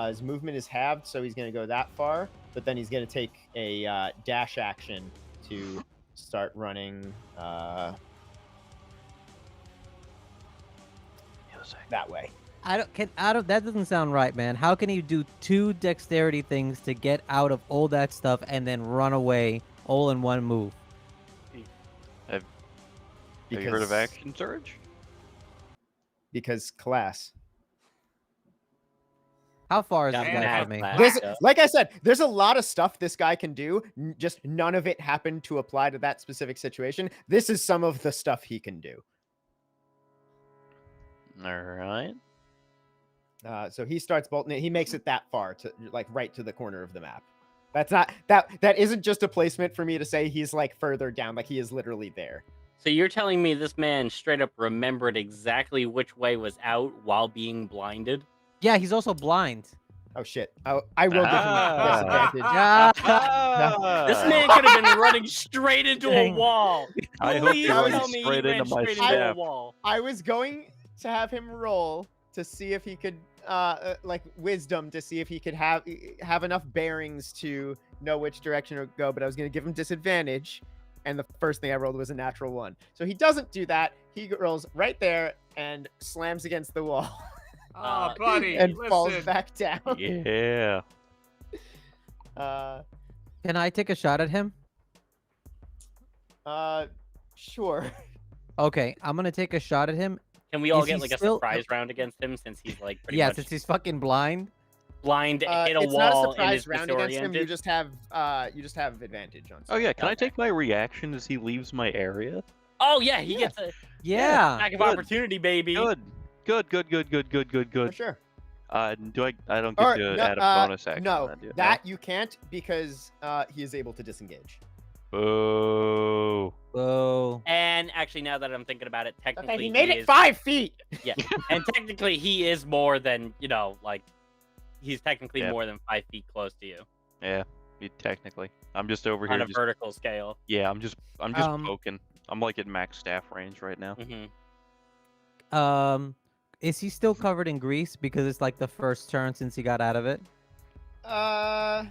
His movement is halved, so he's going to go that far, but then he's going to take a dash action to start running that way. that doesn't sound right, man. How can you do 2 dexterity things to get out of all that stuff and then run away all in one move? Have you heard of action surge? Because class. How far is Yeah, this I'm guy gonna from have me? class. There's, Yeah. like I said, there's a lot of stuff this guy can do. Just none of it happened to apply to that specific situation. This is some of the stuff he can do. All right. So he starts bolting it. He makes it that far to like right to the corner of the map. That's not that isn't just a placement for me to say he's like further down. Like he is literally there. So you're telling me this man straight up remembered exactly which way was out while being blinded? Yeah, he's also blind. Oh shit! I will give him disadvantage. Ah, This man could have been running straight into a Dang. wall. I hope Please he runs tell me he straight ran into my straight into a staff. wall. I was going to have him roll to see if he could like wisdom to see if he could have enough bearings to know which direction to go, but I was going to give him disadvantage, and the first thing I rolled was a natural 1. So he doesn't do that. He rolls right there and slams against the wall Oh, buddy, and listen. falls back down. Yeah. Can I take a shot at him? Sure. Okay, I'm gonna take a shot at him. Can we all Is get he like a still- surprise round against him since he's like pretty Yeah, much since he's fucking blind. blind, hit a It's not a wall, and surprise is round against him. You disoriented? just have advantage on. Oh yeah. Can I Okay. take my reaction as he leaves my area? Oh yeah, he Yeah. gets a Yeah. attack of good. opportunity, baby. Good. Good. For sure. Do I don't get Or, to no, add a bonus action? no, then, do I? that you can't because he is able to disengage. Boo. Oh. And actually, now that I'm thinking about it, technically Okay, he made it is, 5 feet. Yeah, and technically he is more than he's technically Yeah. more than 5 feet close to you Yeah, technically. I'm just over here. on a Just, vertical scale. yeah, I'm just poking. I'm like at max staff range right now. Is he still covered in grease because it's like the first turn since he got out of it? The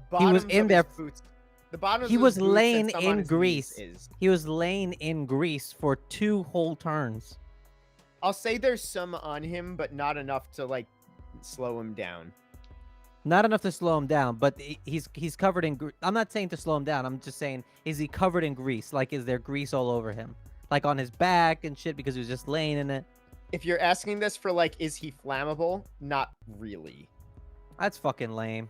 bottom. was in there- Boots. The bottom. He was laying in grease. He was laying in grease for 2 whole turns. I'll say there's some on him, but not enough to like slow him down. Not enough to slow him down, but he's covered in grease. I'm not saying to slow him down. I'm just saying, is he covered in grease? Like, is there grease all over him? Like on his back and shit because he was just laying in it? If you're asking this for like, is he flammable? Not really. That's fucking lame.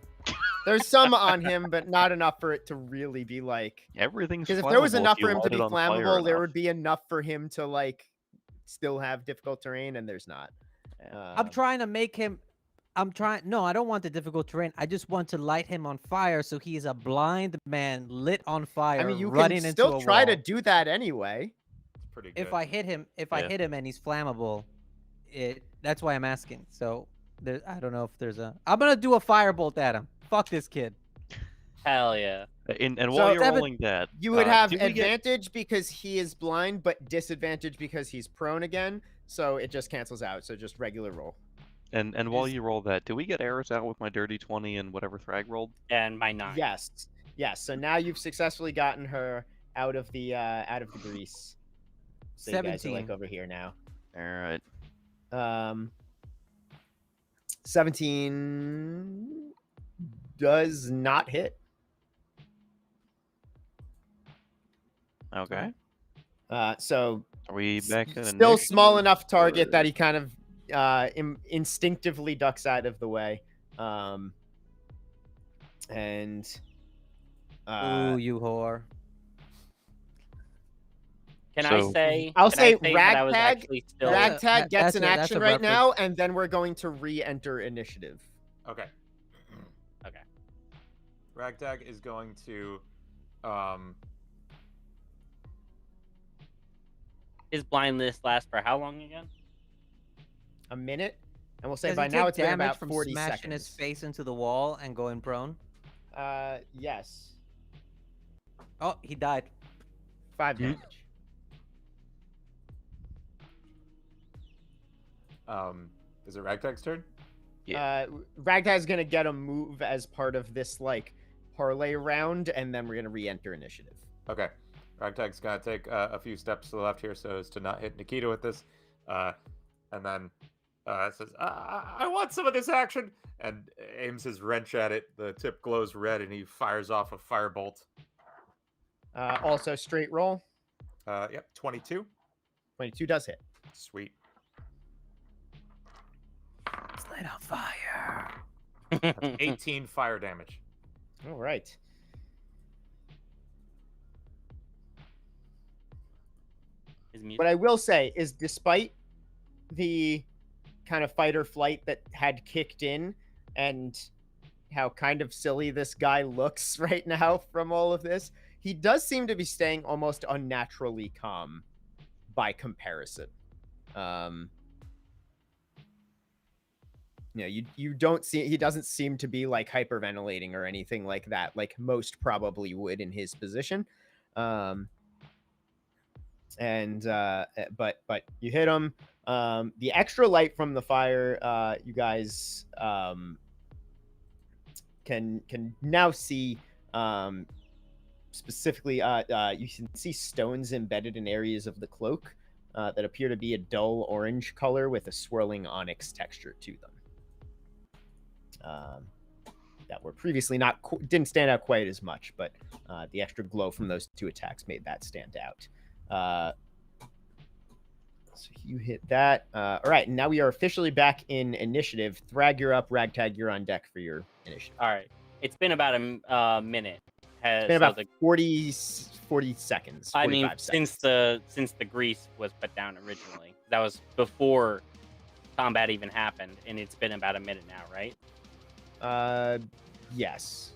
There's some on him, but not enough for it to really be like. Everything's Because if there was flammable enough you for him to light be it on fire flammable, there enough. would be enough for him to like still have difficult terrain, and there's not. I'm trying to make him. No, I don't want the difficult terrain. I just want to light him on fire so he is a blind man lit on fire. I mean, you running can into still a try to wall. do that anyway. It's pretty good. If I hit him, and he's flammable, that's why I'm asking. So I don't know if there's a. I'm gonna do a firebolt at him. Fuck this kid. Hell yeah. And So, while you're Devin, rolling that, You would have did we get- advantage because he is blind, but disadvantage because he's prone again. So it just cancels out. So just regular roll. And while is- you roll that, do we get errors out with my dirty 20 and whatever Thrag rolled? And my 9. Yes. So now you've successfully gotten her out of the grease. So you guys are 17. like over here now. All right. 17 does not hit. Okay. So Are we back in still small initiative, enough target or- that he kind of instinctively ducks out of the way. And Ooh, you whore. Can I So- say? I'll can I say that I was Ragtag- actually still. Ragtag gets that's an that's action a right reference. now, and then we're going to re-enter initiative. Okay. Okay. Ragtag is going to His blindness lasts for how long again? A minute, and we'll say Does by he now take it's been damage about from 40 smashing seconds. his face into the wall and going prone? Yes, Oh, he died. 5 Hmm. damage. Is it Ragtag's turn? Ragtag's gonna get a move as part of this like parlay round, and then we're gonna re-enter initiative. Okay. Ragtag's gonna take a few steps to the left here so as to not hit Nikita with this, and then says, "I want some of this action," and aims his wrench at it. The tip glows red, and he fires off a firebolt. Also straight roll. Yep, 22. 22 does hit. Sweet. It's lit on fire. That's 18 fire damage. All right. His music. What I will say is, despite the kind of fight or flight that had kicked in, and how kind of silly this guy looks right now from all of this, he does seem to be staying almost unnaturally calm by comparison. You don't see, he doesn't seem to be like hyperventilating or anything like that, like most probably would in his position. But you hit him. The extra light from the fire, you guys can now see, specifically, you can see stones embedded in areas of the cloak that appear to be a dull orange color with a swirling onyx texture to them. That were previously didn't stand out quite as much, but the extra glow from those 2 attacks made that stand out. So you hit that. All right, and now we are officially back in initiative. Thrag, you're up. Ragtag, you're on deck for your initiative. All right. It's been about a minute. It's been about 40 seconds. I mean, 45 seconds. since the grease was put down originally. That was before combat even happened, and it's been about a minute now, right? Yes.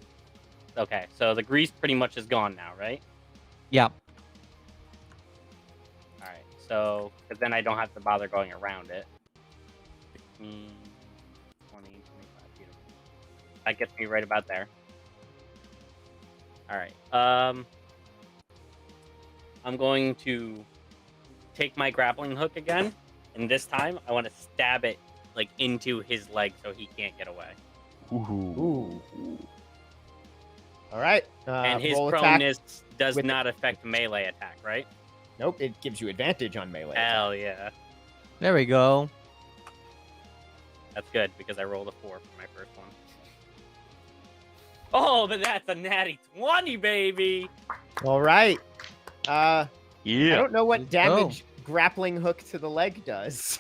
Okay, so the grease pretty much is gone now, right? Yeah. All right, so because then I don't have to bother going around it. 15, 20, 25, beautiful. That gets me right about there. All right. I'm going to take my grappling hook again, and this time I want to stab it like into his leg so he can't get away. Ooh. All right. And his roll attack. proneness does with- not affect melee attack, right? Nope, it gives you advantage on melee. attack. Hell yeah. There we go. That's good because I rolled a 4 for my first one. Oh, but that's a natty 20, baby. All right. I Yeah. don't know what Let's go. damage grappling hook to the leg does.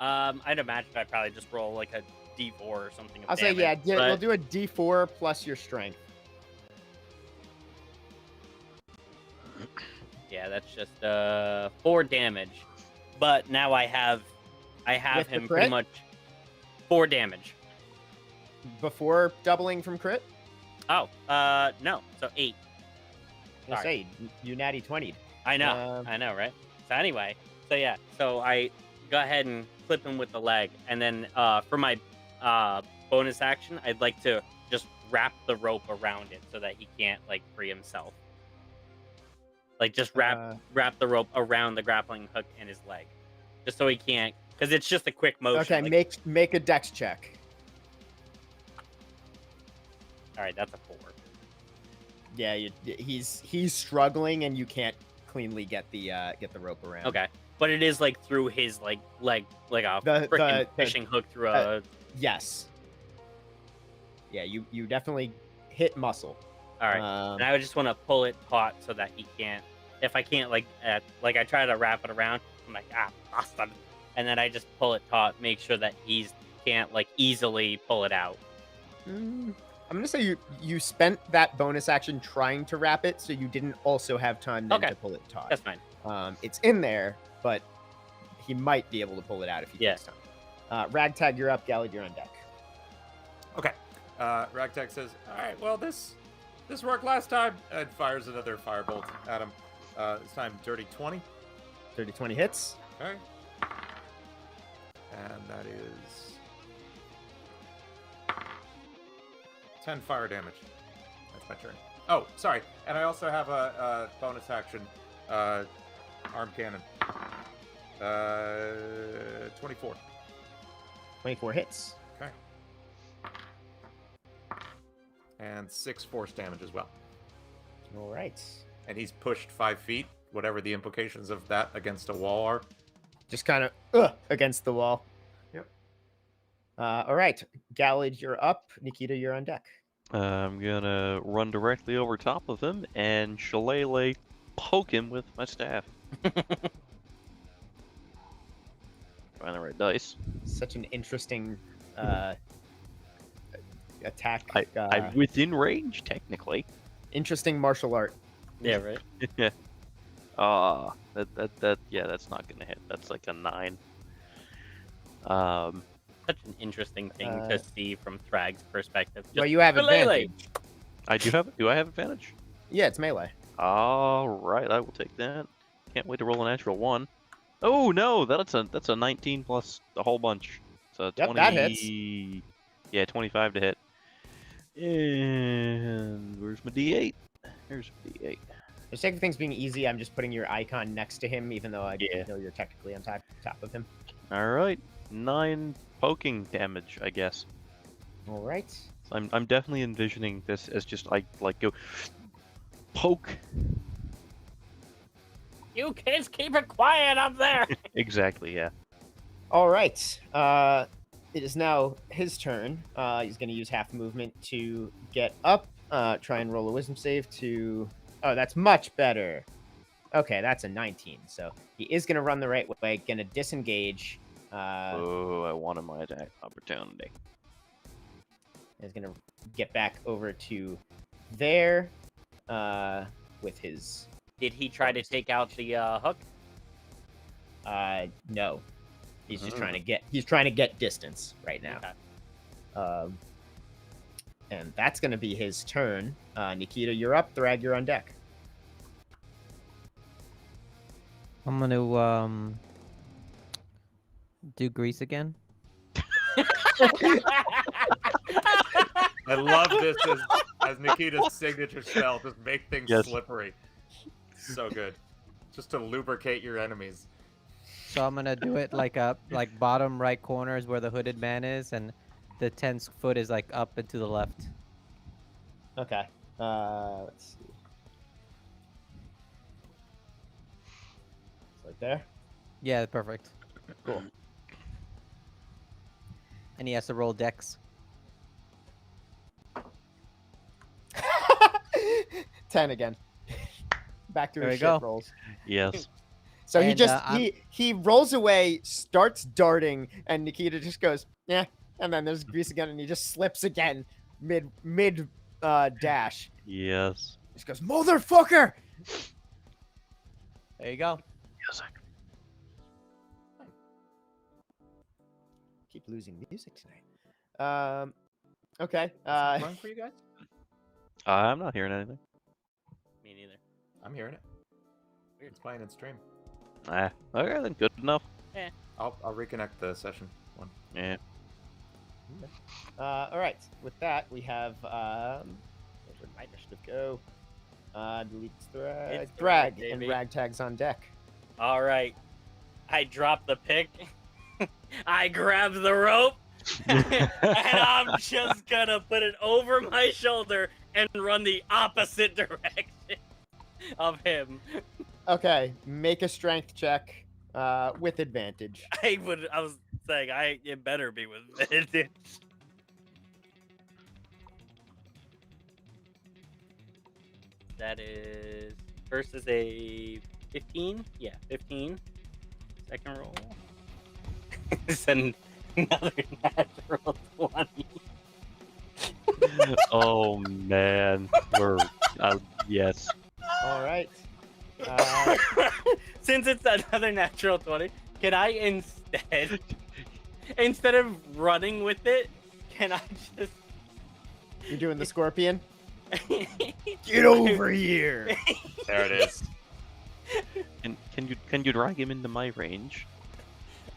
I'd imagine I'd probably just roll like a D4 or something. Of I'll say, yeah, damage, we'll but- do a D4 plus your strength. Yeah, that's just 4 damage. But now I have With the him crit? pretty much 4 damage. Before doubling from crit? Oh, no. So 8. I Sorry. say, you natty 20'd. I know. I know, right? So anyway, so yeah, so I go ahead and clip him with the leg, and then for my bonus action, I'd like to just wrap the rope around it so that he can't like free himself. Like just wrap the rope around the grappling hook and his leg, just so he can't, because it's just a quick motion. Okay, like- make a dex check. All right, that's a 4. Yeah, he's struggling, and you can't cleanly get the rope around. Okay, but it is like through his like leg, like a The- freaking the- fishing hook through a. Yes. Yeah, you definitely hit muscle. All right. Um, And I would just want to pull it taut so that he can't. If I can't, like I try to wrap it around, I'm like, bastard. And then I just pull it taut, make sure that he's can't like easily pull it out. I'm gonna say you spent that bonus action trying to wrap it, so you didn't also have time then Okay. to pull it taut. That's fine. It's in there, but he might be able to pull it out if he Yeah. takes time. Ragtag, you're up. Galadh, you're on deck. Okay. Ragtag says, "All right, well this worked last time," and fires another firebolt at him. This time, dirty 20. 30-20 hits. Okay. And that is 10 fire damage. That's my turn. Oh, sorry. And I also have a bonus action, arm cannon. 24. 24 hits. Okay. And 6 force damage as well. All right. And he's pushed 5 feet, whatever the implications of that against a wall are. Just kind of against the wall. Yep. All right. Galadh, you're up. Nikita, you're on deck. I'm gonna run directly over top of him and shillelagh poke him with my staff. Find the right dice. Such an interesting attack. I'm within range, technically. Interesting martial art. Yeah, right. Yeah. That's not gonna hit. That's like a 9. Such an interesting thing Uh, to see from Thrag's perspective. Well, Just you have shillelagh. advantage. Do I have advantage? Yeah, it's melee. All right, I will take that. Can't wait to roll a natural 1. Oh no, that's a 19 plus a whole bunch. So Yep, 20. that hits. Yeah, 25 to hit. And where's my D8? Here's my D8. For the sake of things being easy, I'm just putting your icon next to him, even though I Yeah. know you're technically on top of him. All right, 9 poking damage, I guess. All right. So I'm definitely envisioning this as just like go poke. You kids keep it quiet up there. Exactly, yeah. All right. It is now his turn. He's going to use half movement to get up. Try and roll a wisdom save to... Oh, that's much better. Okay, that's a 19. So he is going to run the right way. Going to disengage. Oh, I wanted my attack opportunity. Is going to get back over to there with his... Did he try to take out the hook? No. He's just trying to get distance right now. Okay. And that's going to be his turn. Nikita, you're up. Thrag, you're on deck. I'm gonna do grease again. I love this as Nikita's signature spell. Just make things slippery. So good. Just to lubricate your enemies. So I'm gonna do it like bottom right corner is where the hooded man is, and the 10th foot is like up and to the left. Okay. Let's see. It's right there. Yeah, perfect. Cool. And he has to roll dex. 10 again. Back to There his we shit go. rolls. Yes. So he And, just he rolls away, starts darting, and Nikita just goes, yeah. And then there's grease again, and he just slips again mid dash. Yes. Just goes, motherfucker! There you go. Yes. Keep losing music tonight. Okay. Fun for you guys? I'm not hearing anything. Me neither. I'm hearing it. It's playing in stream. Okay, then good enough. I'll reconnect the session one. Yeah. All right. With that, we have where'd my initiative go? Delete Thrag. It's Thrag Thrag, and baby. Ragtag's on deck. All right. I drop the pick. I grab the rope. And I'm just gonna put it over my shoulder and run the opposite direction of him. Okay, make a strength check with advantage. I was saying it better be with advantage. That is first is a 15. Yeah, 15. Second roll. It's another natural 20. Oh man, we're yes. All right. Since it's another natural 20, can I instead of running with it, can I just You're doing the scorpion? Get over here! There it is. Can you drag him into my range?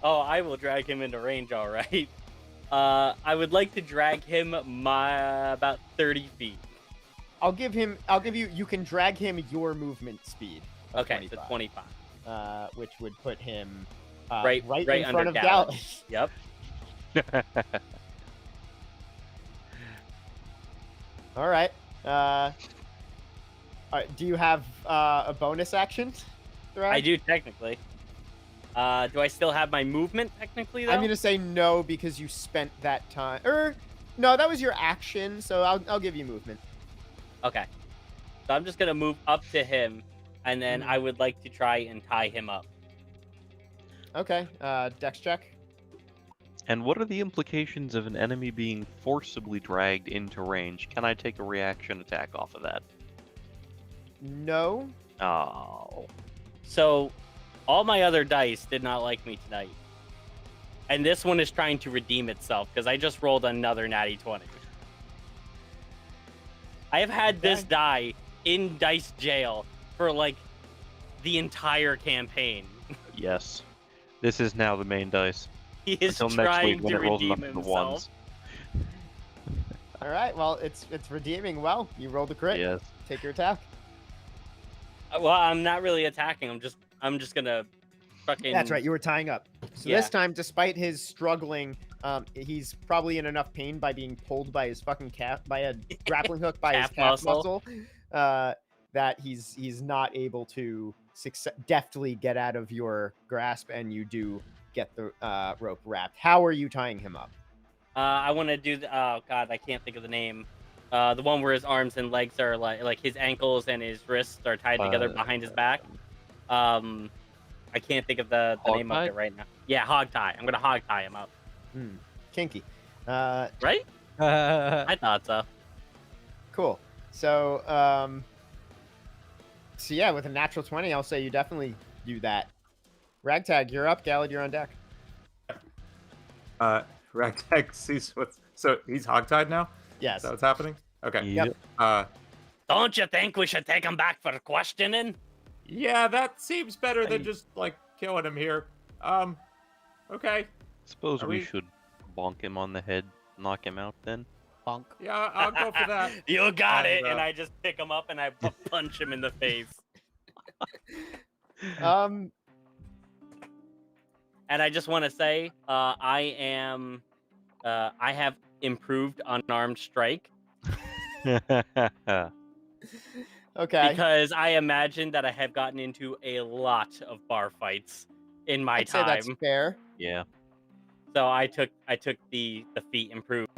Oh, I will drag him into range, all right. I would like to drag him about 30 feet. I'll give you, you can drag him your movement speed. Of Okay, 25, so 25. which would put him Right in under front of Galadh. Galadh. Yep. All right. All right. Do you have a bonus action? Thrag? I do technically. Do I still have my movement technically though? I'm gonna say no because you spent that time. No, that was your action. So I'll give you movement. Okay. So I'm just gonna move up to him, and then I would like to try and tie him up. Okay. Dex check. And what are the implications of an enemy being forcibly dragged into range? Can I take a reaction attack off of that? No. Oh. So, all my other dice did not like me tonight. And this one is trying to redeem itself, because I just rolled another natty 20. I have had this die in dice jail for, like, the entire campaign. Yes. This is now the main dice. He is Until next trying week when to it rolls redeem up to the himself. ones. All right. Well, it's redeeming well. You rolled a crit. Yes. Take your attack. Well, I'm not really attacking. I'm just gonna fucking. That's right. You were tying up. So Yeah. this time, despite his struggling, he's probably in enough pain by being pulled by his fucking calf, by a grappling hook by his Calf calf muscle. muscle, that he's not able to deftly get out of your grasp, and you do get the rope wrapped. How are you tying him up? I want to do the. Oh God, I can't think of the name. The one where his arms and legs are like his ankles and his wrists are tied together behind his back. I can't think of the name of Hog it right now. Yeah, hog tie. I'm gonna hog tie him up. Kinky. Right? I thought so. Cool. So, yeah, with a natural 20, I'll say you definitely do that. Ragtag, you're up. Galadh, you're on deck. Ragtag sees what's so he's hogtied now. Is Yes. that what's happening? Okay. Yep. Don't you think we should take him back for questioning? Yeah, that seems better than just like killing him here. Okay. Suppose Are we we- should bonk him on the head, knock him out then. Bonk. Yeah, I'll go for that. You got And, it. And I just pick him up and I punch him in the face. And I just want to say, I have improved unarmed strike Okay. because I imagine that I have gotten into a lot of bar fights in my I'd say that's time. fair. Yeah. So I took the feat improved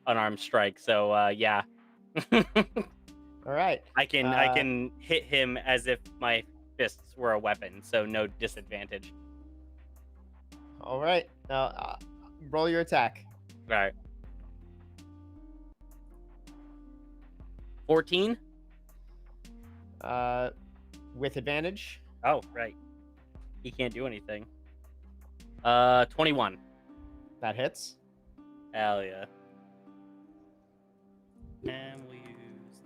unarmed strike. So yeah, All right. I can hit him as if my fists were a weapon, so no disadvantage. All right. Roll your attack. All right. 14. With advantage. Oh, right. He can't do anything. 21. That hits. Hell yeah. And we'll use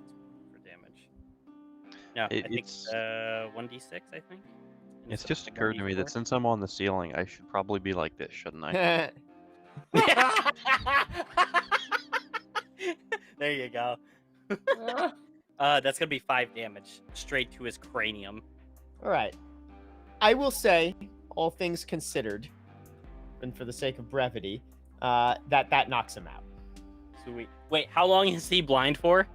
for damage. No, I think It's 1d6, I think. it's instead just of occurred to me that 1d4. since I'm on the ceiling, I should probably be like this, shouldn't I? There you go. That's gonna be 5 damage straight to his cranium. All right. I will say, all things considered, and for the sake of brevity, that knocks him out. Sweet. Wait, how long is he blind for?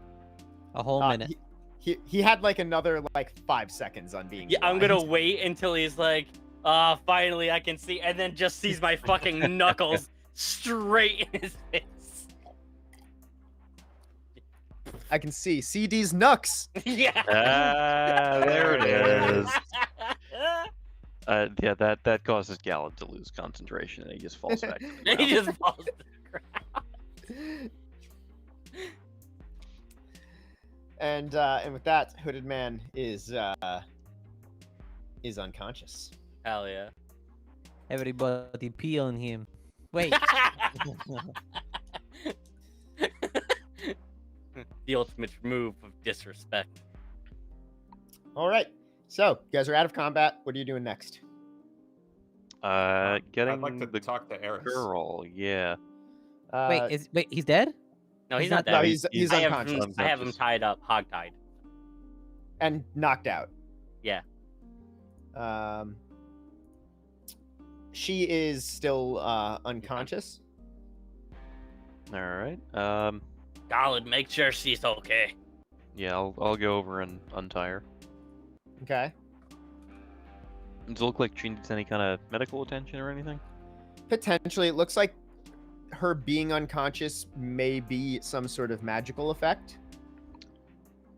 A whole minute. He had like another 5 seconds on being. Yeah, I'm gonna blind. wait until he's like, finally I can see, and then just sees my fucking knuckles straight in his face. I can see CD's knucks. Yeah. There it is. Yeah, that causes Galadh to lose concentration, and he just falls back. To the He ground. just falls to the ground. And with that, Hooded Man is unconscious. Hell yeah. Everybody pee on him. Wait. The ultimate move of disrespect. All right. So you guys are out of combat. What are you doing next? Getting I'd like to the talk to Eris. girl, yeah. wait, he's dead? No, he's He's not not- No, dead. he's I have unconscious him, I have him tied up, hog-tied. and knocked out. Yeah. She is still unconscious. All right. Galadh, make sure she's okay. Yeah, I'll go over and untie her. Okay. Does it look like she needs any kind of medical attention or anything? Potentially, it looks like her being unconscious may be some sort of magical effect.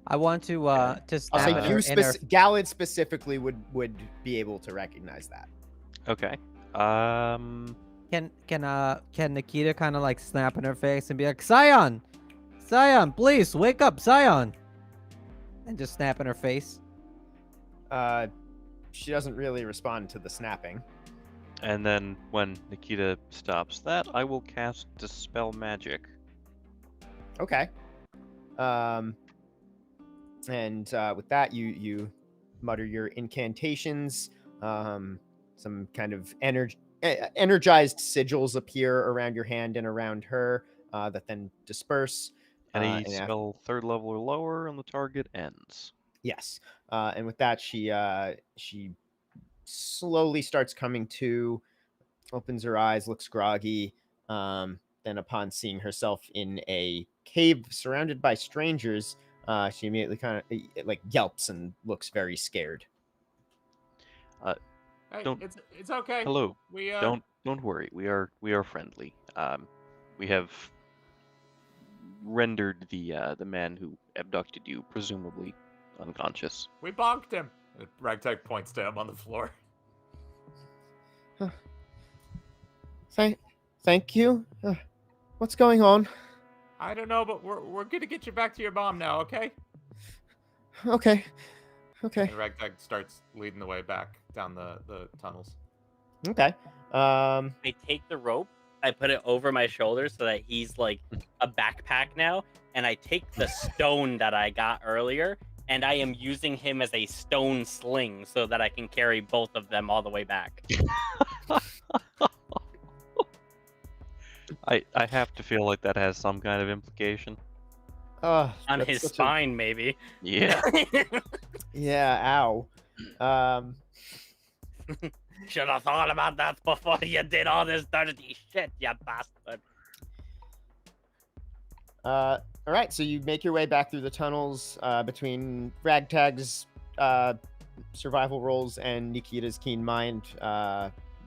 I want to I'll snap say at you her in her. Galadh specifically would be able to recognize that. Okay. Can Nikita kind of like snap in her face and be like, Scion, please wake up, Scion, and just snap in her face. She doesn't really respond to the snapping. And then when Nikita stops that, I will cast Dispel Magic. Okay. And with that, you mutter your incantations. Some kind of energized sigils appear around your hand and around her that then disperse. Any and spell 3rd level or lower on the target ends. Yes. And with that, she slowly starts coming to, opens her eyes, looks groggy. Then upon seeing herself in a cave surrounded by strangers, she immediately kind of like yelps and looks very scared. Hey, Don't- it's okay. Hello. We Don't worry. We are friendly. We have rendered the man who abducted you presumably unconscious. we bonked him. Ragtag points to him on the floor. Thank you. What's going on? I don't know, but we're gonna get you back to your mom now, okay? Okay. And Ragtag starts leading the way back down the tunnels. Okay. I take the rope I put it over my shoulder so that he's like a backpack now, and I take the stone that I got earlier, and I am using him as a stone sling so that I can carry both of them all the way back. I have to feel like that has some kind of implication. On That's his such a- spine, maybe. Yeah. Yeah, ow. Should have thought about that before you did all this dirty shit, you bastard. All right, so you make your way back through the tunnels between Ragtag's survival rolls and Nikita's keen mind.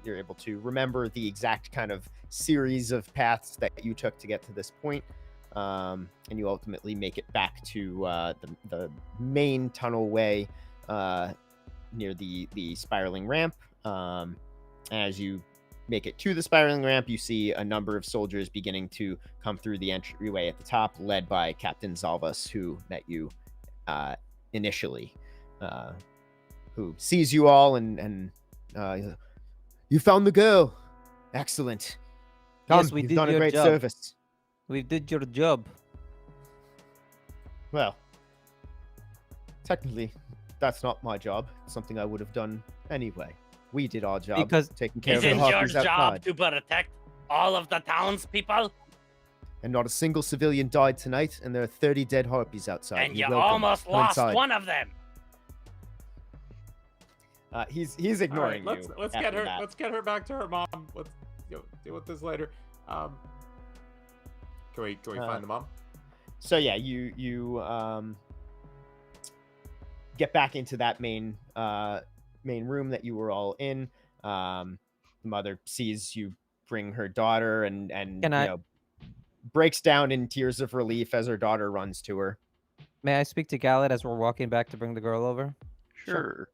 You're able to remember the exact kind of series of paths that you took to get to this point, and you ultimately make it back to the main tunnel way near the spiraling ramp. As you make it to the spiraling ramp, you see a number of soldiers beginning to come through the entryway at the top, led by Captain Zalvas, who met you initially, who sees you all and you found the girl. Excellent. Come, Yes, we you've did done a your great job. service. We did your job. Well, technically, that's not my job. It's something I would have done anyway. We did our job, Because taking care of the Isn't your harpies job outside. to protect all of the townspeople? And not a single civilian died tonight, and there are 30 dead harpies outside. And You're you welcome. almost Come lost inside. one of them. He's All right, ignoring let's you. let's after get her that. let's get her back to her mom. Let's deal with this later. Can we find the mom? So yeah, you get back into that main room that you were all in. The mother sees you bring her daughter and Can I- breaks down in tears of relief as her daughter runs to her. May I speak to Galadh as we're walking back to bring the girl over? Sure.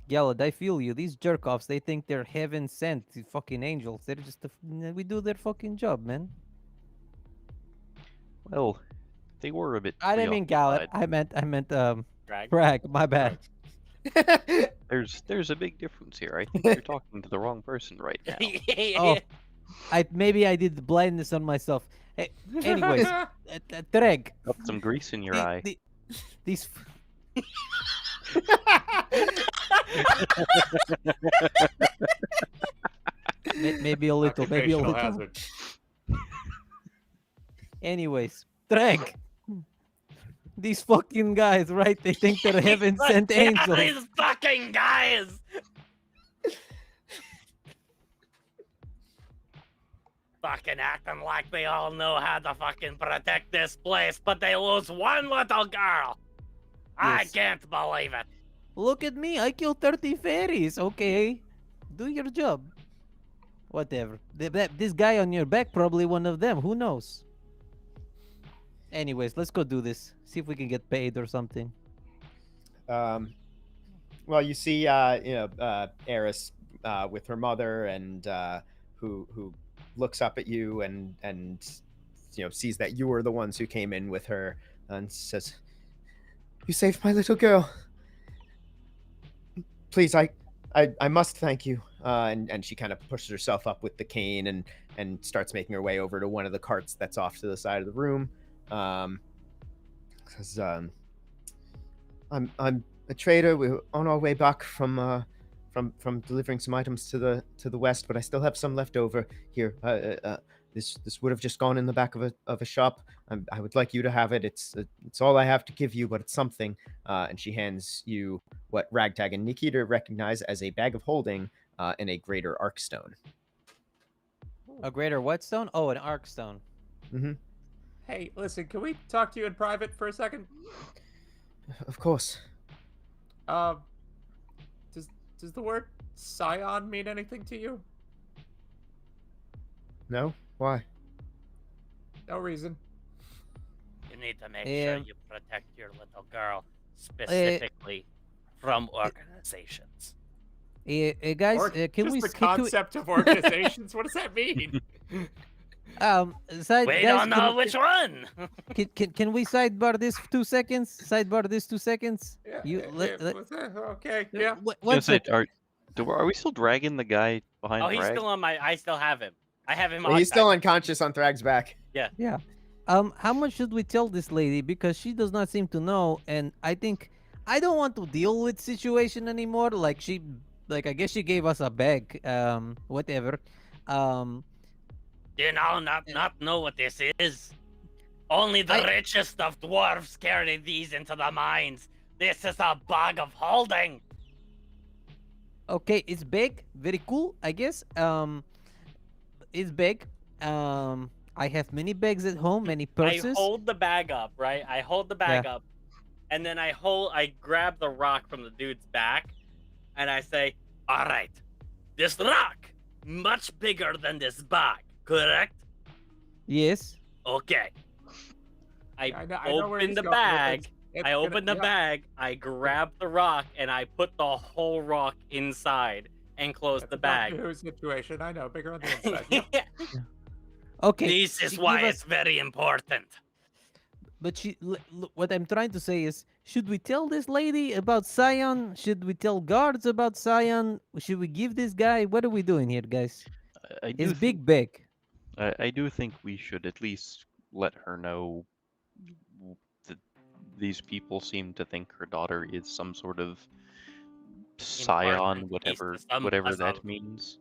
Galadh, I feel you. These jerk-offs, they think they're heaven sent, the fucking angels. They're just, we do their fucking job, man. Well, they were a bit. I didn't mean Galadh. preoccupied. I meant, Drag. Bragg. My bad. There's a big difference here. I think you're talking to the wrong person right now. Oh, maybe I did the blindness on myself. Hey, anyways, Thrag. Got some grease in your eye. These. Maybe a little, maybe a Occupational little. hazard. Anyways, Thrag. These fucking guys, right? They think they're heaven sent Yeah, angels. these fucking guys. Fucking acting like they all know how to fucking protect this place, but they lose one little girl. I Yes. can't believe it. Look at me, I killed 30 fairies. Okay, do your job. Whatever. This guy on your back, probably one of them. Who knows? Anyways, let's go do this. See if we can get paid or something. Well, you see, Eris with her mother, and who looks up at you and sees that you were the ones who came in with her, and says, "You saved my little girl. Please, I must thank you." And she kind of pushes herself up with the cane and starts making her way over to one of the carts that's off to the side of the room. Because I'm a trader. We're on our way back from delivering some items to the west, but I still have some left over here. This would have just gone in the back of a shop. I would like you to have it. It's all I have to give you, but it's something. And she hands you what Ragtag and Nikita recognize as a bag of holding and a greater arc stone. A greater what stone? Oh, an arc stone. Mm-hmm. Hey, listen, can we talk to you in private for a second? Of course. Does the word scion mean anything to you? No? Why? No reason. You need to make sure Um, you protect your little girl, specifically from organizations. Guys, Or can just we the can we- concept of organizations? What does that mean? side, We guys, don't know which one. Can we sidebar this 2 seconds? Sidebar this 2 seconds. Yeah, You what's that? Okay, yeah. One Is it, second. are we still dragging the guy behind Oh, he's Bragg? still on my. I still have him. I have him. Well, he's still hogtied. unconscious on Thrag's back. Yeah. How much should we tell this lady because she does not seem to know, and I think I don't want to deal with situation anymore. Like I guess she gave us a bag. Whatever. You know, not know what this is. Only the richest of dwarves carry these into the mines. This is a bag of holding. Okay, it's big, very cool, I guess. It's big. I have many bags at home, many purses. I hold the bag up, right? I hold the bag up, and then I grab the rock from the dude's back, and I say, "All right, this rock much bigger than this bag, correct?" Yes. Okay. I know where open he's the going with bag. this. It's I open the yeah. bag. I grab the rock, and I put the whole rock inside and close the bag. Doctor Who situation. I know, bigger on the inside. Yep. Okay. This is why it's very important. But what I'm trying to say is, should we tell this lady about Scion? Should we tell guards about Scion? Should we give this guy? What are we doing here, guys? It's big bag. I do think we should at least let her know that these people seem to think her daughter is some sort of scion, whatever that means.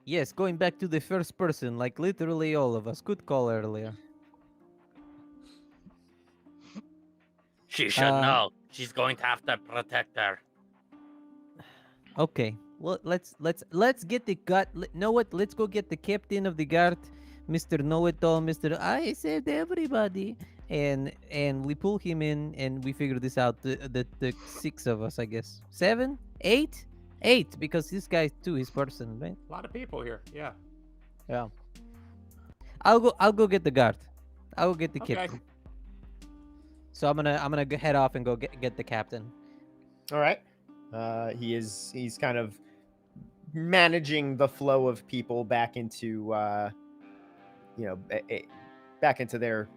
Yes, going back to the first person, like literally all of us. Good call earlier. She should know. She's going to have to protect her. Okay. Well, let's get the guard. Know what? Let's go get the captain of the guard, Mr. Know-It-All, Mr. I saved everybody, and we pull him in, and we figure this out. The 6 of us, I guess. 7, 8, 8, because this guy too is person, right? A lot of people here. Yeah. Yeah. I'll go get the guard. I'll go get the Okay. captain. So I'm gonna head off and go get the captain. All right. He's kind of managing the flow of people back into back into their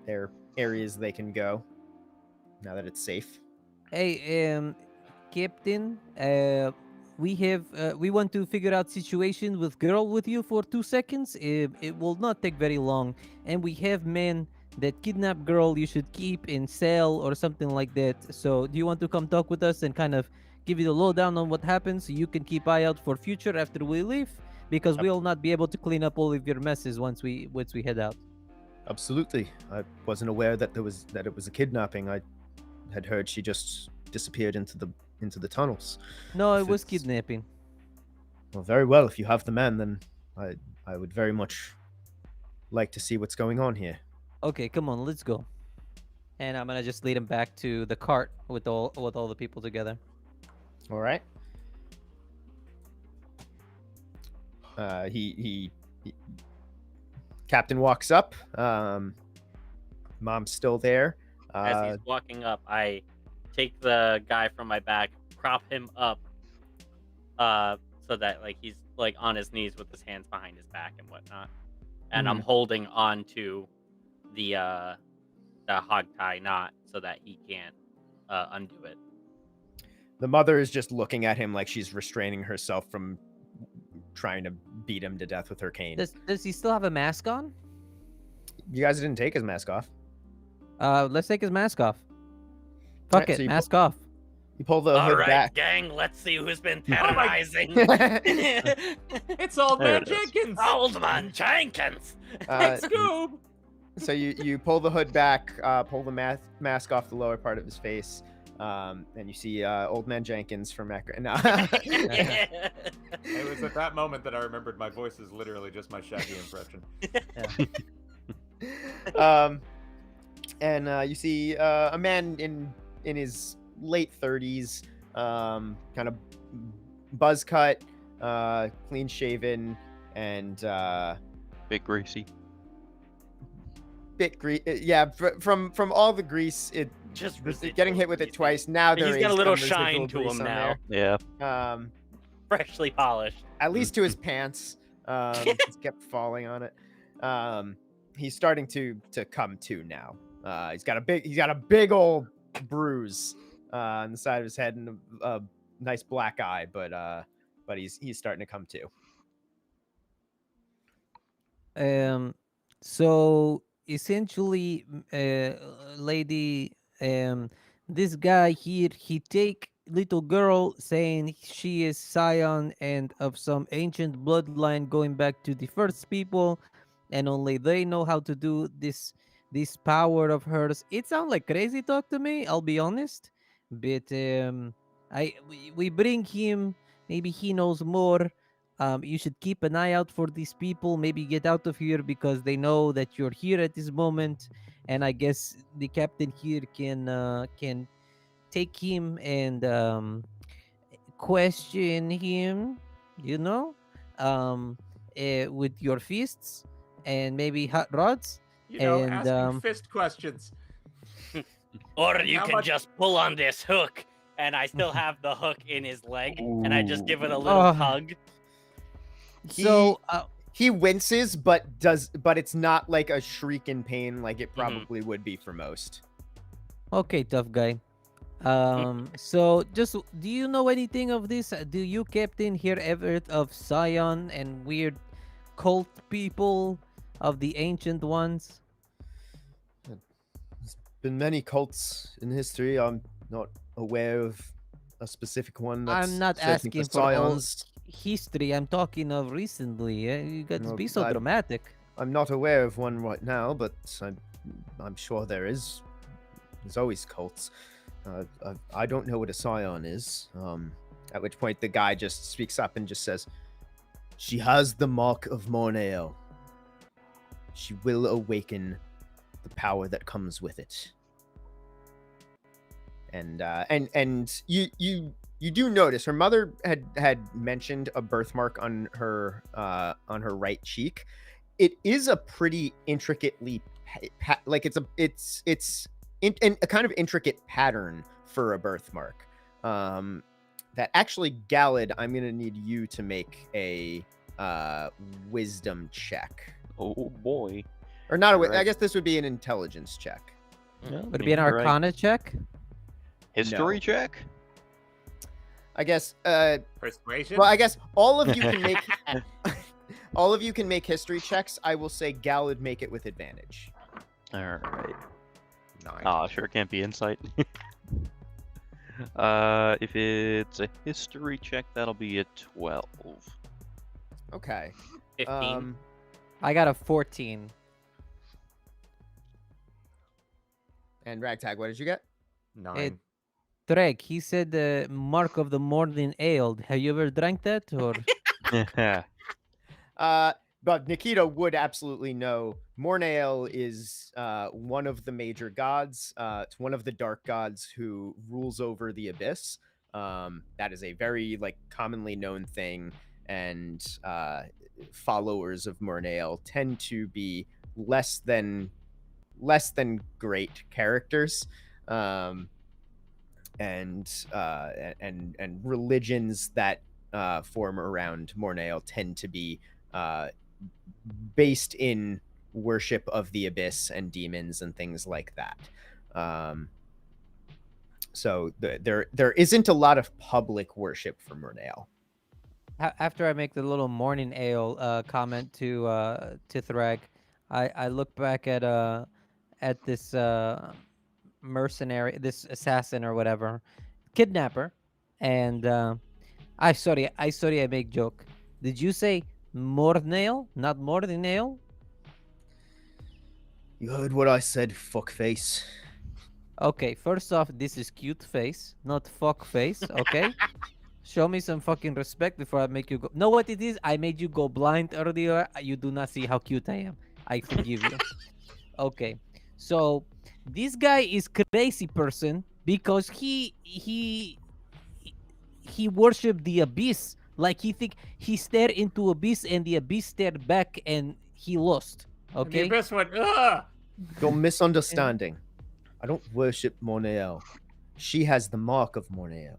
areas they can go now that it's safe. Hey, captain, we want to figure out situation with girl with you for 2 seconds. It will not take very long, and we have men that kidnap girl you should keep in cell or something like that. So do you want to come talk with us and kind of give you the lowdown on what happens so you can keep eye out for future after we leave? Because we'll not be able to clean up all of your messes once we head out. Absolutely. I wasn't aware that it was a kidnapping. I had heard she just disappeared into the tunnels. No, If it was it's- kidnapping. Well, very well. If you have the men, then I would very much like to see what's going on here. Okay, come on, let's go. And I'm gonna just lead him back to the cart with all the people together. All right. He Captain walks up. Mom's still there. As he's walking up, I take the guy from my back, prop him up, so that like he's like on his knees with his hands behind his back and whatnot, and I'm holding on to the hog tie knot so that he can't undo it. The mother is just looking at him like she's restraining herself from trying to beat him to death with her cane. Does he still have a mask on? You guys didn't take his mask off. Let's take his mask off. Fuck Alright, it, so you mask off. You pull the All hood right, back. gang, let's see who's been my- terrorizing. It's Old There Man it is. Jenkins. Old man Jenkins. Uh, Scoob. So you pull the hood back, pull the mask off the lower part of his face, and you see Old Man Jenkins from Macro. No. It was at that moment that I remembered my voice is literally just my Shaggy impression. And you see a man in his late 30s, kind of buzz cut, clean shaven, and Bit greasy. bit grease. Yeah, from all the grease, it Just getting hit with it residual twice. Now there He's is got a little some shine residual to grease him on now. Yeah. there. Freshly polished. At least to his pants. He's kept falling on it. He's starting to come to now. He's got a big old bruise on the side of his head and a nice black eye, but he's starting to come to. Um, so essentially, lady, this guy here, he take little girl saying she is scion and of some ancient bloodline going back to the first people, and only they know how to do this power of hers. It sounds like crazy talk to me. I'll be honest, but we bring him. Maybe he knows more. You should keep an eye out for these people. Maybe get out of here because they know that you're here at this moment. And I guess the captain here can take him and question him. You know, with your fists and maybe hot rods. You know, And asking fist questions. Or you How can much- just pull on this hook, and I still have the hook in his leg, and I just give it a little Oh. tug. so He winces, but it's not like a shriek in pain like it probably would be for most. okay, tough guy. So just do you know anything of this? Do you, Captain, hear ever of Scion and weird cult people of the ancient ones? There's been many cults in history. I'm not aware of a specific one. That's I'm not searching asking for all scions. history. I'm talking of recently. You got to No, be so dramatic. I'm not aware of one right now, but I'm sure there is. There's always cults. I don't know what a scion is. At which point the guy just speaks up and just says, "She has the mark of Mornael. She will awaken the power that comes with it." And you do notice her mother had mentioned a birthmark on her right cheek. It is a pretty intricately like it's a kind of intricate pattern for a birthmark. That actually, Galadh, I'm gonna need you to make a wisdom check, Oh boy. or not. Right. I guess this would be an intelligence check. Would it be an Arcana check? History No. check? I guess. Persuasion? Well, I guess all of you can make all of you can make history checks. I will say Galadh make it with advantage. Alright. 9. Ah, sure can't be insight. If it's a history check, that'll be a 12. Okay. 15. I got a 14. And Ragtag, what did you get? 9. Thrag, he said the mark of the morning ale. Have you ever drank that? Or But Nikita would absolutely know. Mornael is one of the major gods. It's one of the dark gods who rules over the abyss. That is a very commonly known thing, and followers of Mornael tend to be less than great characters. And religions that form around Mornael tend to be based in worship of the abyss and demons and things like that. So there isn't a lot of public worship for Mornael. after I make the little morning ale comment to Thrag, I look back at this mercenary, this assassin or whatever, kidnapper, and I make joke. Did you say Mornael, not Mornael? You heard what I said, fuckface. Okay, first off, this is cute face, not fuck face. Okay, show me some fucking respect before I make you go. Know what it is? I made you go blind earlier. You do not see how cute I am. I forgive you. Okay, so this guy is crazy person because he worshipped the abyss. Like he think he stared into abyss and the abyss stared back and he lost. Okay. The abyss went, ugh! You're misunderstanding. I don't worship Mornael. She has the mark of Mornael.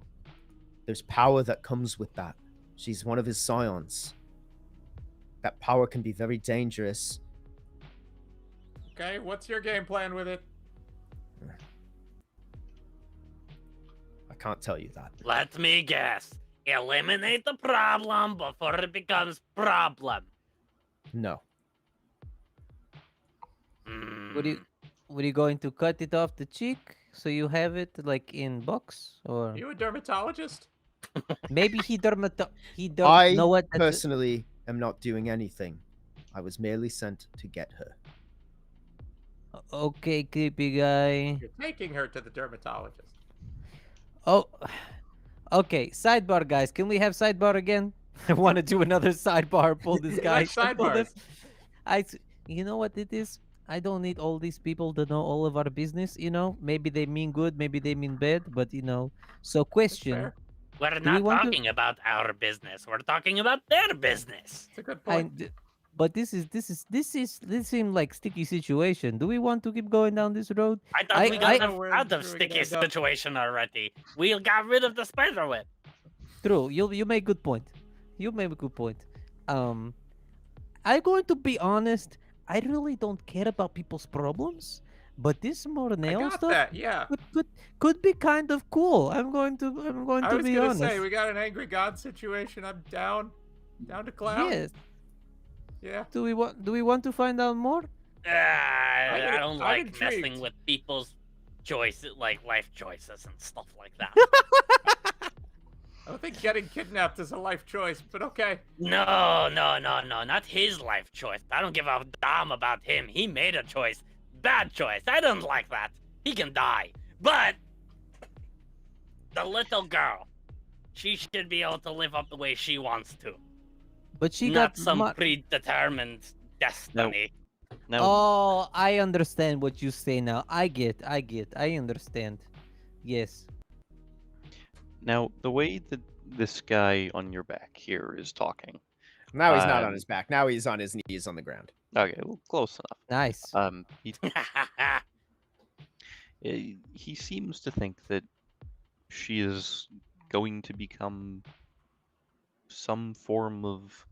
There's power that comes with that. She's one of his scions. That power can be very dangerous. Okay, what's your game plan with it? I can't tell you that. Let me guess. Eliminate the problem before it becomes problem. No. What Hmm. are you going to cut it off the cheek so you have it like in box, Are or you a dermatologist? maybe know I what? That's it. personally am not doing anything. I was merely sent to get her. Okay, creepy guy. You're taking her to the dermatologist. Oh, okay. Sidebar, guys. Can we have sidebar again? I want to do another sidebar. Pull this You guy. like Pull sidebars? this. You know what it is? I don't need all these people to know all of our business. Maybe they mean good, maybe they mean bad, but So, That's question: fair. We're Do we not want to? talking about our business. We're talking about their business. It's a good I. point. d- But this seems like sticky situation. Do we want to keep going down this road? I thought we got I out of Where we sticky gonna end up. situation already. We got rid of the spider web. True. You make good point. You make a good point. Um, I'm going to be honest. I really don't care about people's problems, but this more I nail got stuff that. Yeah. could be kind of cool. I'm going I to was be gonna honest. say we got an angry god situation. I'm down to clown. Yes. Yeah. Do we want to find out more? I don't I'm like messing intrigued. with people's choices, like life choices and stuff like that. I don't think getting kidnapped is a life choice, but okay. No, not his life choice. I don't give a damn about him. He made a choice. Bad choice. I don't like that. He can die. But the little girl, she should be able to live up the way she wants to. But she Not got some predetermined destiny. Now, Oh, I understand what you say now. I understand. Yes. now the way that this guy on your back here is talking. Now he's not on Um, his back. Now he's on his knees on the ground. Okay, well, close Nice. enough. He seems to think that she is going to become some form of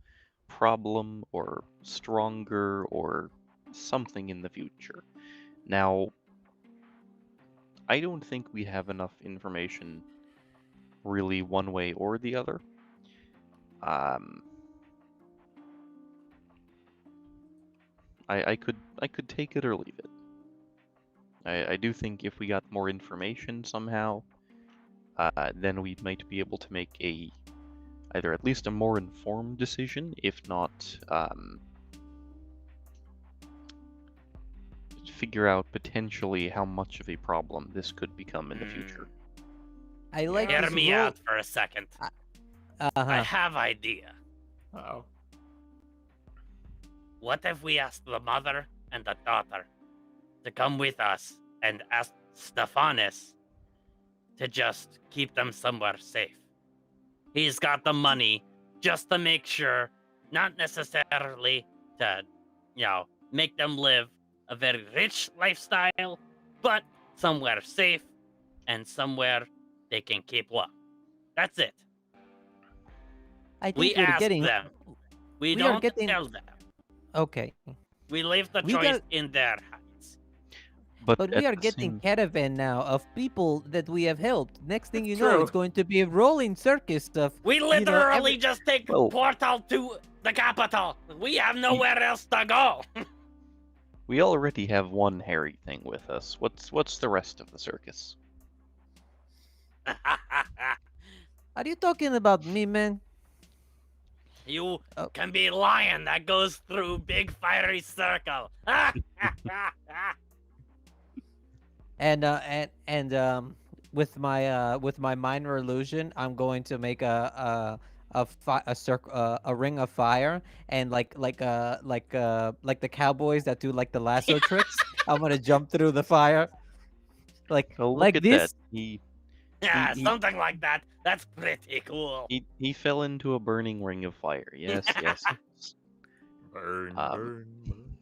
problem or stronger or something in the future. Now, I don't think we have enough information really one way or the other. I could take it or leave it. I do think if we got more information somehow, then we might be able to make either at least a more informed decision, if not figure out potentially how much of a problem this could become in the future. I like Yeah. Hear this me rule. out for a second. I Uh-huh. have idea. Oh. What if we ask the mother and the daughter to come with us and ask Stephanus to just keep them somewhere safe? He's got the money just to make sure, not necessarily to, make them live a very rich lifestyle, but somewhere safe and somewhere they can keep well. That's it. I think We we're ask getting them. We we are don't getting- tell them. okay. We leave the We choice got- in their hands. But at we are the getting same- caravan now of people that we have helped. Next thing That's you know, true. it's going to be a rolling circus stuff. We know, literally just take Well- portal to the capital. We have nowhere else to go. We already have one hairy thing with us. What's the rest of the circus? Are you talking about me, man? You Oh. can be lion that goes through big fiery circle. And with my minor illusion, I'm going to make a ring of fire, and like the cowboys that do like the lasso tricks. I'm gonna jump through the fire, like Oh, look like at this. that. He Yeah, He- something like that. That's pretty cool. he fell into a burning ring of fire. Yes, yes. yes. Burn, Um, burn, burn.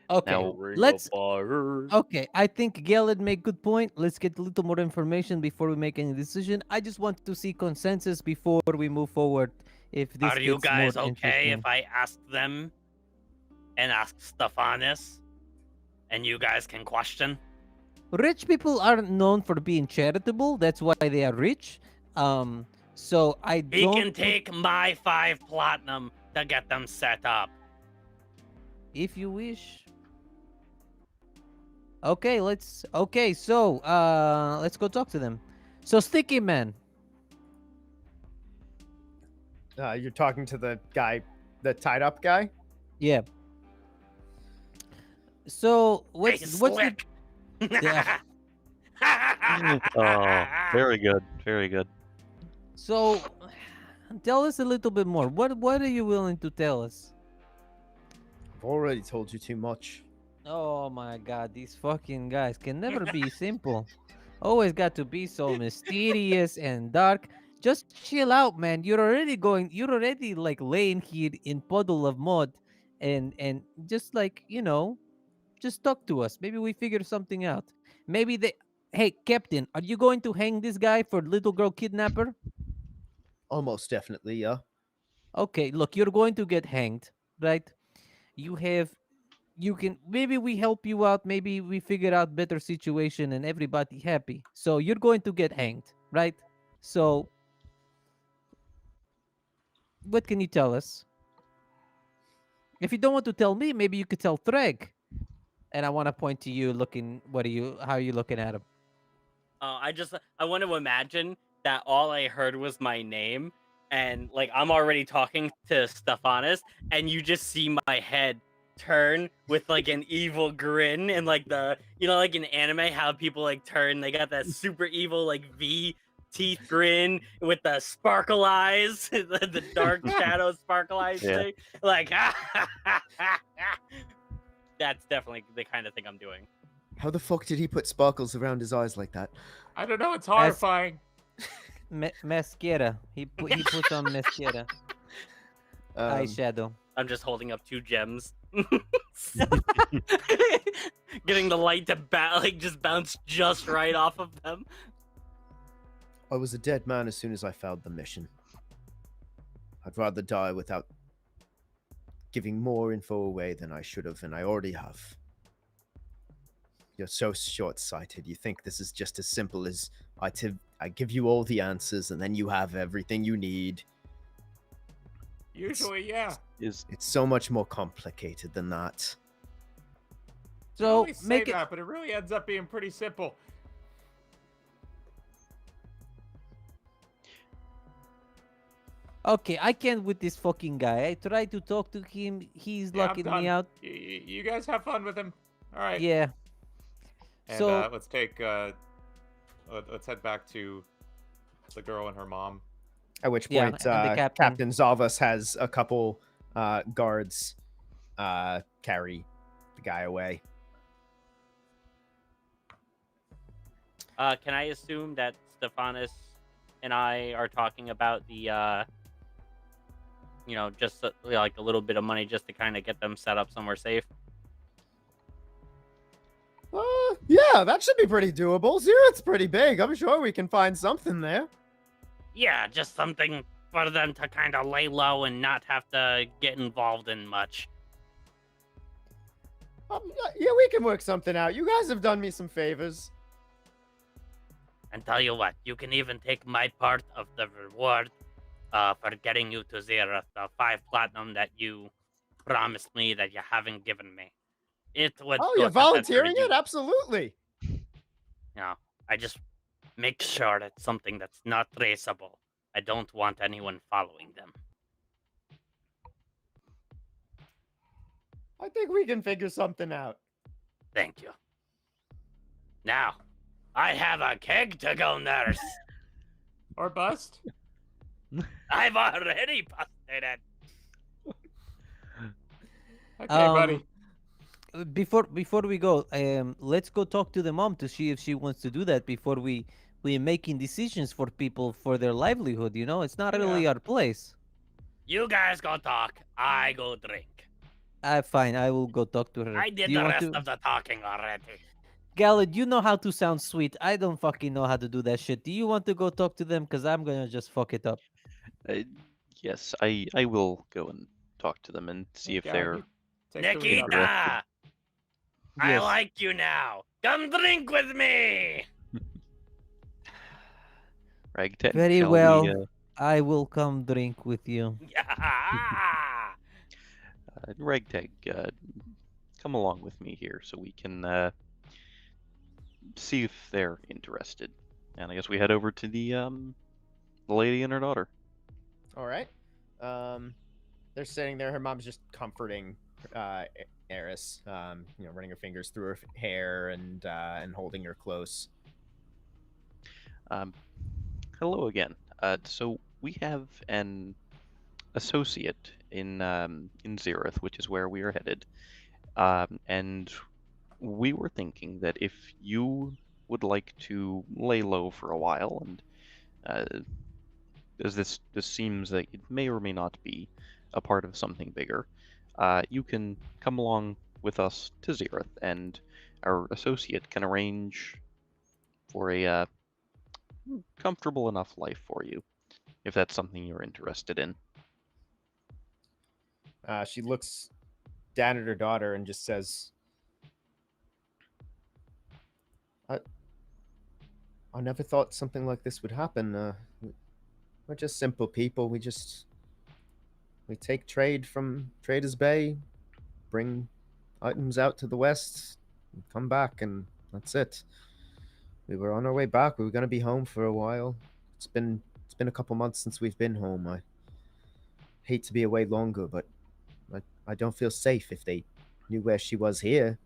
Okay, Now- let's. Okay, I think Galadh made good point. Let's get a little more information before we make any decision. I just want to see consensus before we move forward. If this Are you gets more guys okay interesting. if I ask them and ask Stephanus and you guys can question? Rich people aren't known for being charitable. That's why they are rich. So I He don't. can take my 5 platinum to get them set up. If you wish. Okay, let's go talk to them. So Sticky Man. You're talking to the guy, the tied up guy. Yeah. So Hey, what's the slick. Yeah. Oh, very good, very good. So tell us a little bit more. What are you willing to tell us? I've already told you too much. Oh my god, these fucking guys can never be simple. Always got to be so mysterious and dark. Just chill out, man. You're already like laying here in puddle of mud and just like, just talk to us. Maybe we figure something out. Maybe they Hey, Captain, are you going to hang this guy for little girl kidnapper? Almost definitely, yeah. Okay, look, you're going to get hanged, right? You have you can maybe we help you out, maybe we figure out better situation and everybody happy. So you're going to get hanged, right? So what can you tell us? If you don't want to tell me, maybe you could tell Thrag. And I want to point to you looking how are you looking at him? I want to imagine that all I heard was my name, and like I'm already talking to Stephanus, and you just see my head turn with like an evil grin, and like like in anime how people like turn, they got that super evil like V teeth grin with the sparkle eyes, the dark shadow sparkle eyes Yeah. thing. Like that's definitely the kind of thing I'm doing. How the fuck did he put sparkles around his eyes like that? I don't know. It's horrifying. Mascara. He puts on mascara. Eyeshadow. I'm just holding up 2 gems. Getting the light to just bounce just right off of them. I was a dead man as soon as I failed the mission. I'd rather die without giving more info away than I should have, and I already have. You're so short-sighted. You think this is just as simple as I give you all the answers, and then you have everything you need. Usually, yeah. Is It's so much more complicated than that. You So always say make it that, but it really ends up being pretty simple. Okay, I can't with this fucking guy. I tried to talk to him. He's Yeah, I'm locking done. me out. You guys have fun with him. All right. Yeah. And So let's head back to the girl and her mom. At which Yeah, point, and the captain. Captain Zalvas has a couple guards carry the guy away. Can I assume that Stephanus and I are talking about the just like a little bit of money just to kind of get them set up somewhere safe? Yeah, that should be pretty doable. Zeroth's pretty big. I'm sure we can find something there. Yeah, just something for them to kind of lay low and not have to get involved in much. Yeah, we can work something out. You guys have done me some favors. And tell you what, you can even take my part of the reward for getting you to Zeroth, the 5 platinum that you promised me that you haven't given me. It would. Oh, go you're to better volunteering it? you. Absolutely. No, I just make sure it's something that's not traceable. I don't want anyone following them. I think we can figure something out. Thank you. Now, I have a keg to go nurse. Or bust. I've already busted it. Okay, buddy. Before we go, let's go talk to the mom to see if she wants to do that before we're making decisions for people for their livelihood. It's not really our place. You guys go talk. I go drink. Fine, I will go talk to her. I did Do you the want rest to... of the talking already. Galadh, you know how to sound sweet. I don't fucking know how to do that shit. Do you want to go talk to them? Because I'm gonna just fuck it up. yes, I will go and talk to them and see if Yeah, they're. you take the lead on Nikita, that. I Yes. like you now. Come drink with me. Ragtag. Very shall well. We, I will come drink with you. Yeah. Ragtag, come along with me here so we can see if they're interested. And I guess we head over to the lady and her daughter. All right. They're sitting there. Her mom's just comforting Eris, running her fingers through her hair and holding her close. Hello again. So we have an associate in Xerath, which is where we are headed. And we were thinking that if you would like to lay low for a while, and as this seems that it may or may not be a part of something bigger, you can come along with us to Xerath, and our associate can arrange for a comfortable enough life for you, if that's something you're interested in. She looks down at her daughter and just says, I never thought something like this would happen. We're just simple people. We take trade from Traders Bay, bring items out to the west, and come back, and that's it. We were on our way back. We were going to be home for a while. It's been a couple months since we've been home. I hate to be away longer, but I don't feel safe. If they knew where she was here,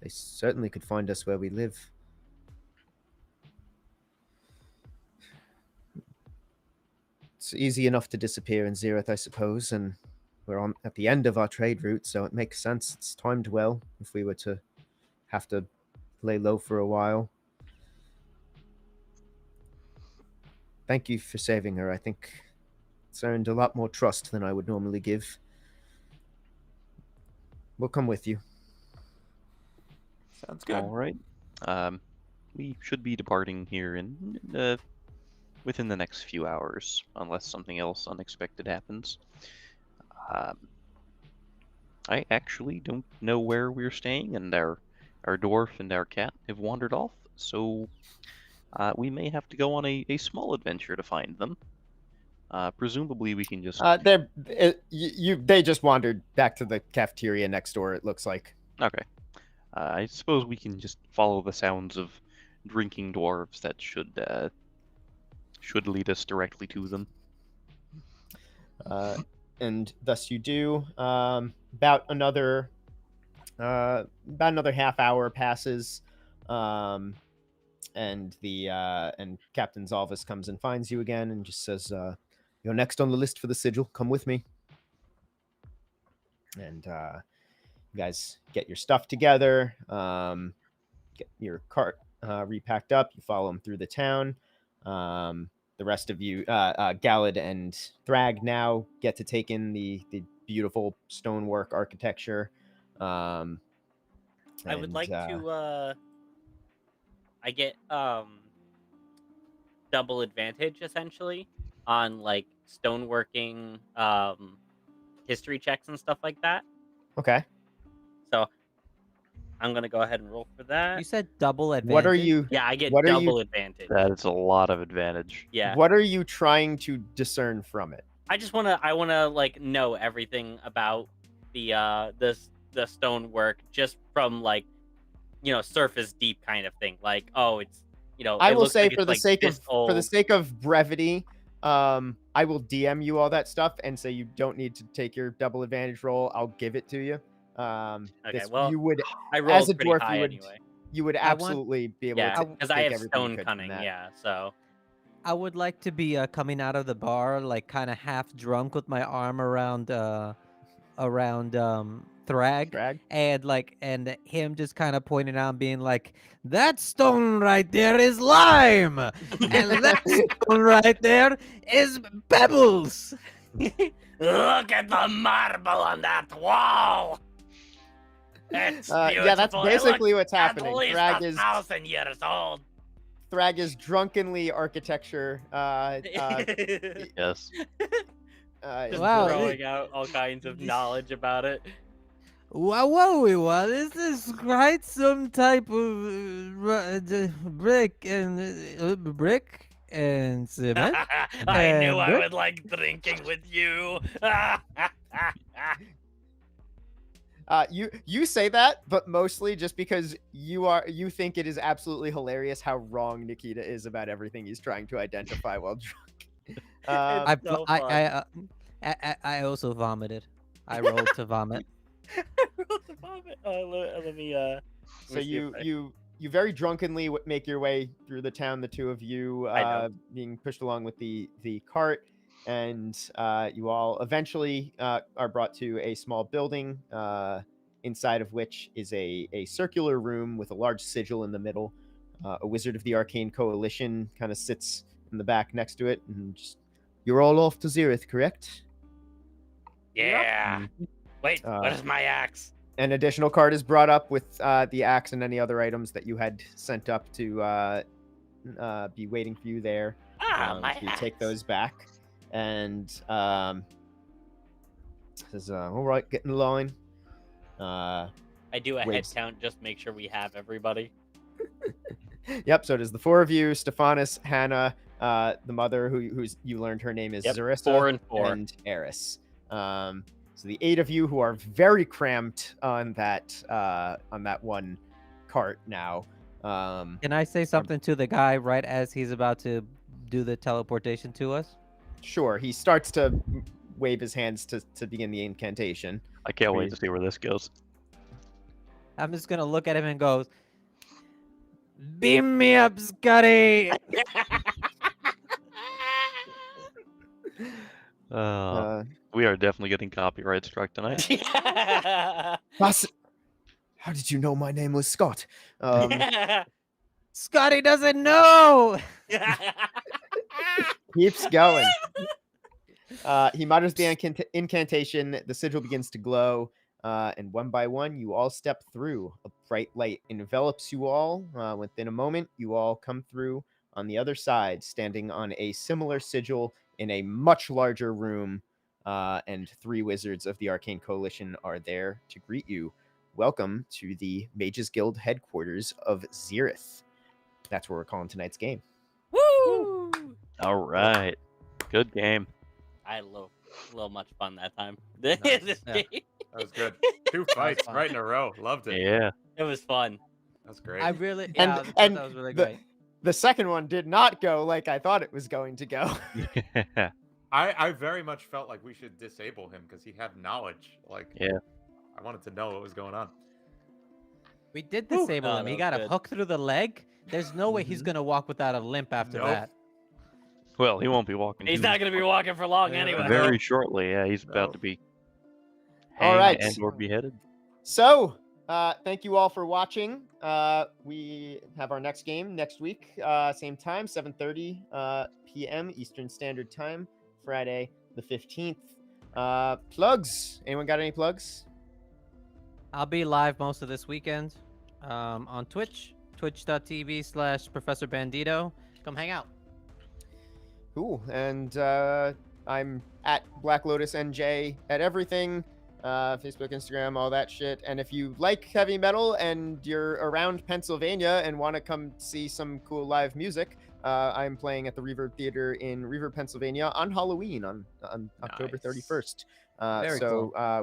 they certainly could find us where we live. It's easy enough to disappear in Xerath, I suppose, and we're at the end of our trade route, so it makes sense. It's timed well if we were to have to lay low for a while. Thank you for saving her. I think it's earned a lot more trust than I would normally give. We'll come with you. Sounds good. All right. We should be departing here in within the next few hours, unless something else unexpected happens. I actually don't know where we're staying, and our dwarf and our cat have wandered off, so we may have to go on a small adventure to find them. Presumably, we can just. They just wandered back to the cafeteria next door. It looks like. Okay. I suppose we can just follow the sounds of drinking dwarves that should lead us directly to them. And thus you do. About another half hour passes, and Captain Zalvis comes and finds you again and just says, "You're next on the list for the sigil. Come with me." And you guys get your stuff together, get your cart repacked up. You follow him through the town. The rest of you, Galadh and Thrag, now get to take in the beautiful stonework architecture. I would like to. I get double advantage essentially on like stoneworking, history checks and stuff like that. Okay. So I'm gonna go ahead and roll for that. You said double advantage. What are you? Yeah, I get what are you- double advantage. That is a lot of advantage. Yeah. What are you trying to discern from it? I wanna like know everything about the stonework just from like, surface deep kind of thing. Like, oh, it's I it will looks say like for it's, the like, sake this of old. for the sake of brevity, I will DM you all that stuff and say you don't need to take your double advantage roll. I'll give it to you. Okay, well, you would I rolled as a pretty dwarf, high you would anyway. you would I want- absolutely be able Yeah, to because take I have everything you stone could from cunning. that. Yeah, so I would like to be coming out of the bar, like kind of half drunk with my arm around Thrag, Drag. and him just kind of pointing out, being like, "That stone right there is lime, and that stone right there is pebbles." look at the marble on that wall. It's Yeah, that's beautiful. It basically what's looks happening. At least Thrag 1,000 years old. Thrag is drunkenly architecture. Yes. Just Wow, throwing out all kinds of knowledge about it. What is this? Quite some type of brick and cement. I knew I Brick? would like drinking with you. You say that, but mostly just because you think it is absolutely hilarious how wrong Nikita is about everything he's trying to identify while drunk. I, so I, fun. I also vomited. I rolled to vomit. Let me So you very drunkenly make your way through the town, the two of you being pushed along with the cart, and you all eventually are brought to a small building, inside of which is a circular room with a large sigil in the middle. A wizard of the Arcane Coalition kind of sits in the back next to it, and just, you're all off to Zereth, correct? Yeah. Wait, what is my axe? An additional card is brought up with the axe and any other items that you had sent up to be waiting for you there. My so you axe. take those back, and says, "All right, get in line." I do a head waves. count, just make sure we have everybody. Yep. So it is the four of you: Stephanus, Hannah, the mother, who's you learned her name is Yep, Zarissa, 4 and 4. and Eris. So the 8 of you who are very cramped on that one cart now. Can I say something to the guy right as he's about to do the teleportation to us? Sure. He starts to wave his hands to begin the incantation. I can't wait to see where this goes. I'm just gonna look at him and go, "Beam me up, Scotty!" We are definitely getting copyright struck tonight. How did you know my name was Scott? Scotty doesn't know. Keeps going. He mutters the incantation. The sigil begins to glow, and one by one, you all step through. A bright light envelops you all. Within a moment, you all come through on the other side, standing on a similar sigil in a much larger room, and 3 wizards of the Arcane Coalition are there to greet you. Welcome to the Mages Guild headquarters of Zereth. That's where we're calling tonight's game. Woo! All right. Good game. I had a little much fun that time. Nice. This Yeah. game. That was good. 2 fights fun. right in a row. Loved it. Yeah. It was fun. That's great. I really, And- yeah, I thought and that was really the- great. The second one did not go like I thought it was going to go. I very much felt like we should disable him because he had knowledge. Like, Yeah. I wanted to know what was going on. We did Whew. disable Oh, him. that He was got a good. hook through the leg. There's no way he's gonna walk without a limp after Nope. that. Well, he won't be walking. He's too not gonna be walking for long Yeah, anyway. very shortly. Yeah, he's about No. to be All hanged right. and or beheaded. So, thank you all for watching. We have our next game next week, same time, 7:30 p.m. Eastern Standard Time, Friday the 15th. Plugs. Anyone got any plugs? I'll be live most of this weekend on Twitch, twitch.tv/Professor Bandito. Come hang out. Cool. And I'm at Black Lotus NJ at everything. Facebook, Instagram, all that shit. And if you like heavy metal and you're around Pennsylvania and want to come see some cool live music, I'm playing at the Reverb Theater in Reverb, Pennsylvania on Halloween on October Nice. 31st. Very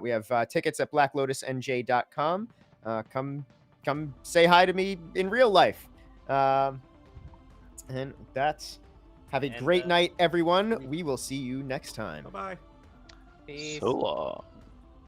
We have tickets at blacklotusnj.com. Come say hi to me in real life. And that's have a And, great night, everyone. We will see you next time. Bye bye. Peace. So long.